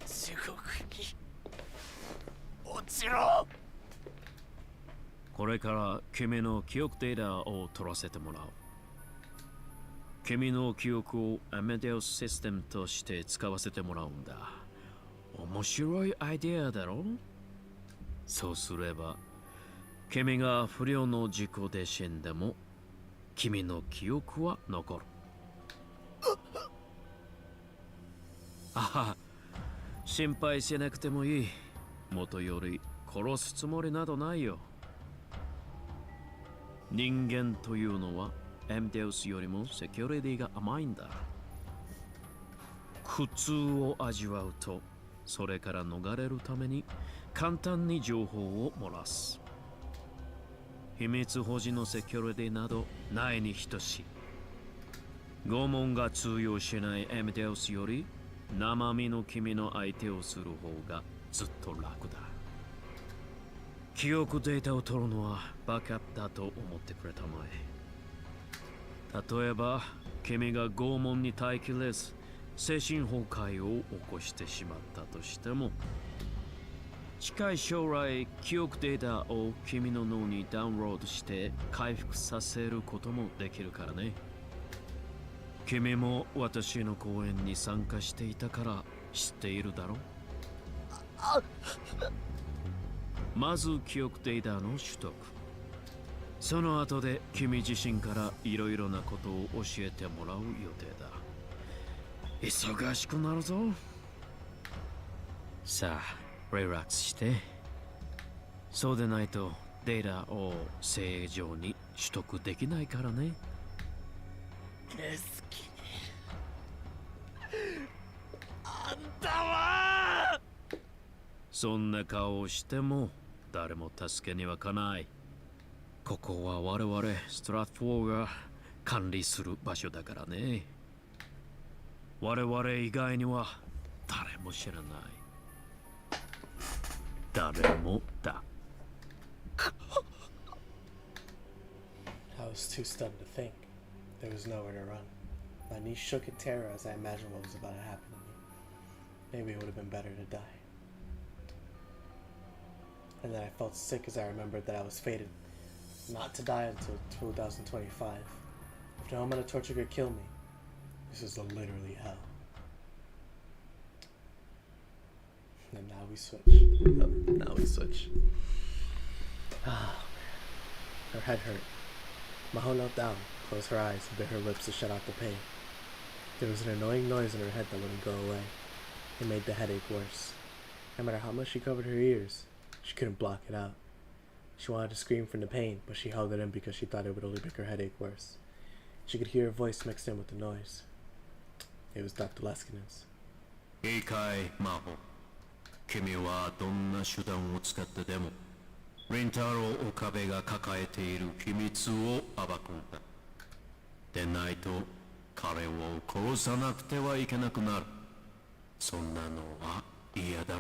地獄に落ちろ。これから君の記憶データを取らせてもらう。君の記憶をアメデウスシステムとして使わせてもらうんだ。面白いアイデアだろ。そうすれば君が不良の事故で死んでも君の記憶は残る。ああ、心配しなくてもいい。元より殺すつもりなどないよ。人間というのはエムデウスよりもセキュリティが甘いんだ。苦痛を味わうとそれから逃れるために簡単に情報を漏らす。秘密保持のセキュリティなどないに等しい。拷問が通用しないエムデウスより生身の君の相手をする方がずっと楽だ。記憶データを取るのはバックアップだと思ってくれたまえ。例えば君が拷問に耐えきれず精神崩壊を起こしてしまったとしても近い将来記憶データを君の脳にダウンロードして回復させることもできるからね。君も私の講演に参加していたから知っているだろう。まず記憶データの取得。その後で君自身からいろいろなことを教えてもらう予定だ。忙しくなるぞ。さあリラックスして。そうでないとデータを正常に取得できないからね。レスキにあんたはそんな顔をしても誰も助けには来ない。ここは我々ストラットフォーが管理する場所だからね。我々以外には誰も知らない。誰もだ。I was too stunned to think. There was nowhere to run. My knees shook in terror as I imagined what was about to happen to me. Maybe it would have been better to die. And then I felt sick as I remembered that I was fated not to die until 2025. If no amount of torture could kill me, this is literally hell. And now we switch. Oh, now we switch. Ah, Her head hurt. Maho knelt down, closed her eyes, and bit her lips to shut out the pain. There was an annoying noise in her head that wouldn't go away. It made the headache worse. No matter how much she covered her ears, she couldn't block it out. She wanted to scream from the pain, but she held it in because she thought it would only make her headache worse. She could hear her voice mixed in with the noise. It was Dr. Leskinen's. いいかい、マホ。君はどんな手段を使ってでも、リンタロウ・オカベが抱えている秘密を暴くんだ。でないと、彼を殺さなくてはいけなくなる。そんなのは嫌だろ？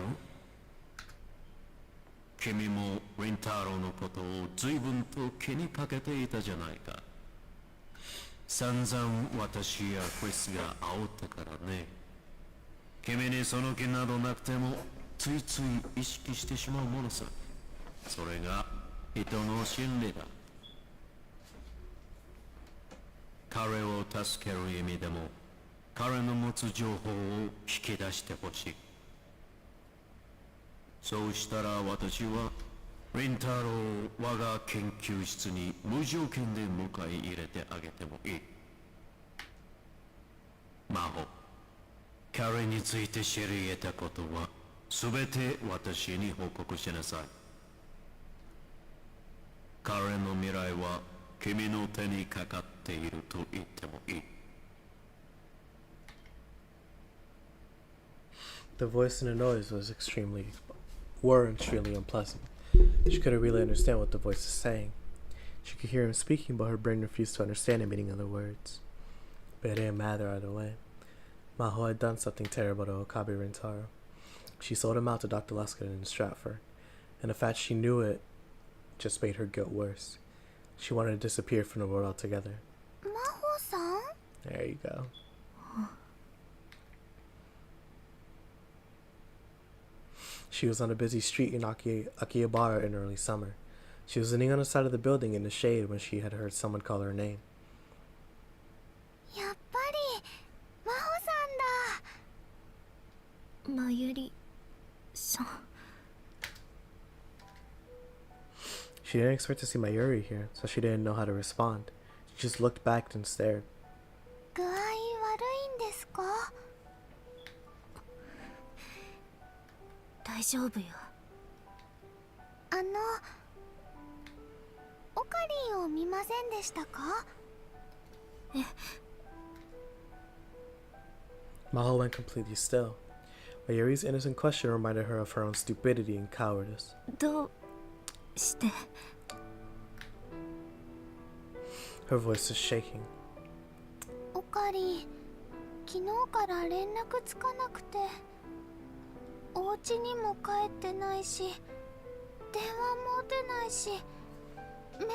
君もリンタロウのことを随分と気にかけていたじゃないか。散々私やクリスが煽ったからね。君にその気などなくてもついつい意識してしまうものさ。それが人の心理だ。彼を助ける意味でも彼の持つ情報を引き出してほしい。そうしたら私はリンタロウを我が研究室に無条件で迎え入れてあげてもいい。マホ、彼について知り得たことは全て私に報告しなさい。彼の未来は君の手にかかっていると言ってもいい。The voice and the noise were extremely unpleasant. She couldn't really understand what the voice was saying. She could hear him speaking, but her brain refused to understand the meaning of the words. But it didn't matter either way. Maho had done something terrible to Okabe Rintaro. She sold him out to Dr. Leskinen in Stratford, and the fact she knew it just made her guilt worse. She wanted to disappear from the world altogether. Maho-san? There you go. She was on a busy street in Akihabara in early summer. She was leaning on the side of the building in the shade when she had heard someone call her name. やっぱり真帆さんだ。まゆりさん。 She didn't expect to see Mayuri here, so she didn't know how to respond. She just looked back and stared. 具合悪いんですか？大丈夫よ。オカリンを見ませんでしたか？ Maho went completely still. Mayuri's innocent question reminded her of her own stupidity and cowardice. どうして？ Her voice was shaking. オカリン、昨日から連絡つかなくて、お家にも帰ってないし、電話も出ないし、メールや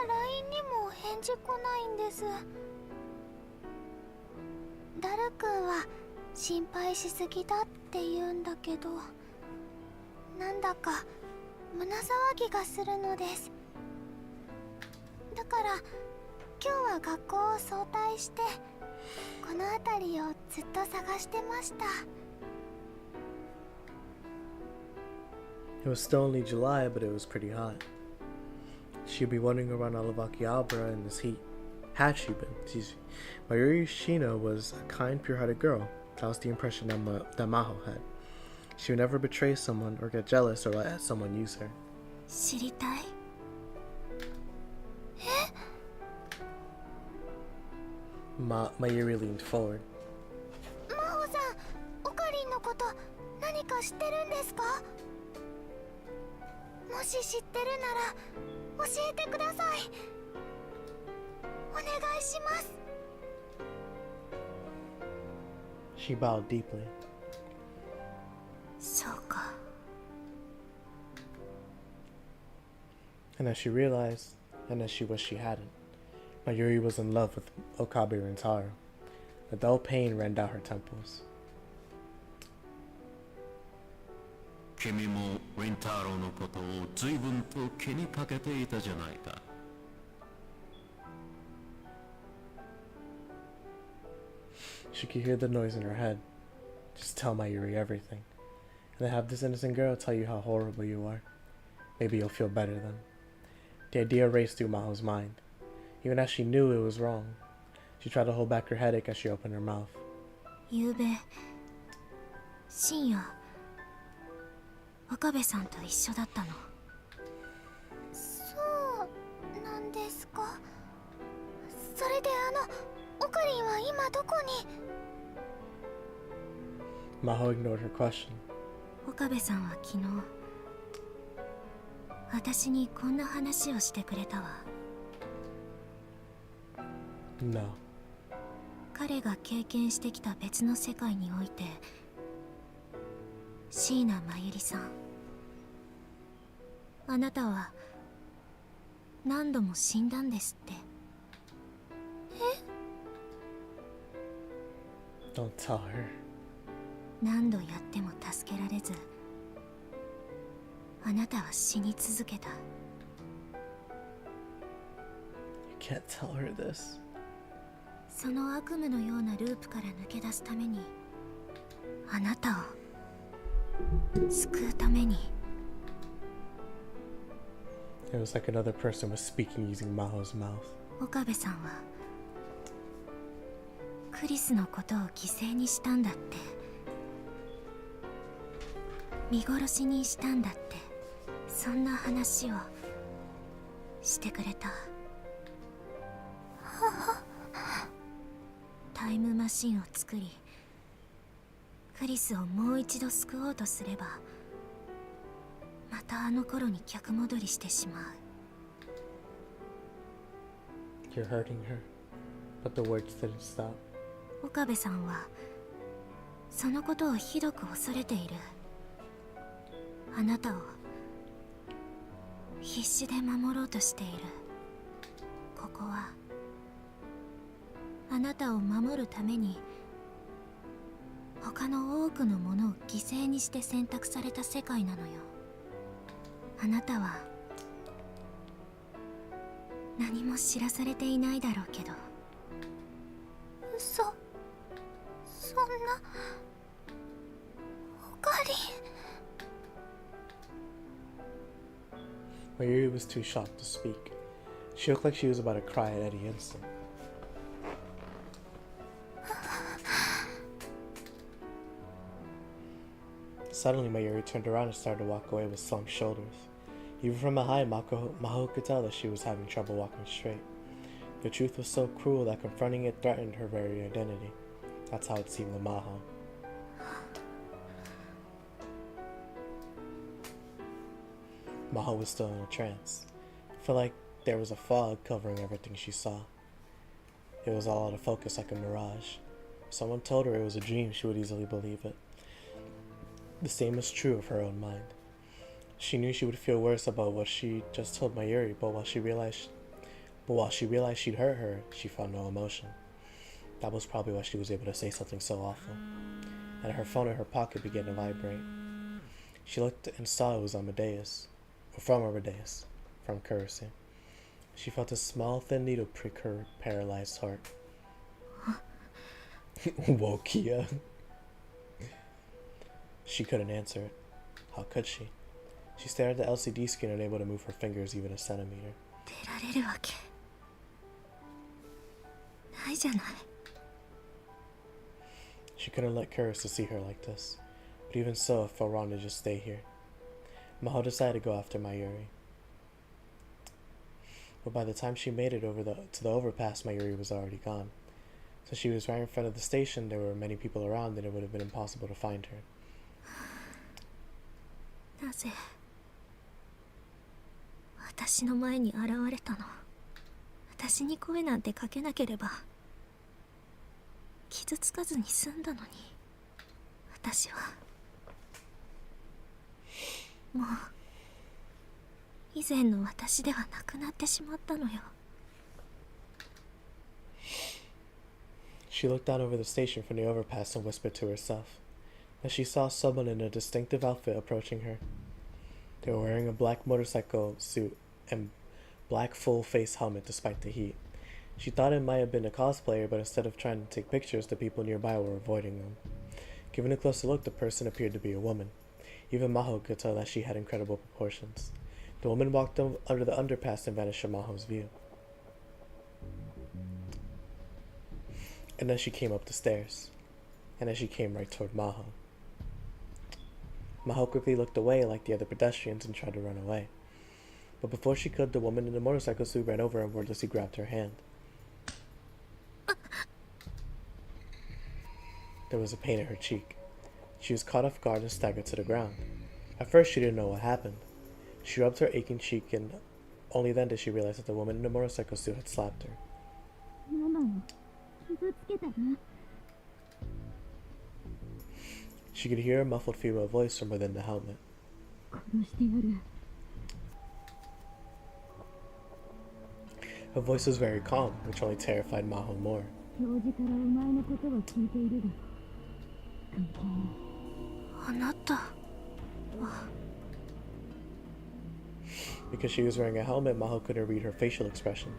LINE にも返事来ないんです。ダル君は心配しすぎだって言うんだけど、なんだか胸騒ぎがするのです。だから今日は学校を早退してこの辺りをずっと探してました。 It was still only July, but it was pretty hot. She'd be wandering around all of Akihabara in this heat. Had she been? Mayuri Shino was a kind, pure-hearted girl. That was the impression that Maho had. She would never betray someone or get jealous or let someone use her. 知りたい？ Mayuri leaned forward. 真帆さん、オカリンのこと何か知ってるんですか？もし知ってるなら教えてください。お願いします。 She bowed deeply. そうか。 And as she realized, and as she wished she hadn't, Mayuri was in love with Okabe Rintaro. A dull pain ran down her temples. 君もリンタロウのことを随分と気にかけていたじゃないか。She could hear the noise in her head. Just tell Mayuri everything. And then have this innocent girl tell you how horrible you are. Maybe you'll feel better then. The idea raced through Maho's mind. Even as she knew it was wrong, she tried to hold back her headache as she opened her mouth. ゆうべ深夜岡部さんと一緒だったの。そうなんですか。それでオカリンは今どこに。 Maho ignored her question. 岡部さんは昨日私にこんな話をしてくれたわ。 No. 彼が経験してきた別の世界において椎名真由里さん、あなたは何度も死んだんですって。 Don't tell her. 何度やっても助けられずあなたは死に続けた。 You can't tell her this. その悪夢のようなループから抜け出すためにあなたを救うために。 It was like another person was speaking using Maho's mouth. 岡部さんはクリスのことを犠牲にしたんだって、見殺しにしたんだって、そんな話をしてくれた。タイムマシンを作りクリスをもう一度救おうとすればまたあの頃に逆戻りしてしまう。 You're hurting her. But the words didn't stop. 岡部さんはそのことをひどく恐れている。あなたを必死で守ろうとしている。ここはあなたを守るために他の多くのものを犠牲にして選択された世界なのよ。あなたは何も知らされていないだろうけど。嘘、そんな。オカリン。 Mayuri was too shocked to speak. She looked like she was about to cry at any instant. Suddenly, Mayuri turned around and started to walk away with slumped shoulders. Even from behind, Maho could tell that she was having trouble walking straight. The truth was so cruel that confronting it threatened her very identity. That's how it seemed to Maho. Maho was still in a trance. It felt like there was a fog covering everything she saw. It was all out of focus like a mirage. If someone told her it was a dream, she would easily believe it. The same was true of her own mind. She knew she would feel worse about what she just told Mayuri, but while she realized she'd hurt her, she felt no emotion. That was probably why she was able to say something so awful. And her phone in her pocket began to vibrate. She looked and saw it was Amadeus. From Amadeus. From Kurose. She felt a small, thin needle prick her paralyzed heart. Whoa, Kia. She couldn't answer it. How could she? She stared at the LCD screen, unable to move her fingers even a centimeter. 出られるわけないじゃない。 She couldn't let Kurose see her like this. But even so, it felt wrong to just stay here. Maho decided to go after Mayuri. But by the time she made it to the overpass, Mayuri was already gone. Since she was right in front of the station, there were many people around and it would have been impossible to find her. なぜ私の前に現れたの。私に声なんてかけなければ傷つかずに済んだのに。私はもう以前の私ではなくなってしまったのよ。 She looked down over the station from the overpass and whispered to herself. Then she saw someone in a distinctive outfit approaching her. They were wearing a black motorcycle suit and black full-face helmet despite the heat. She thought it might have been a cosplayer, but instead of trying to take pictures, the people nearby were avoiding them. Given a closer look, the person appeared to be a woman. Even Maho could tell that she had incredible proportions. The woman walked under the underpass and vanished from Maho's view. And then she came up the stairs. And then she came right toward Maho. Maho quickly looked away like the other pedestrians and tried to run away. But before she could, the woman in the motorcycle suit ran over and wordlessly grabbed her hand. There was a pain in her cheek. She was caught off guard and staggered to the ground. At first, she didn't know what happened. She rubbed her aching cheek, and only then did she realize that the woman in the motorcycle suit had slapped her. She could hear a muffled female voice from within the helmet. Her voice was very calm, which only terrified Maho more. Because she was wearing a helmet, Maho couldn't read her facial expression.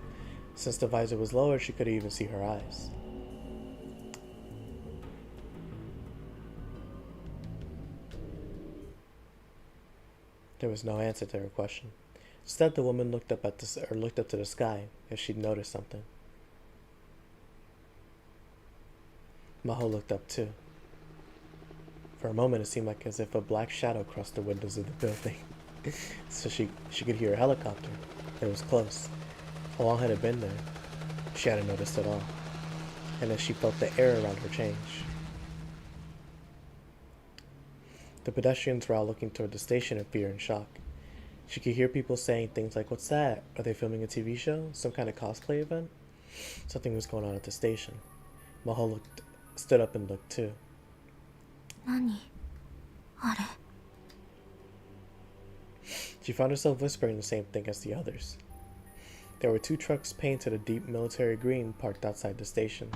Since the visor was lower, she couldn't even see her eyes. There was no answer to her question. Instead, the woman looked up to the sky, as she'd noticed something. Maho looked up too. For a moment, it seemed like as if a black shadow crossed the windows of the building. So she could hear a helicopter. It was close. How long had it been there? She hadn't noticed at all. And then she felt the air around her change. The pedestrians were all looking toward the station in fear and shock. She could hear people saying things like, "What's that? Are they filming a TV show? Some kind of cosplay event?" Something was going on at the station. Maho stood up and looked too. She found herself whispering the same thing as the others. There were 2 trucks painted a deep military green parked outside the station.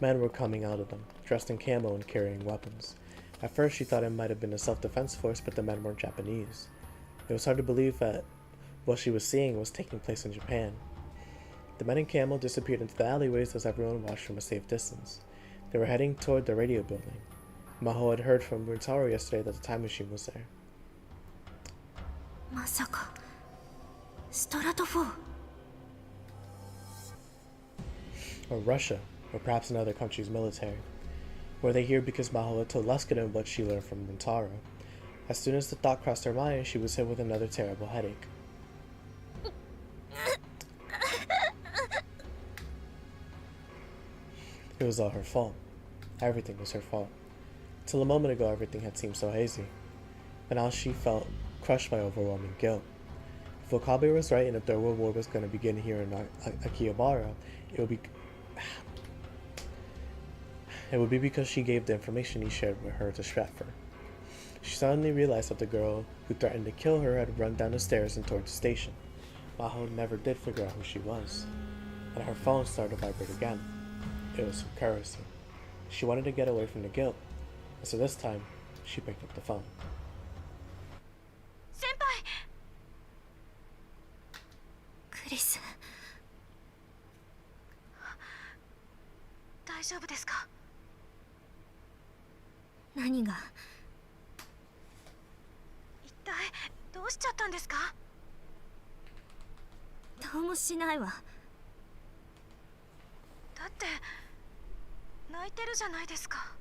Men were coming out of them, dressed in camo and carrying weapons. At first she thought it might have been a self-defense force, but the men weren't Japanese. It was hard to believe that what she was seeing was taking place in Japan. The men in camo disappeared into the alleyways as everyone watched from a safe distance. They were heading toward the radio building. Maho had heard from Rintaro yesterday that the time machine was there. Or Russia, or perhaps another country's military. Were they here because Maho had told Luskin what she learned from Rintaro? As soon as the thought crossed her mind, she was hit with another terrible headache. It was all her fault. Everything was her fault. Till a moment ago, everything had seemed so hazy. But now she felt crushed by overwhelming guilt. If Okabe was right and if the World War was going to begin here in Akihabara, it would be because she gave the information he shared with her to Stratford. She suddenly realized that the girl who threatened to kill her had run down the stairs and toward the station. Maho never did figure out who she was, and her phone started to vibrate again. It was from Kurose. She wanted to get away from the guilt, and so this time, she picked up the phone. Senpai! Chris. 大丈夫ですか? 何が? 一体どうしちゃったんですか? どうもしないわ。だって泣いてるじゃないですか。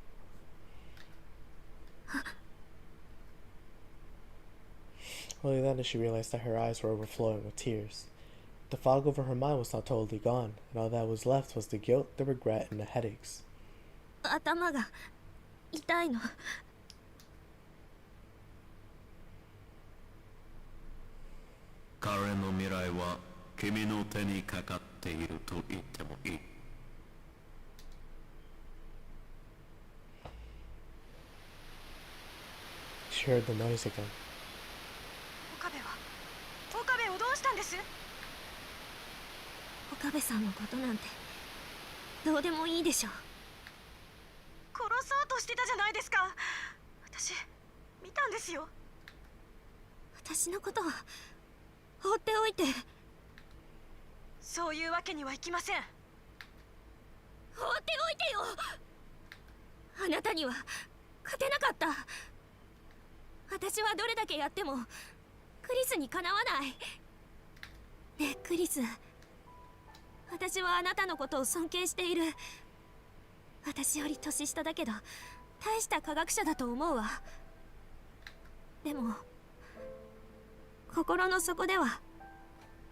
Only then did she realize that her eyes were overflowing with tears. The fog over her mind was not totally gone, and all that was left was the guilt, the regret, and the headaches. 頭が痛いの。彼の未来は君の手にかかっていると言ってもいい。She heard the noise again. 岡部をどうしたんです？岡部さんのことなんてどうでもいいでしょ。殺そうとしてたじゃないですか。私見たんですよ。私のことは放っておいて。そういうわけにはいきません。放っておいてよ。あなたには勝てなかった。私はどれだけやってもクリスにかなわない。ねえクリス、私はあなたのことを尊敬している。私より年下だけど大した科学者だと思うわ。でも心の底では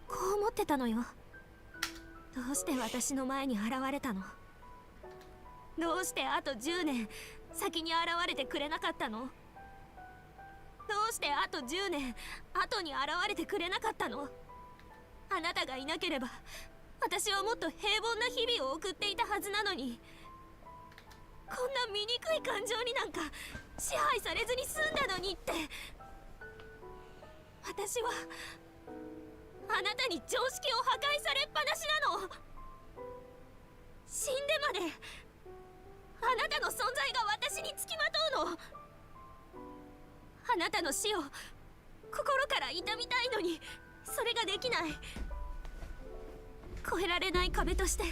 こう思ってたのよ。どうして私の前に現れたの？どうしてあと10年先に現れてくれなかったの？どうしてあと10年後に現れてくれなかったの？あなたがいなければ私はもっと平凡な日々を送っていたはずなのに、こんな醜い感情になんか支配されずに済んだのにって。私はあなたに常識を破壊されっぱなしなの。死んでまであなたの存在が私につきまとうの。あなたの死を心から悼みたいのにそれができない。越えられない壁として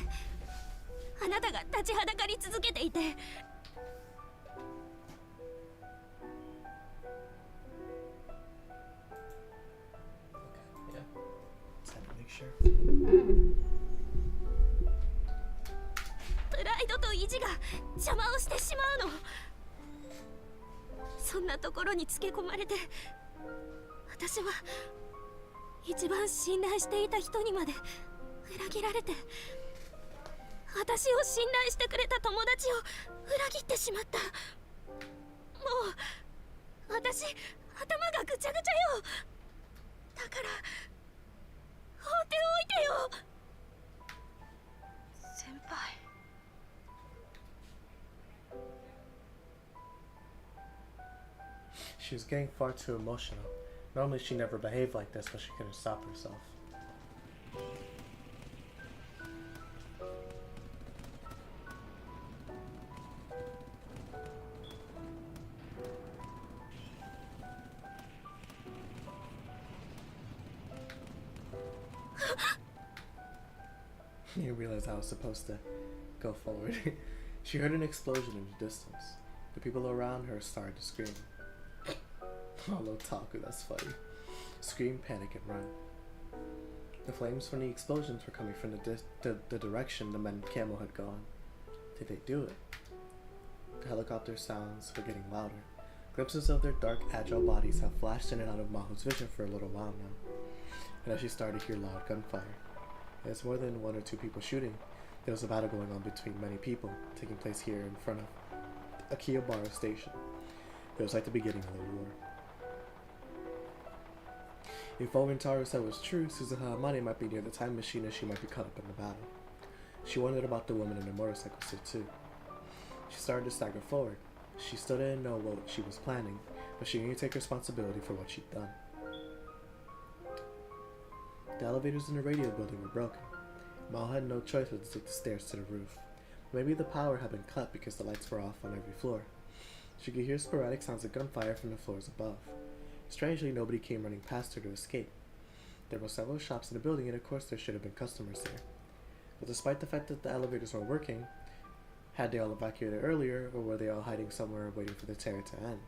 あなたが立ちはだかり続けていて、プライドと意地が邪魔をしてしまうの。そんなところにつけ込まれて、私は一番信頼していた人にまで裏切られて、私を信頼してくれた友達を裏切ってしまった。もう私頭がぐちゃぐちゃよ。だから放っておいてよ。先輩。She was getting far too emotional. Normally she never behaved like this, but she couldn't stop herself. You realize I was supposed to go forward. She heard an explosion in the distance. The people around her started to scream. Oh, Lotaku, that's funny. Scream, panic, and run. The flames from the explosions were coming from the direction the men in camo had gone. Did they do it? The helicopter sounds were getting louder. Glimpses of their dark, agile bodies have flashed in and out of Maho's vision for a little while now. And as she started to hear loud gunfire, there's more than one or two people shooting. There was a battle going on between many people, taking place here in front of Akihabara Station. It was like the beginning of the war. If all Rintaro said was true, Suzuha Amane might be near the time machine and she might be caught up in the battle. She wondered about the woman in the motorcycle suit too. She started to stagger forward. She still didn't know what she was planning, but she needed to take responsibility for what she'd done. The elevators in the radio building were broken. Mao had no choice but to take the stairs to the roof. Maybe the power had been cut because the lights were off on every floor. She could hear sporadic sounds of gunfire from the floors above. Strangely, nobody came running past her to escape. There were several shops in the building, and of course there should have been customers there. But despite the fact that the elevators weren't working, had they all evacuated earlier, or were they all hiding somewhere waiting for the terror to end?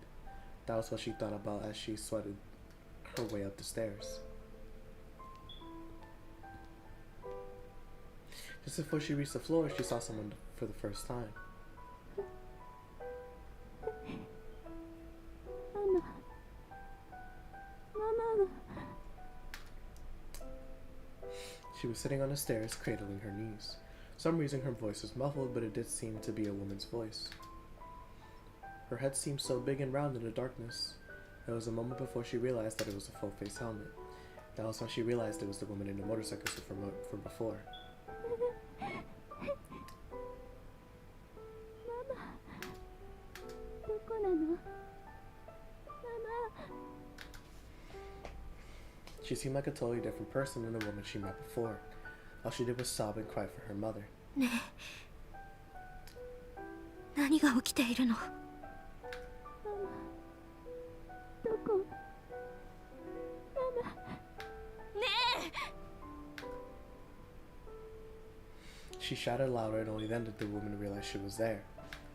That was what she thought about as she sweated her way up the stairs. Just before she reached the floor, she saw someone for the first time. She was sitting on the stairs, cradling her knees. For some reason her voice was muffled, but it did seem to be a woman's voice. Her head seemed so big and round in the darkness. It was a moment before she realized that it was a full-face helmet. That was when she realized it was the woman in the motorcycle suit from before. She seemed like a totally different person than the woman she met before. All she did was sob and cry for her mother. ねえ、何が起きているの？She shouted louder, and only then did the woman realize she was there.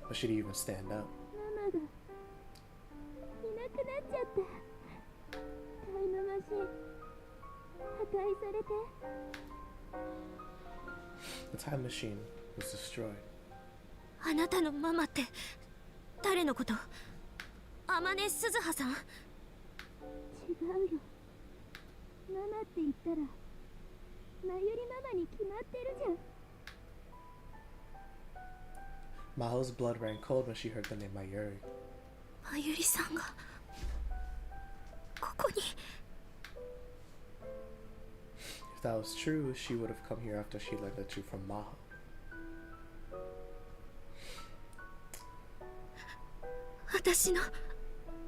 But she didn't even stand up. て。 The time machine was destroyed. あなたのママって誰のこと？天音鈴葉さん？違うよ。ママって言ったらまゆりママに決まってるじゃん。 Maho's blood ran cold when she heard the name Mayuri. まゆりさんがここに。 If that was true, she would have come here after she learned the truth from Maho. 私の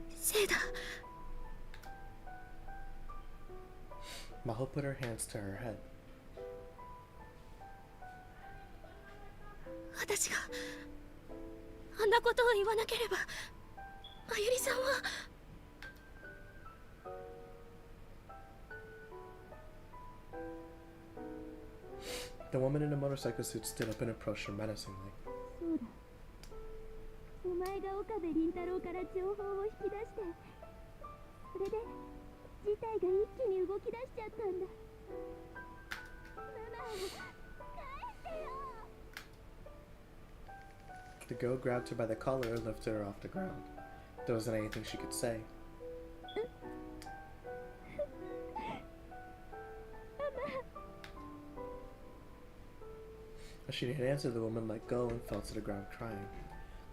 せいだ。 Maho put her hands to her head. 私があんなことを言わなければまゆりさんは。 The woman in the motorcycle suit stood up and approached her menacingly. そうだ。お前が岡部倫太郎から情報を引き出して、それで事態が一気に動き出しちゃったんだ。ママを返してよ。 The girl grabbed her by the collar and lifted her off the ground. There wasn't anything she could say. As she didn't answer, the woman let go and fell to the ground crying.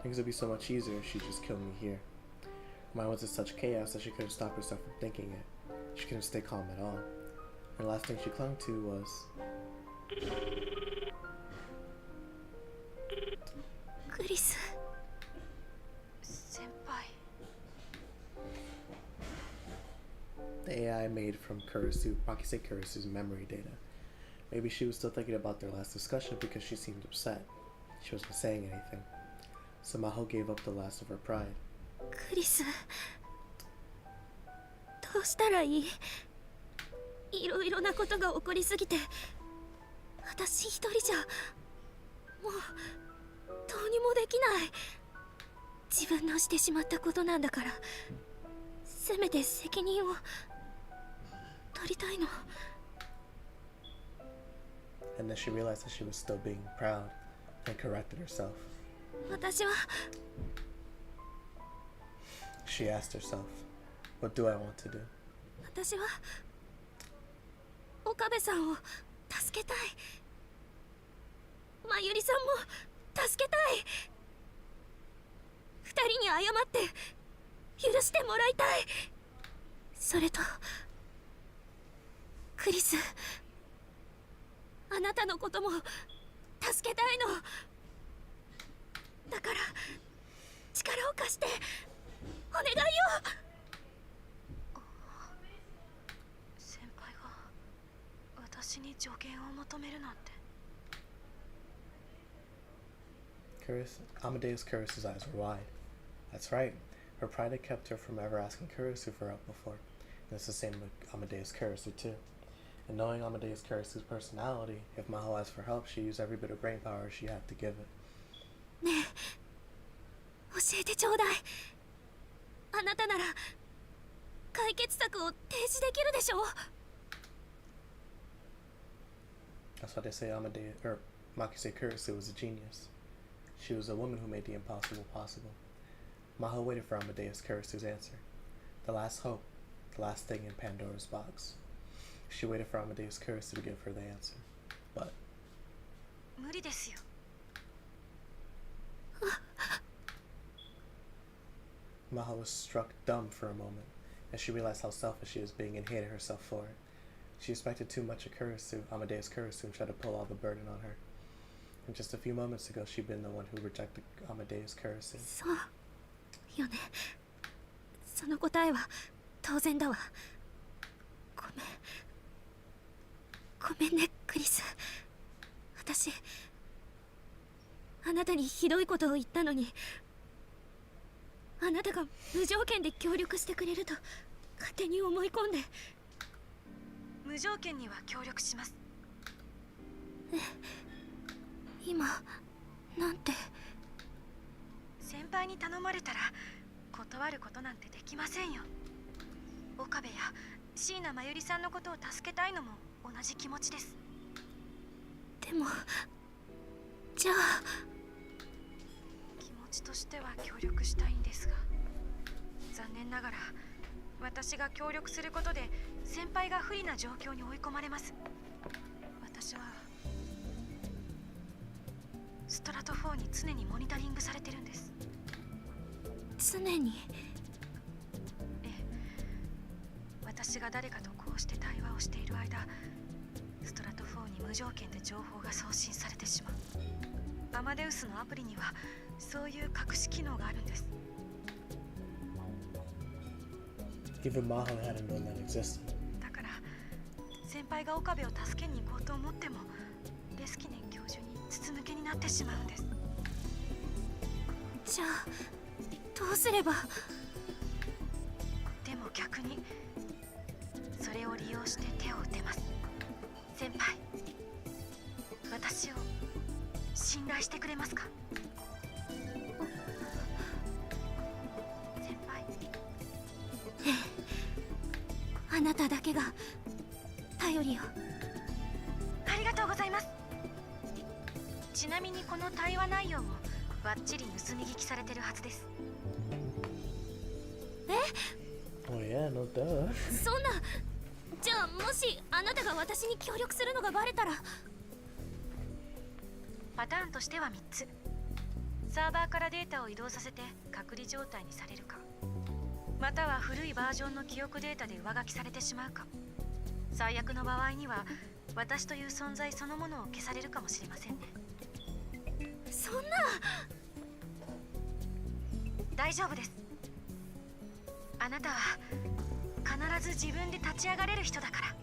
Things would be so much easier if she just killed me here. Her mind was in such chaos that she couldn't stop herself from thinking it. She couldn't stay calm at all. And the last thing she clung to was... クリス。先輩。 the AI made from Makise Kurisu's memory data. Maybe she was still thinking about their last discussion because she seemed upset. She wasn't saying anything. So Maho gave up the last of her pride. クリス、どうしたらいい？いろいろなことが起こりすぎて、私一人じゃもうどうにもできない。自分のしてしまったことなんだから、せめて責任を取りたいの。 And then she realized that she was still being proud and corrected herself. 私は She asked herself, what do I want to do? 私は岡部さんを助けたい。まゆりさんも助けたい。二人に謝って許してもらいたい。それとクリス、あなたのことも助けたいの。だから力を貸してお願いよ。先輩が私に助言を求めるなんて。Amadeus Kurisu's eyes were wide. That's right. Her pride had kept her from ever asking Kurisu for help before. And it's the same with Amadeus Kurisu too. And knowing Amadeus Kurisu's personality, if Maho asked for help, she used every bit of brain power she had to give it. ねえ、教えてちょうだい。あなたなら解決策を提示できるでしょう。 That's why they say Makise Kurisu was a genius. She was a woman who made the impossible possible. Maho waited for Amadeus Kurisu's answer. The last hope, the last thing in Pandora's box. She waited for Amadeus Kurisu to give her the answer. But 無理ですよ。 Maho was struck dumb for a moment, and she realized how selfish she was being and hated herself for it. She expected too much of Amadeus Kurisu, and tried to pull all the burden on her. And just a few moments ago, she'd been the one who rejected Amadeus Kurisu. そうよね。その答えは当然だわ。ごめんね、クリス。私あなたにひどいことを言ったのに、あなたが無条件で協力してくれると勝手に思い込んで。無条件には協力します。今なんて。先輩に頼まれたら断ることなんてできませんよ。岡部や椎名真由里さんのことを助けたいのも同じ気持ちです。でもじゃあ気持ちとしては協力したいんですが、残念ながら私が協力することで先輩が不利な状況に追い込まれます。私はストラト4に常にモニタリングされてるんです。常に。ええ、私が誰かとこうして対話をしている間、ストラト4に無条件で情報が送信されてしまう。アマデウスのアプリにはそういう隠し機能があるんです。Even Maho hadn't known that existed. だから先輩が岡部を助けに行こうと思ってもレスキネン教授に筒抜けになってしまうんです。じゃあどうすれば。でも逆にそれを利用して手を打てます。先輩、私を信頼してくれますか？先輩。あなただけが頼りよ。ありがとうございます。ちなみにこの対話内容もバッチリ盗み聞きされてるはずです。Oh yeah, no duh. そんな。じゃあもしあなたが私に協力するのがバレたら。パターンとしては3つ。サーバーからデータを移動させて隔離状態にされるか、または古いバージョンの記憶データで上書きされてしまうか、最悪の場合には私という存在そのものを消されるかもしれませんね。そんな。大丈夫です。あなたは必ず自分で立ち上がれる人だから。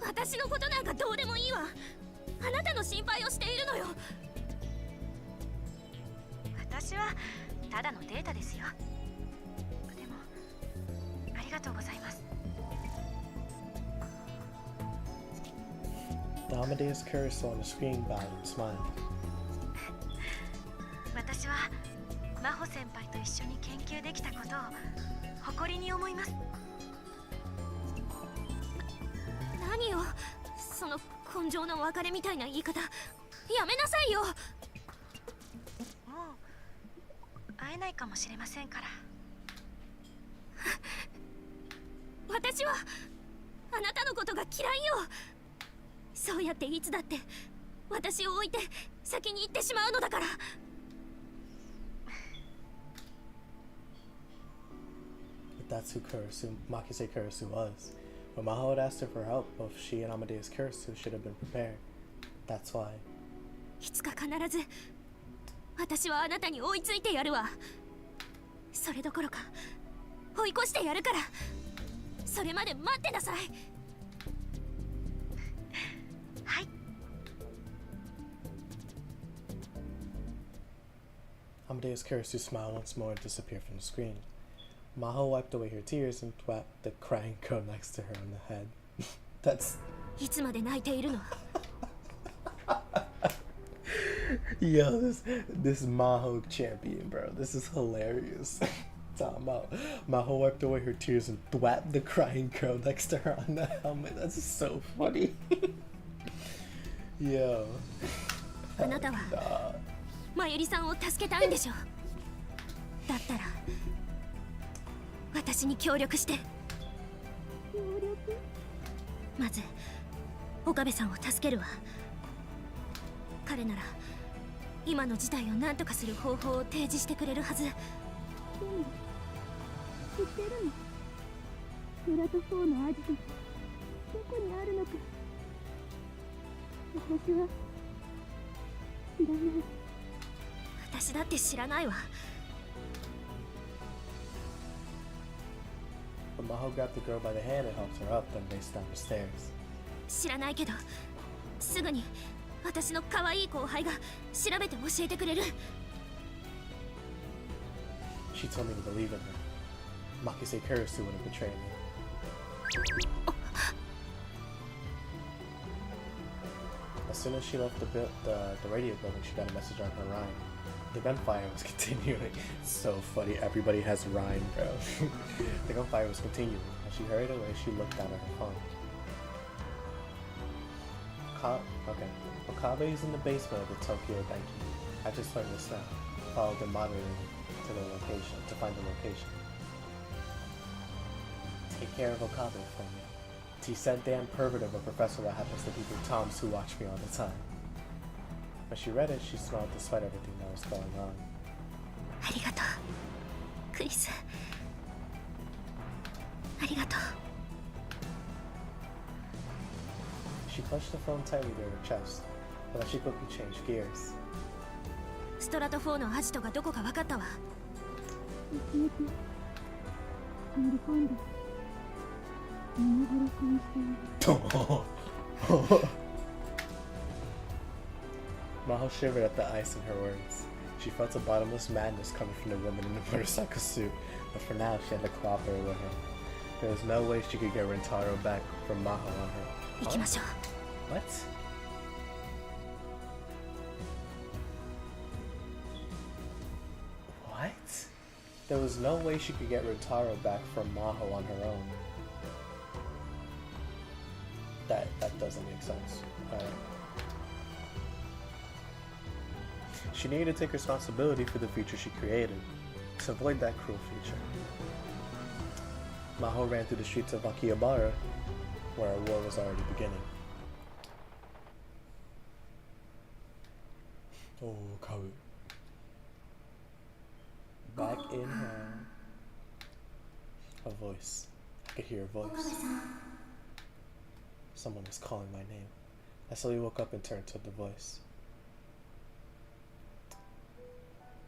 私のことなんかどうでもいいわ。あなたの心配をしているのよ。私はただのデータですよ。でもありがとうございます。The Amadeus curse on the screen bowed and smiled. 私は真帆先輩と一緒に研究できたことを誇りに思います。何よその根性の別れみたいな言い方。やめなさいよ。もう会えないかもしれませんから。私はあなたのことが嫌いよ。そうやっていつだって私を置いて先に行ってしまうのだから。But that's who Makise Kurisu was. When Maho had asked her for help, both she and Amadeus Kurisu should have been prepared. That's why. いつか必ず私はあなたに追いついてやるわ。それどころか追い越してやるから。それまで待ってなさい。はい。Amadeus Kurisu smiled once more and disappeared from the screen. Maho wiped away her tears and thwapped the crying girl next to her on the head. That's... いつまで泣いているの。Yo, this Maho champion, bro. This is hilarious. Talking about Maho wiped away her tears and thwapped the crying girl next to her on the helmet. That's so funny. Yo. あなたはまゆりさんを助けたいんでしょ。だったら私に協力して。まず岡部さんを助けるわ。彼なら今の事態を何とかする方法を提示してくれるはず。知ってるの？ストラト4のアジトどこにあるのか。私は知らない。私だって知らないわ。But Maho grabbed the girl by the hand and helped her up, then raced down the stairs. 知らないけどすぐに私の可愛い後輩が調べて教えてくれる。 She told me to believe in her. Makise Kurisu would have betrayed me. As soon as she left the radio building, she got a message on her Rhine. The gunfire was continuing. It's so funny. Everybody has Rhine, bro. The gunfire was continuing. As she hurried away, she looked down at her phone. Okay. Okabe is in the basement of the Tokyo Denki. I just learned this now. Followed them monitoring to the location to find the location. Take care of Okabe for me. He said damn pervert of a professor that happens to be the Toms who watch me all the time. When she read it, she smiled despite everything that was going on. ありがとうクリスありがとう She clutched the phone tightly to her chest, but then she quickly changed gears. ストラト4のアジトがどこか分かったわ Maho shivered at the ice in her words. She felt a bottomless madness coming from the woman in the motorcycle suit, but for now she had to cooperate with her. There was no way she could get Rentaro back from Maho on her. 行きましょう What? What? There was no way she could get Rentaro back from Maho on her own. That doesn't make sense. Alright. She needed to take responsibility for the future she created, to avoid that cruel future. Maho ran through the streets of Akihabara, where a war was already beginning. Oh, Kau. Back in her. A voice. I could hear a voice. Someone was calling my name. I slowly woke up and turned to the voice.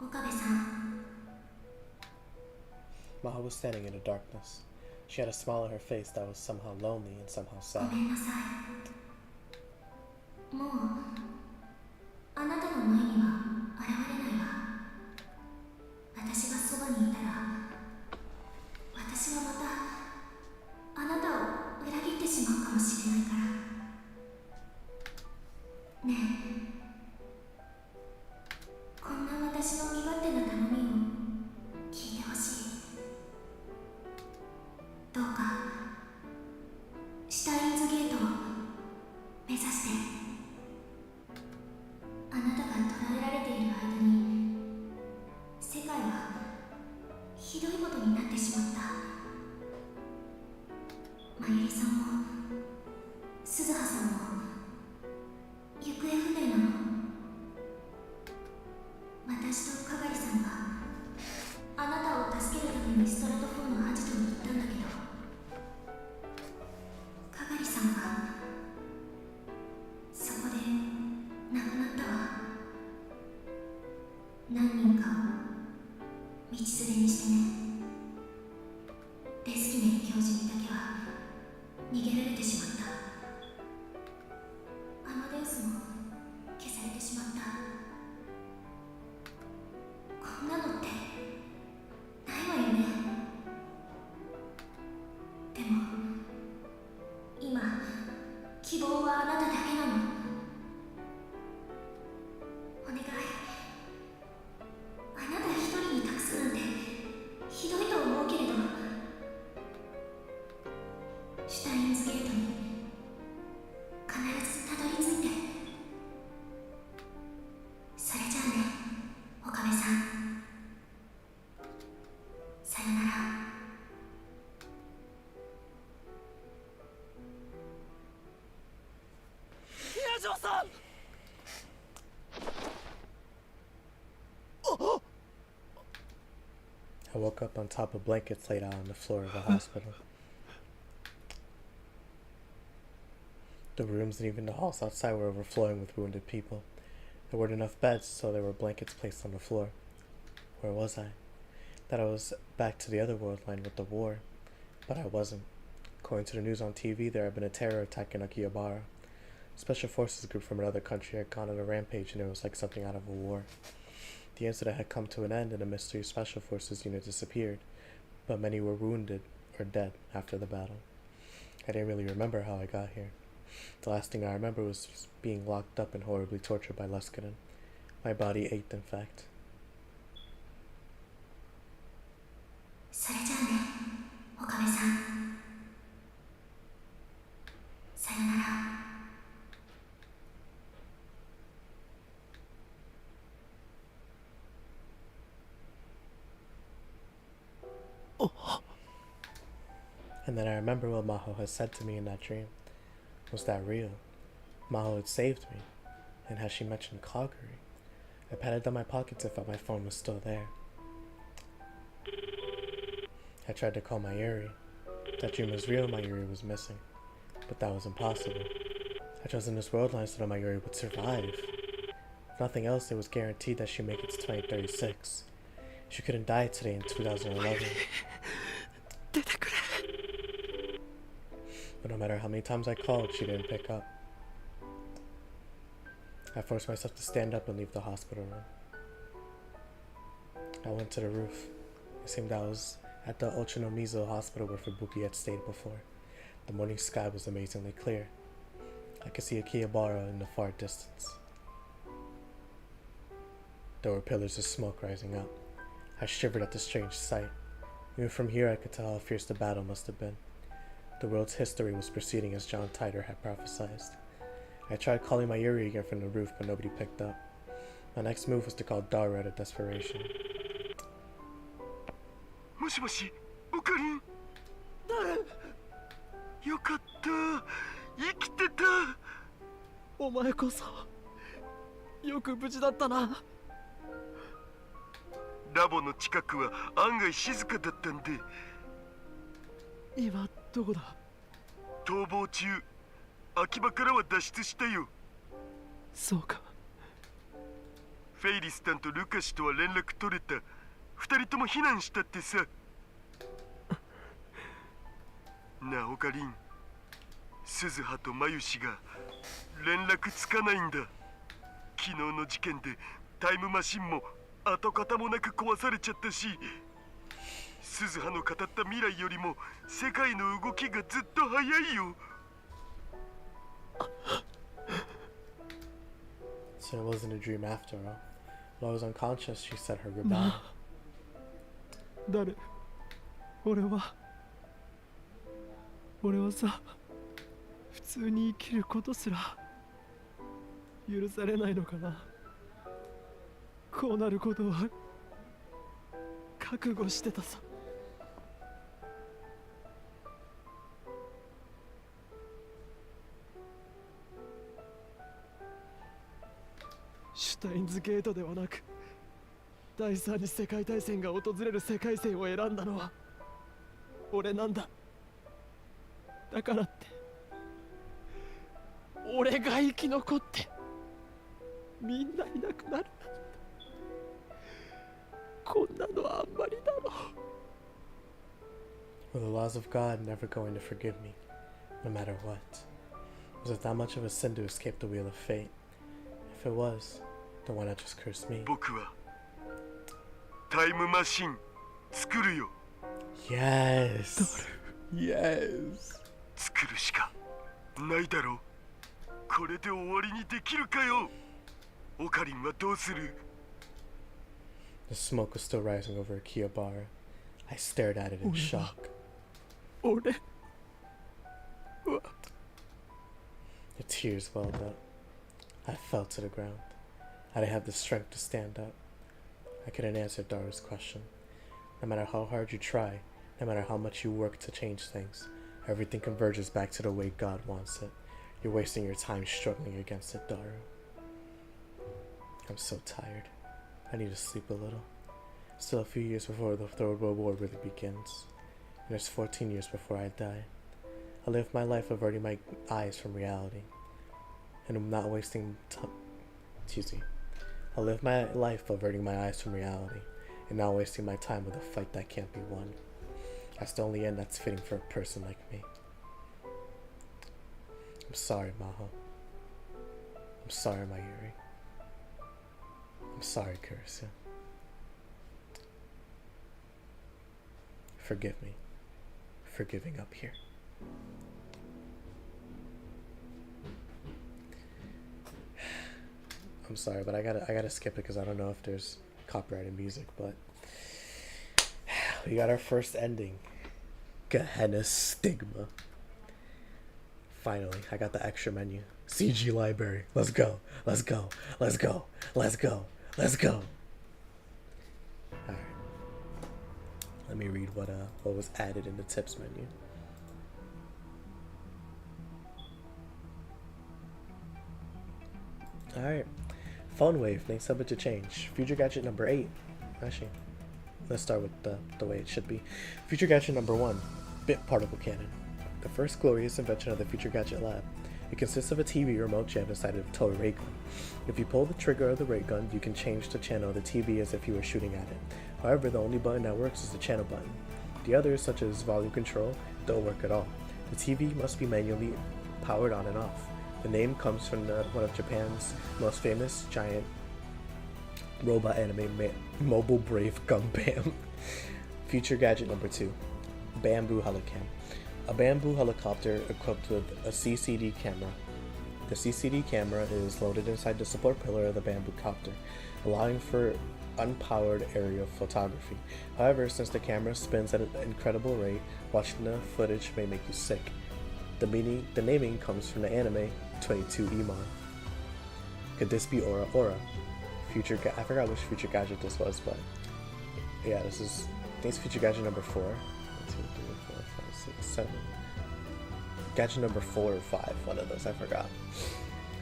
岡部さん Maho was standing in the darkness. She had a smile on her face that was somehow lonely and somehow ご sad. めんなさいもうあなたの前には現れないわ私がそばにいたら私はまたあなたを裏切ってしまうかもしれないからねえこんな私の身勝手な頼みを聞いてほしいどうかシュタインズゲートを目指してあなたが捕らえられている間に世界はひどいことになってしまったまゆりさんも鈴葉さんも行方不明なの私と係さんがあなたを助けるためにストラト4のアジトに行ったんだけど係さんがそこで亡くなったわ何人かを道連れにしてねデスキネル教授にだけは逃げられてしまったアマデウスも消されてしまったこんなのってないわよねでも今希望はあなただけなのお願いあなた一人に託すなんてひどいと思うけれどシュタインズゲートに必ずたどり着いてそれじゃあね岡部さんさよなら宮城さん I woke up on top of blankets laid out on the floor of the hospital. The rooms and even the halls outside were overflowing with wounded people. There weren't enough beds, so there were blankets placed on the floor. Where was I? Thought I was back to the other world line with the war, but I wasn't. According to the news on TV, there had been a terror attack in Akihabara. Special forces group from another country had gone on a rampage, and it was like something out of a war. The incident had come to an end, and a mystery special forces unit disappeared, but many were wounded or dead after the battle. I didn't really remember how I got here. The last thing I remember was being locked up and horribly tortured by Leskinen. My body ached, in fact. それじゃあね岡部さんさよなら And then I remember what Maho had said to me in that dream. Was that real? Maho had saved me, and had she mentioned Kaguri? I patted down my pockets and thought my phone was still there. I tried to call Mayuri. That dream was real, Mayuri was missing. But that was impossible. I chose in this world line so that Mayuri would survive. If nothing else, it was guaranteed that she'd make it to 2036. She couldn't die today in 2011. But no matter how many times I called, she didn't pick up. I forced myself to stand up and leave the hospital room. I went to the roof. It seemed I was at the Ochanomizu hospital where Fubuki had stayed before. The morning sky was amazingly clear. I could see Akihabara in the far distance. There were pillars of smoke rising up. I shivered at the strange sight. Even from here I could tell how fierce the battle must have been. The world's history was proceeding as John Titor had prophesied. I tried calling Mayuri again from the roof, but nobody picked up. My next move was to call Daru out of desperation. もしもし、オカリン。よかった、生きてた。お前こそよく無事だったな。ラボの近くは案外静かだったんで。今どこだ？逃亡中。秋葉からは脱出したよ。そうか。フェイリスタンとルカシとは連絡取れた。二人とも避難したってさ。なあオカリン、鈴葉とマユシが連絡つかないんだ。昨日の事件でタイムマシンも跡形もなく壊されちゃったし、鈴葉の語った未来よりも世界の動きがずっと早いよ。So it wasn't a dream after all. While I was unconscious, she said her goodbye. 誰？俺はさ、普通に生きることすら許されないのかな。こうなることは覚悟してたさ。シュタインズゲートではなく、第三次世界大戦が訪れる世界線を選んだのは俺なんだ。だからって俺が生き残ってみんないなくなるなんて、こんなのあんまりだろ。 Were the laws of God never going to forgive me, no matter what? Was it that much of a sin to escape the wheel of fate? If it was, then why not just curse me? 僕はタイムマシン作るよ。 Yes! Yes! 作るしかないだろう。これで終わりにできるかよ。オカリンはどうする？ The smoke was still rising over Akihabara. I stared at it in shock. 俺 The tears welled up. I fell to the ground. I didn't have the strength to stand up. I couldn't answer Daru's question. No matter how hard you try, no matter how much you work to change things, everything converges back to the way God wants it. You're wasting your time struggling against it, Daru. I'm so tired. I need to sleep a little. Still a few years before the Third World War really begins. And there's 14 years before I die. I live my life averting my eyes from reality. And I'm not wasting time. Excuse me. I live my life averting my eyes from reality. And not wasting my time with a fight that can't be won. That's the only end that's fitting for a person like me. I'm sorry, Maho. I'm sorry, Mayuri. I'm sorry, Kurisa. Forgive me for giving up here. I'm sorry, but I gotta skip it because I don't know if there's copyrighted music, but we got our first ending. Gehenna Stigma. Finally, I got the extra menu. CG library. Let's go. Let's go. Let's go. Let's go. Let's go. Alright. Let me read what was added in the tips menu. Alright. Phone wave, next subject to change. Future gadget number 8. Actually, let's start with the way it should be. Future gadget number 1. Bit particle cannon. The first glorious invention of the Future Gadget Lab. It consists of a TV remote jammed inside a toy ray gun. If you pull the trigger of the ray gun, you can change the channel of the TV as if you were shooting at it. However, the only button that works is the channel button. The others, such as volume control, don't work at all. The TV must be manually powered on and off. The name comes from one of Japan's most famous giant robot anime, Mobile Brave Gundam. Future gadget number 2. Bamboo Helicam. A bamboo helicopter equipped with a CCD camera. The CCD camera is loaded inside the support pillar of the bamboo copter, allowing for unpowered aerial photography. However, since the camera spins at an incredible rate, watching the footage may make you sick. The naming comes from the anime 22 Emon. Could this be Aura Aura? I forgot which future gadget this was, but yeah, I think it's future gadget number 4. 1, 2, 3, 4, 5, 6, 7. Gadget number 4 or 5, one of those, I forgot.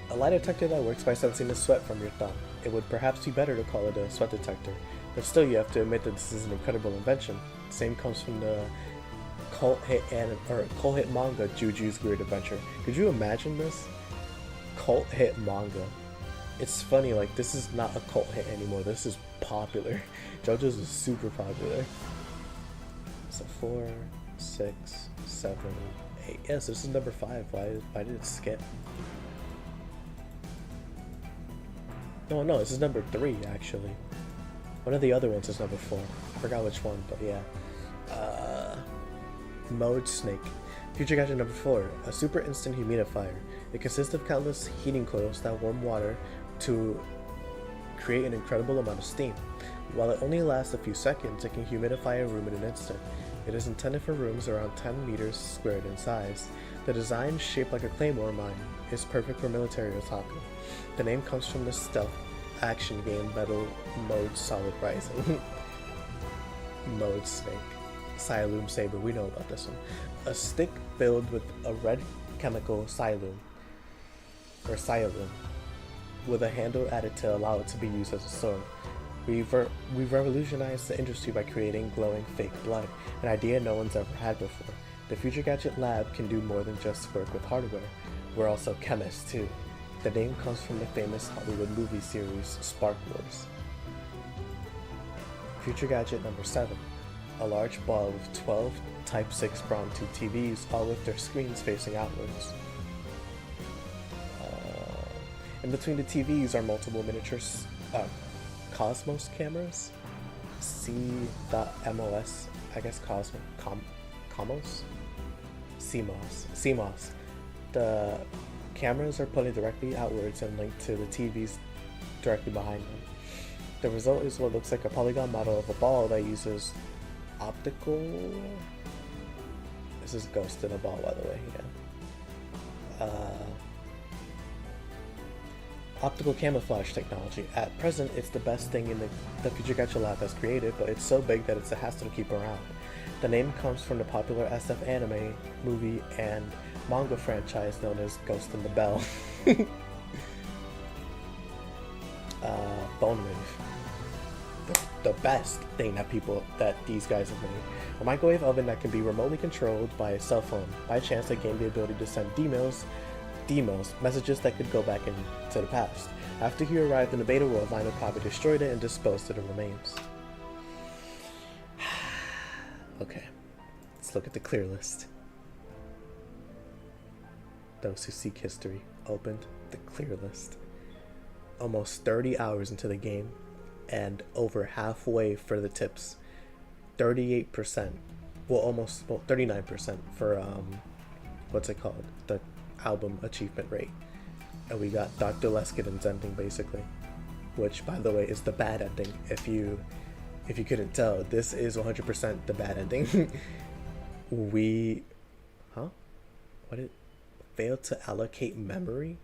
A lie detector that works by sensing the sweat from your thumb. It would perhaps be better to call it a sweat detector, but still you have to admit that this is an incredible invention. Same comes from the cult hit manga Juju's Weird Adventure. Could you imagine this? Cult hit manga. It's funny, like, this is not a cult hit anymore. This is popular. JoJo's is super popular. So 4, 6, 7, 8. Yes, this is number 5. Why did it skip? No, this is number 3 actually. One of the other ones is number 4. I forgot which one, but yeah. Mode Snake. Future gadget number 4. A super instant humidifier. It consists of countless heating coils that warm water to create an incredible amount of steam. While it only lasts a few seconds, it can humidify a room in an instant. It is intended for rooms around 10 meters squared in size. The design, shaped like a claymore mine, is perfect for military otaku. The name comes from the stealth action game Metal Mode Solid Rising. Mode Snake. Siloom Saber, we know about this one. A stick filled with a red chemical Siloom, with a handle added to allow it to be used as a sword. We've revolutionized the industry by creating glowing fake blood, an idea no one's ever had before. The Future Gadget Lab can do more than just work with hardware. We're also chemists too. The name comes from the famous Hollywood movie series Spark Wars. Future Gadget number 7. A large ball with 12 Type 6 Bron 2 TVs, all with their screens facing outwards. In between the TVs are multiple miniature Cosmos cameras. C.MOS, I guess Comos? CMOS. The cameras are pointed directly outwards and linked to the TVs directly behind them. The result is what looks like a polygon model of a ball that uses optical... This is Ghost in a ball, by the way, yeah. Optical camouflage technology. At present, it's the best thing in the Future Gadget Lab has created, but it's so big that it's a hassle to keep around. The name comes from the popular SF anime, movie, and manga franchise known as Ghost in the Bell. Bone Wave. The best thing that these guys have made. A microwave oven that can be remotely controlled by a cell phone. By chance, they gained the ability to send D-mails, messages that could go back into the past. After he arrived in the beta world, Lionel probably destroyed it and disposed of the remains. Okay, let's look at the clear list. Those who seek history opened the clear list. Almost 30 hours into the game, and over halfway for the tips. 38%, well 39% for what's it called? The album achievement rate. And we got Dr. Leskedin's ending basically, which by the way is the bad ending. If you couldn't tell, this is 100% the bad ending. What it failed to allocate memory?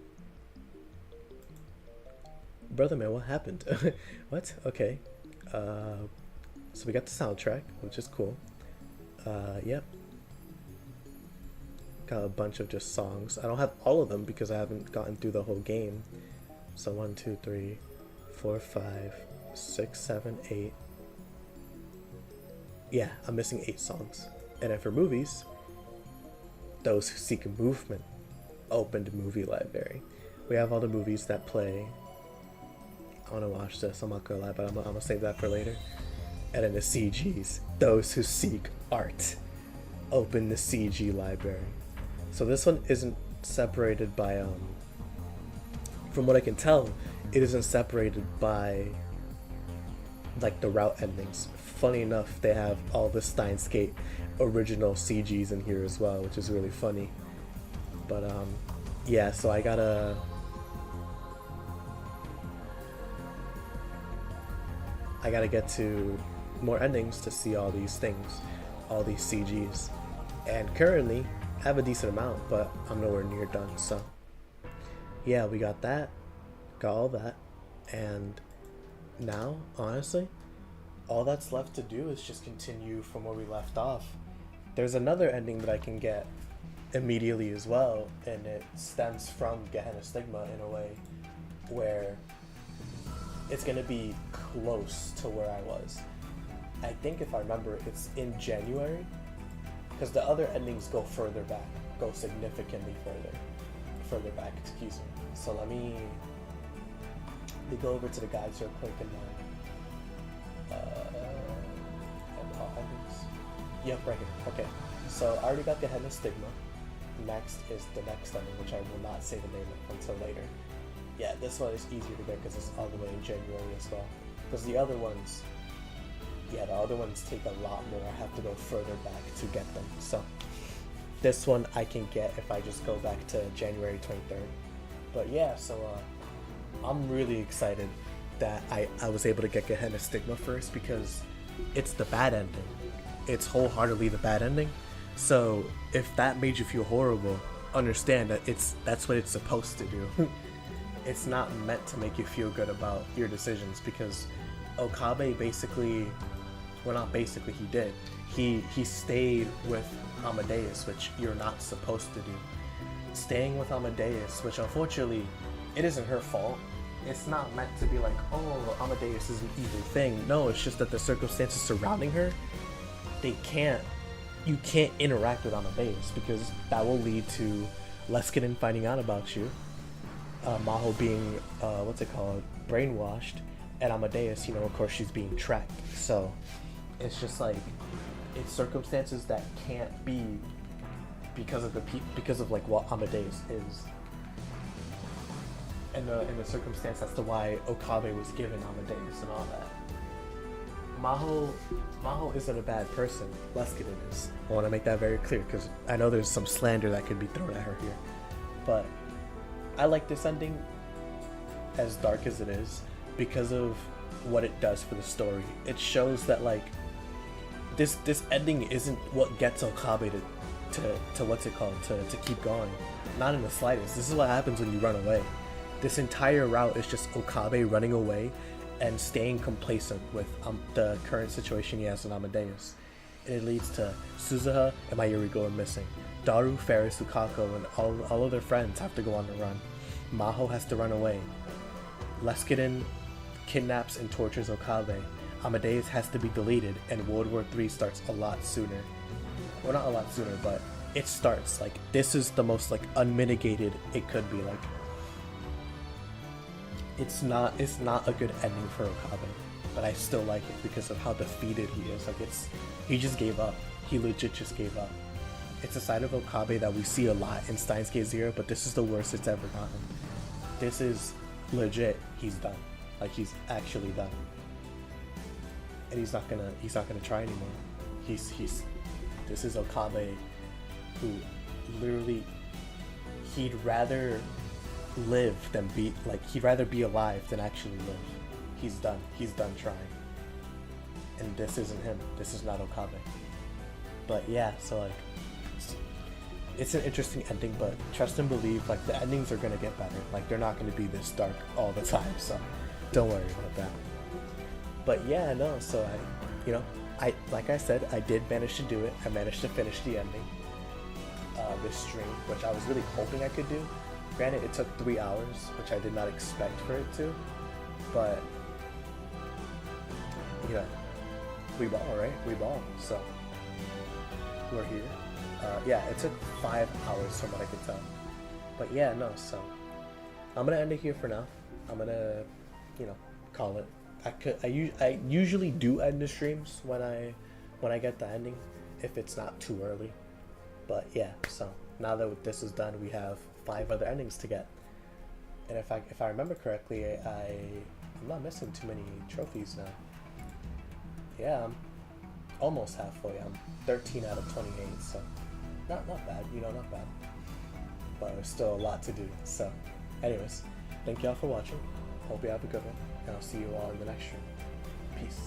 Brother man, what happened? What? Okay. So we got the soundtrack, which is cool. Yep. Got a bunch of just songs. I don't have all of them because I haven't gotten through the whole game. So 1, 2, 3, 4, 5, 6, 7, 8. Yeah, I'm missing 8 songs. And then for movies, Those Who Seek Movement opened movie library. We have all the movies that play. I want to watch this, I'm not gonna lie, but I'm gonna save that for later. And then the CGs, Those Who Seek Art, open the CG library. So this one isn't separated by, from what I can tell, it isn't separated by like the route endings. Funny enough, they have all the Steins original CGs in here as well, which is really funny. But yeah, so I gotta get to more endings to see all these things, all these CGs. And currently I have a decent amount, but I'm nowhere near done. So yeah, we got that, got all that, and now honestly all that's left to do is just continue from where we left off. There's another ending that I can get immediately as well, and it stems from Gehenna Stigma in a way where it's going to be close to where I was. I think if I remember, it's in January, because the other endings go further back, go significantly further back, excuse me. So let me go over to the guides real quick and endings. Yep, right here. Okay, so I already got the Gehenna Stigma. Next is the next ending, which I will not say the name of until later. Yeah, this one is easier to get because it's all the way in January as well. Because the other ones, yeah, the other ones take a lot more. I have to go further back to get them. So this one I can get if I just go back to January 23rd. But yeah, so I'm really excited that I was able to get Gehenna Stigma first, because it's the bad ending. It's wholeheartedly the bad ending. So if that made you feel horrible, understand that that's what it's supposed to do. It's not meant to make you feel good about your decisions, because Okabe basically, well, not basically, he did. He stayed with Amadeus, which you're not supposed to do. Staying with Amadeus, which unfortunately, it isn't her fault. It's not meant to be like, oh, Amadeus is an evil thing. No, it's just that the circumstances surrounding her, you can't interact with Amadeus, because that will lead to Leskinen finding out about you, Maho being, brainwashed, and Amadeus, of course she's being tracked. So it's just like, it's circumstances that can't be because of like what Amadeus is. And the circumstance as to why Okabe was given Amadeus and all that. Maho isn't a bad person. Leskinen is. I want to make that very clear, because I know there's some slander that could be thrown at her here. But I like this ending, as dark as it is, because of what it does for the story. It shows that like this ending isn't what gets Okabe to keep going. Not in the slightest. This is what happens when you run away. This entire route is just Okabe running away and staying complacent with the current situation he has in Amadeus. And it leads to Suzuha and Mayuri going missing. Daru, Ferris, Sukako, and all of their friends have to go on the run. Maho has to run away. Leskinen kidnaps and tortures Okabe. Amadeus has to be deleted, and World War III starts a lot sooner. Well, not a lot sooner, but it starts. Like, this is the most like unmitigated it could be. Like, it's not a good ending for Okabe, but I still like it because of how defeated he is. Like, he just gave up. He legit just gave up. It's a side of Okabe that we see a lot in Steins Gate Zero, but this is the worst it's ever gotten. This is legit. He's done. Like, he's actually done, and he's not gonna try anymore. This is Okabe, who literally, he'd rather live than he'd rather be alive than actually live. He's done trying, and this isn't him. This is not Okabe. But yeah, so like, it's an interesting ending, but trust and believe, like, the endings are gonna get better. Like, they're not gonna be this dark all the time, so don't worry about that. But yeah, no, so like I said, I did manage to do it. I managed to finish the ending this stream, which I was really hoping I could do, Granted, it took 3 hours, which I did not expect for it to, but you know, we ball, right? We ball. So we're here. Yeah, it took 5 hours from what I could tell. But yeah, no. So I'm gonna end it here for now. I'm gonna, you know, call it. I usually do end the streams when I get the ending, if it's not too early. But yeah, so now that this is done, we have 5 other endings to get. And if I remember correctly, I'm not missing too many trophies now. Yeah, I'm almost halfway. I'm 13 out of 28, so not bad, you know, not bad. But there's still a lot to do. So, anyways, thank y'all for watching. Hope you have a good one, and I'll see you all in the next stream. Peace.